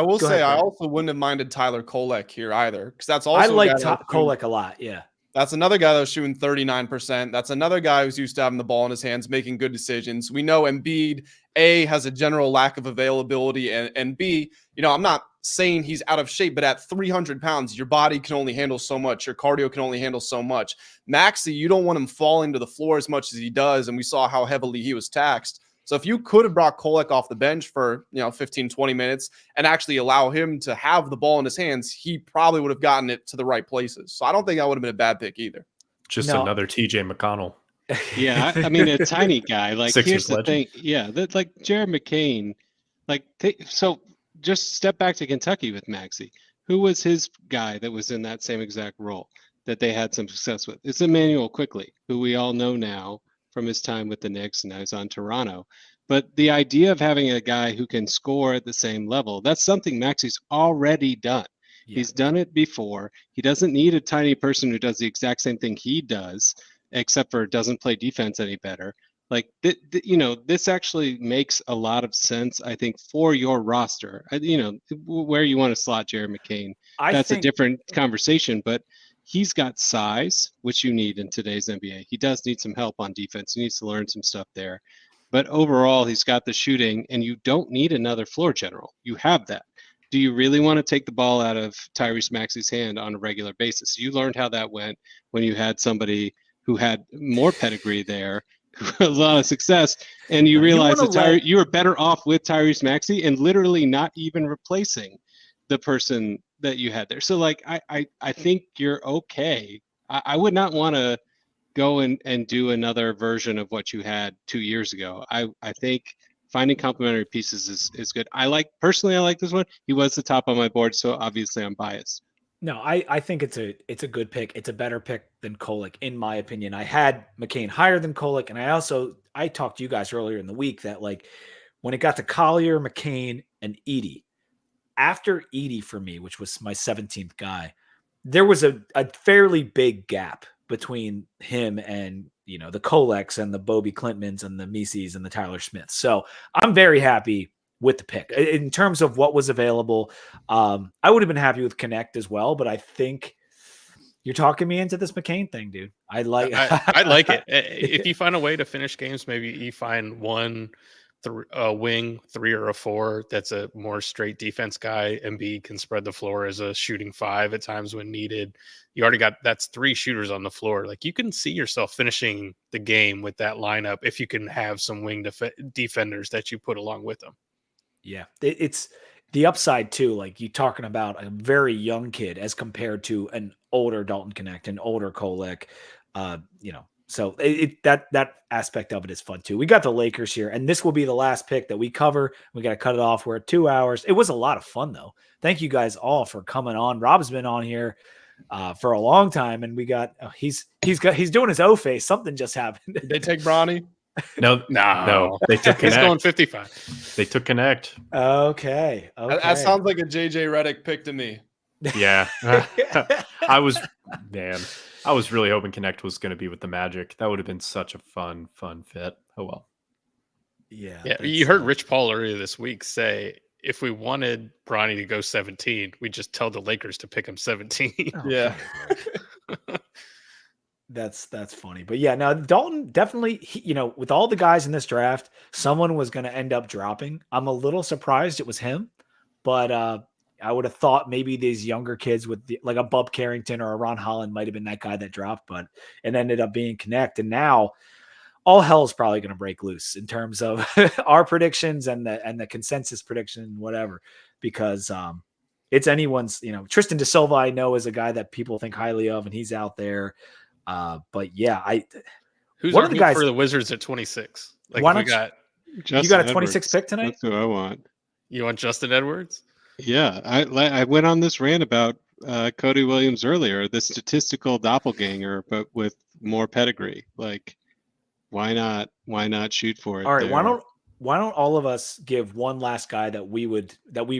will Go say ahead, I Brad. also wouldn't have minded Tyler Kolek here either, because that's also I a like guy that was Kolek a lot. Yeah. That's another guy that was shooting 39%. That's another guy who's used to having the ball in his hands, making good decisions. We know Embiid, A, has a general lack of availability, and B, I'm not saying he's out of shape, but at 300 pounds, your body can only handle so much. Your cardio can only handle so much. Maxey, you don't want him falling to the floor as much as he does, and we saw how heavily he was taxed. So if you could have brought Kolek off the bench for 15, 20 minutes and actually allow him to have the ball in his hands, he probably would have gotten it to the right places. So I don't think that would have been a bad pick either. Just No. another TJ McConnell. Yeah, I mean, a tiny guy. Like, Sixers here's the legend. thing. Yeah, like Jared McCain. Like, so just step back to Kentucky with Maxey. Who was his guy that was in that same exact role that they had some success with? It's Emmanuel Quickly, who we all know now from his time with the Knicks, and now he's on Toronto. But the idea of having a guy who can score at the same level, that's something Maxey's already done. Yeah. He's done it before. He doesn't need a tiny person who does the exact same thing he does, except for doesn't play defense any better. Like, this actually makes a lot of sense, I think, for your roster. Where you want to slot Jared McCain, that's a different conversation, but he's got size, which you need in today's NBA. He does need some help on defense. He needs to learn some stuff there. But overall, he's got the shooting, and you don't need another floor general. You have that. Do you really want to take the ball out of Tyrese Maxey's hand on a regular basis? You learned how that went when you had somebody who had more pedigree there, who had a lot of success, and you realize that you were better off with Tyrese Maxey and literally not even replacing the person that you had there. So like I think you're okay. I would not want to go and do another version of what you had 2 years ago. I think finding complementary pieces is good. I like this one. He was the top on my board, so obviously I'm biased. No, I think it's a good pick. It's a better pick than Kolek, in my opinion. I had McCain higher than Kolek, and I talked to you guys earlier in the week that like when it got to Collier, McCain, and Edie, after Edie for me, which was my 17th guy, there was a fairly big gap between him and the Koleks and the Bobby Clintmans and the Mises and the Tyler Smiths. So I'm very happy with the pick in terms of what was available. I would have been happy with Connect as well, but I think you're talking me into this McCain thing, dude. I like it. If you find a way to finish games, maybe you find a wing, 3 or a 4 that's a more straight defense guy. Embiid can spread the floor as a shooting 5 at times when needed. You already that's 3 shooters on the floor. Like you can see yourself finishing the game with that lineup if you can have some wing defenders that you put along with them. Yeah, it's the upside too. Like you talking about a very young kid as compared to an older Dalton Connect, an older Kolek, So that aspect of it is fun too. We got the Lakers here, and this will be the last pick that we cover. We got to cut it off. We're at 2 hours. It was a lot of fun though. Thank you guys all for coming on. Rob's been on here for a long time, and we got he's doing his O face. Something just happened. Did they take Bronny? No. They took He's Connect. going 55. They took Connect. Okay. That sounds like a JJ Redick pick to me. Yeah. I was really hoping Connect was going to be with the Magic. That would have been such a fun fit. Oh well. Yeah. You heard Rich Paul earlier this week say if we wanted Bronny to go 17, we just tell the Lakers to pick him 17. Oh, yeah. That's funny. But yeah, now Dalton definitely, with all the guys in this draft, someone was going to end up dropping. I'm a little surprised it was him, but I would have thought maybe these younger kids with like a Bub Carrington or a Ron Holland might have been that guy that dropped, but it ended up being Connect. And now all hell is probably going to break loose in terms of our predictions and the consensus prediction, whatever, because it's anyone's, Tristan Da Silva, I know, is a guy that people think highly of, and he's out there. But yeah, who's one our of the hoop guys for the Wizards at 26? Like why we don't got you got a 26 pick tonight? That's who I want. You want Justin Edwards? Yeah, I went on this rant about Cody Williams earlier, the statistical doppelganger, but with more pedigree. Like, why not shoot for it? All right, there? why don't all of us give one last guy that we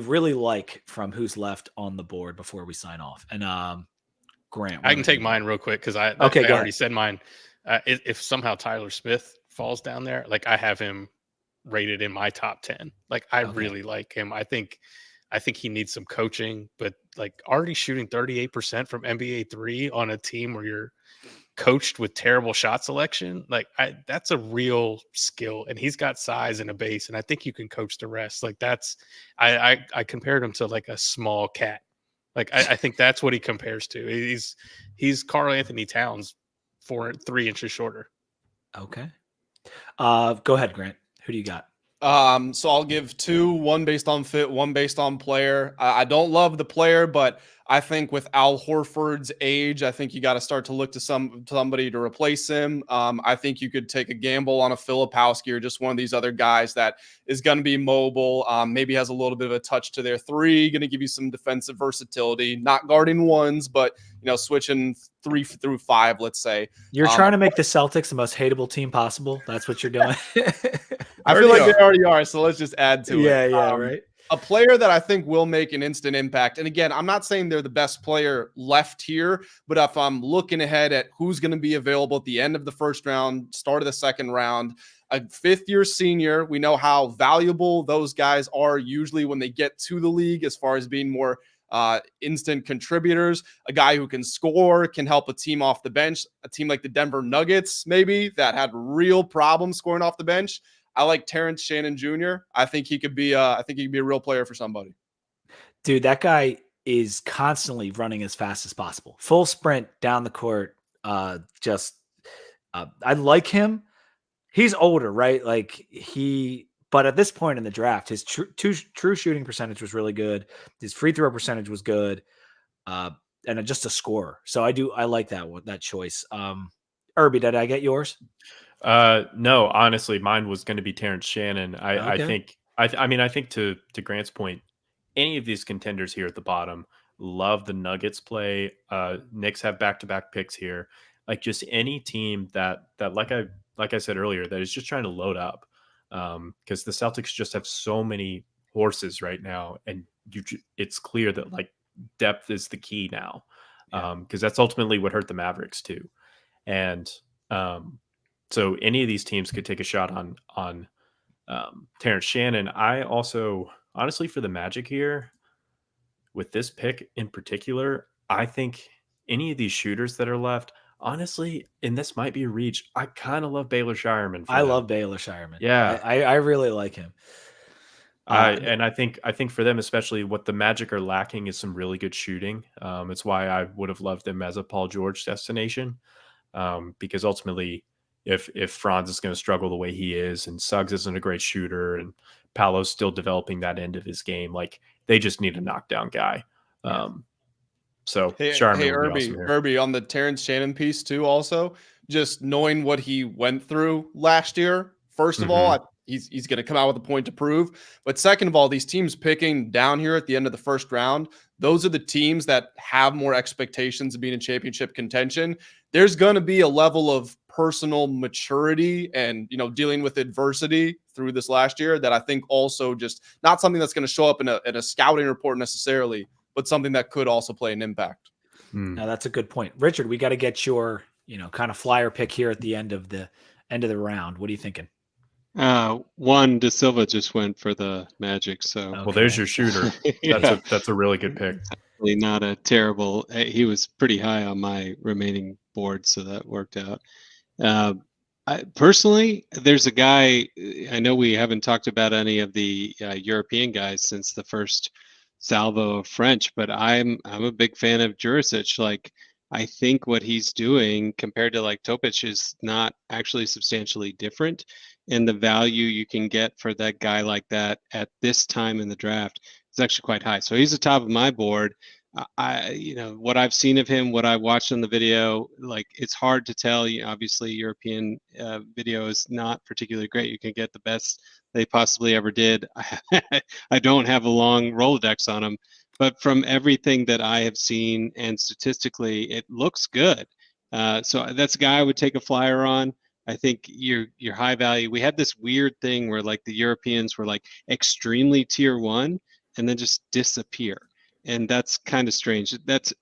really like from who's left on the board before we sign off? And Grant, I can take mine real quick because I already said mine. If somehow Tyler Smith falls down there, like I have him rated in my top 10. Like I really like him. I think he needs some coaching, but like already shooting 38% from NBA 3 on a team where you're coached with terrible shot selection, like that's a real skill, and he's got size and a base, and I think you can coach the rest. Like that's I compared him to like a small cat. Like I think that's what he compares to. He's Karl Anthony Towns 3 inches shorter. Okay. Go ahead, Grant. Who do you got? So I'll give 2, one based on fit, one based on player. I don't love the player, but I think with Al Horford's age, I think you got to start to look to somebody to replace him. I think you could take a gamble on a Filipowski or just one of these other guys that is going to be mobile, maybe has a little bit of a touch to their 3, going to give you some defensive versatility, not guarding ones, but switching 3 through 5, let's say. You're trying to make the Celtics the most hateable team possible. That's what you're doing. I feel like they already are, so let's just add to it. Yeah, right. A player that I think will make an instant impact. And again, I'm not saying they're the best player left here, but if I'm looking ahead at who's going to be available at the end of the first round, start of the second round, a 5th-year senior, we know how valuable those guys are usually when they get to the league as far as being more instant contributors, a guy who can score, can help a team off the bench, a team like the Denver Nuggets, maybe, that had real problems scoring off the bench. I like Terrence Shannon Jr. I think he could be a real player for somebody. Dude, that guy is constantly running as fast as possible. Full sprint down the court. I like him. He's older, right? But at this point in the draft, his true shooting percentage was really good. His free throw percentage was good, and just a scorer. So I like that choice. Irby, did I get yours? No, honestly, mine was going to be Terrence Shannon. I Okay. think I think to Grant's point, any of these contenders here at the bottom love the Nuggets play. Knicks have back-to-back picks here. Like just any team that like I said earlier, that is just trying to load up. Because the Celtics just have so many horses right now, and it's clear that like depth is the key now. Because that's ultimately what hurt the Mavericks too. And so any of these teams could take a shot on Terrence Shannon. I also, honestly, for the Magic here, with this pick in particular, I think any of these shooters that are left, honestly, and this might be a reach, I kind of love Baylor Shireman. I love Baylor Shireman. Yeah. I really like him. And I think for them, especially, what the Magic are lacking is some really good shooting. It's why I would have loved them as a Paul George destination. Because ultimately, if Franz is going to struggle the way he is, and Suggs isn't a great shooter, and Paolo's still developing that end of his game, like they just need a knockdown guy. So Hey, Irby, on the Terrence Shannon piece too. Also, just knowing what he went through last year. First of all, he's going to come out with a point to prove. But second of all, these teams picking down here at the end of the first round, those are the teams that have more expectations of being in championship contention. There's going to be a level of personal maturity and, dealing with adversity through this last year that I think also just not something that's going to show up in a scouting report necessarily, but something that could also play an impact. Now that's a good point. Richard, we got to get your, kind of flyer pick here at the end of the round. What are you thinking? Juan De Silva just went for the Magic, so well, there's your shooter. That's a really good pick. Not a terrible. He was pretty high on my remaining board, so that worked out. Personally, there's a guy. I know we haven't talked about any of the European guys since the first salvo of French, but I'm a big fan of Jurisic. Like, I think what he's doing compared to like Topic is not actually substantially different. And the value you can get for that guy like that at this time in the draft is actually quite high. So he's the top of my board. What I've seen of him, what I watched on the video, like it's hard to tell. Obviously, European video is not particularly great. You can get the best they possibly ever did. I don't have a long Rolodex on him, but from everything that I have seen and statistically, it looks good. So that's a guy I would take a flyer on. I think you're high value. We had this weird thing where like the Europeans were like extremely tier one and then just disappear. And that's kind of strange. That's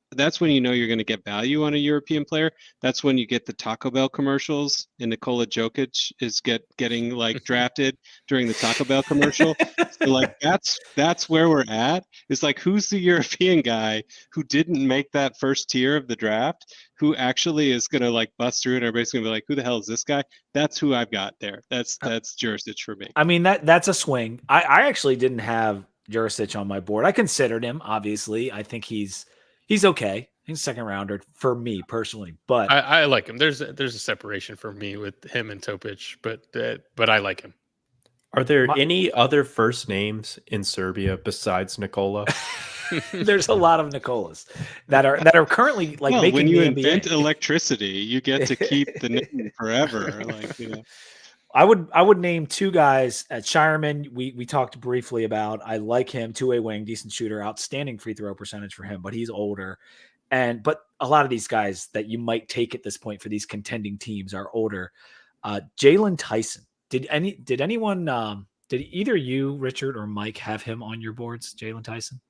when you know you're going to get value on a European player. That's when you get the Taco Bell commercials and Nikola Jokic is getting like drafted during the Taco Bell commercial. So like that's where we're at. It's like, who's the European guy who didn't make that first tier of the draft, who actually is going to like bust through and everybody's going to be like, who the hell is this guy? That's who I've got there. That's Jurisic for me. I mean, that's a swing. I actually didn't have Jurisic on my board. I considered him, obviously. I think he's okay. He's a second rounder for me personally, but I like him. There's a separation for me with him and Topic, but I like him. Are there any other first names in Serbia besides Nikola? There's a lot of Nikolas that are currently like making when you the invent NBA. electricity, you get to keep the name forever. Like, I would name two guys at Shireman. We talked briefly about. I like him, two-way wing, decent shooter, outstanding free throw percentage for him, but he's older. But a lot of these guys that you might take at this point for these contending teams are older. Jalen Tyson. Did anyone? Did either you, Richard, or Mike have him on your boards? Jalen Tyson.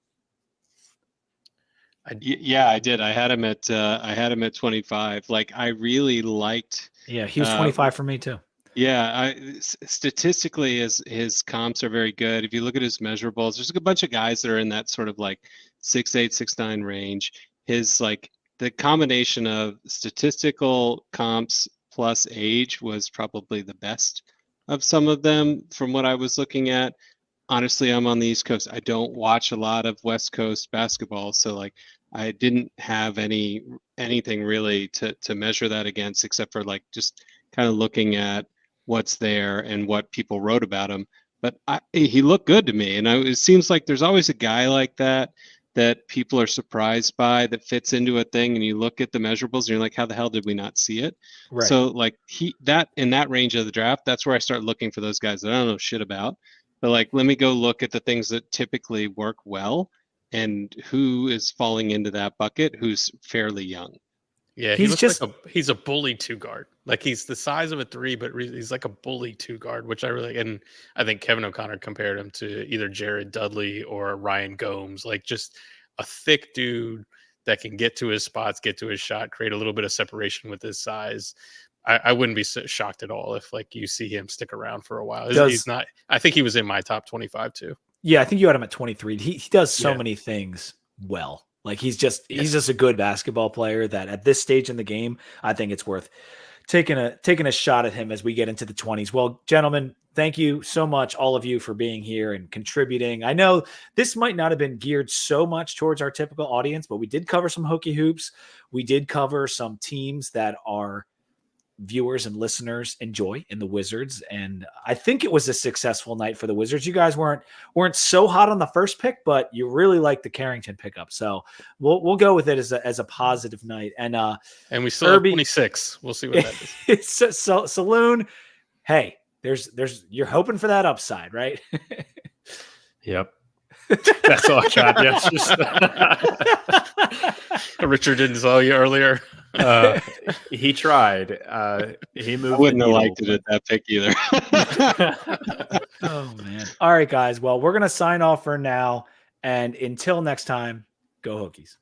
Yeah, I did. I had him at 25. Like, I really liked. Yeah, he was 25 for me too. Yeah, statistically, his comps are very good. If you look at his measurables, there's a bunch of guys that are in that sort of like 6'8", 6'9" range. His like the combination of statistical comps plus age was probably the best of some of them from what I was looking at. Honestly, I'm on the East Coast. I don't watch a lot of West Coast basketball, so like I didn't have anything really to measure that against, except for like just kind of looking at what's there and what people wrote about him. but he looked good to me. And it seems like there's always a guy like that people are surprised by that fits into a thing. And you look at the measurables and you're like, how the hell did we not see it? Right. So like in that range of the draft, that's where I start looking for those guys that I don't know shit about. But like, let me go look at the things that typically work well and who is falling into that bucket, who's fairly young. Yeah, he's a bully 2 guard. Like he's the size of a 3, but he's like a bully 2 guard, which and I think Kevin O'Connor compared him to either Jared Dudley or Ryan Gomes, like just a thick dude that can get to his spots, get to his shot, create a little bit of separation with his size. I wouldn't be shocked at all if like you see him stick around for a while. He's not. I think he was in my top 25 too. Yeah, I think you had him at 23. He does so many things well. Like he's just a good basketball player that at this stage in the game, I think it's worth taking a shot at him as we get into the 20s. Well, gentlemen, thank you so much, all of you, for being here and contributing. I know this might not have been geared so much towards our typical audience, but we did cover some Hokie hoops. We did cover some teams that our viewers and listeners enjoy in the Wizards, and I think it was a successful night for the Wizards. You guys weren't so hot on the first pick, but you really liked the Carrington pickup, so we'll go with it as a positive night. And we still have 26. We'll see what that is. Salaun, hey, there's you're hoping for that upside, right? Yep. That's all I got. Yeah. Richard didn't tell you earlier. He tried. He moved. I wouldn't have liked it at that pick either. Oh man. All right, guys. Well, we're gonna sign off for now, and until next time, go Hokies.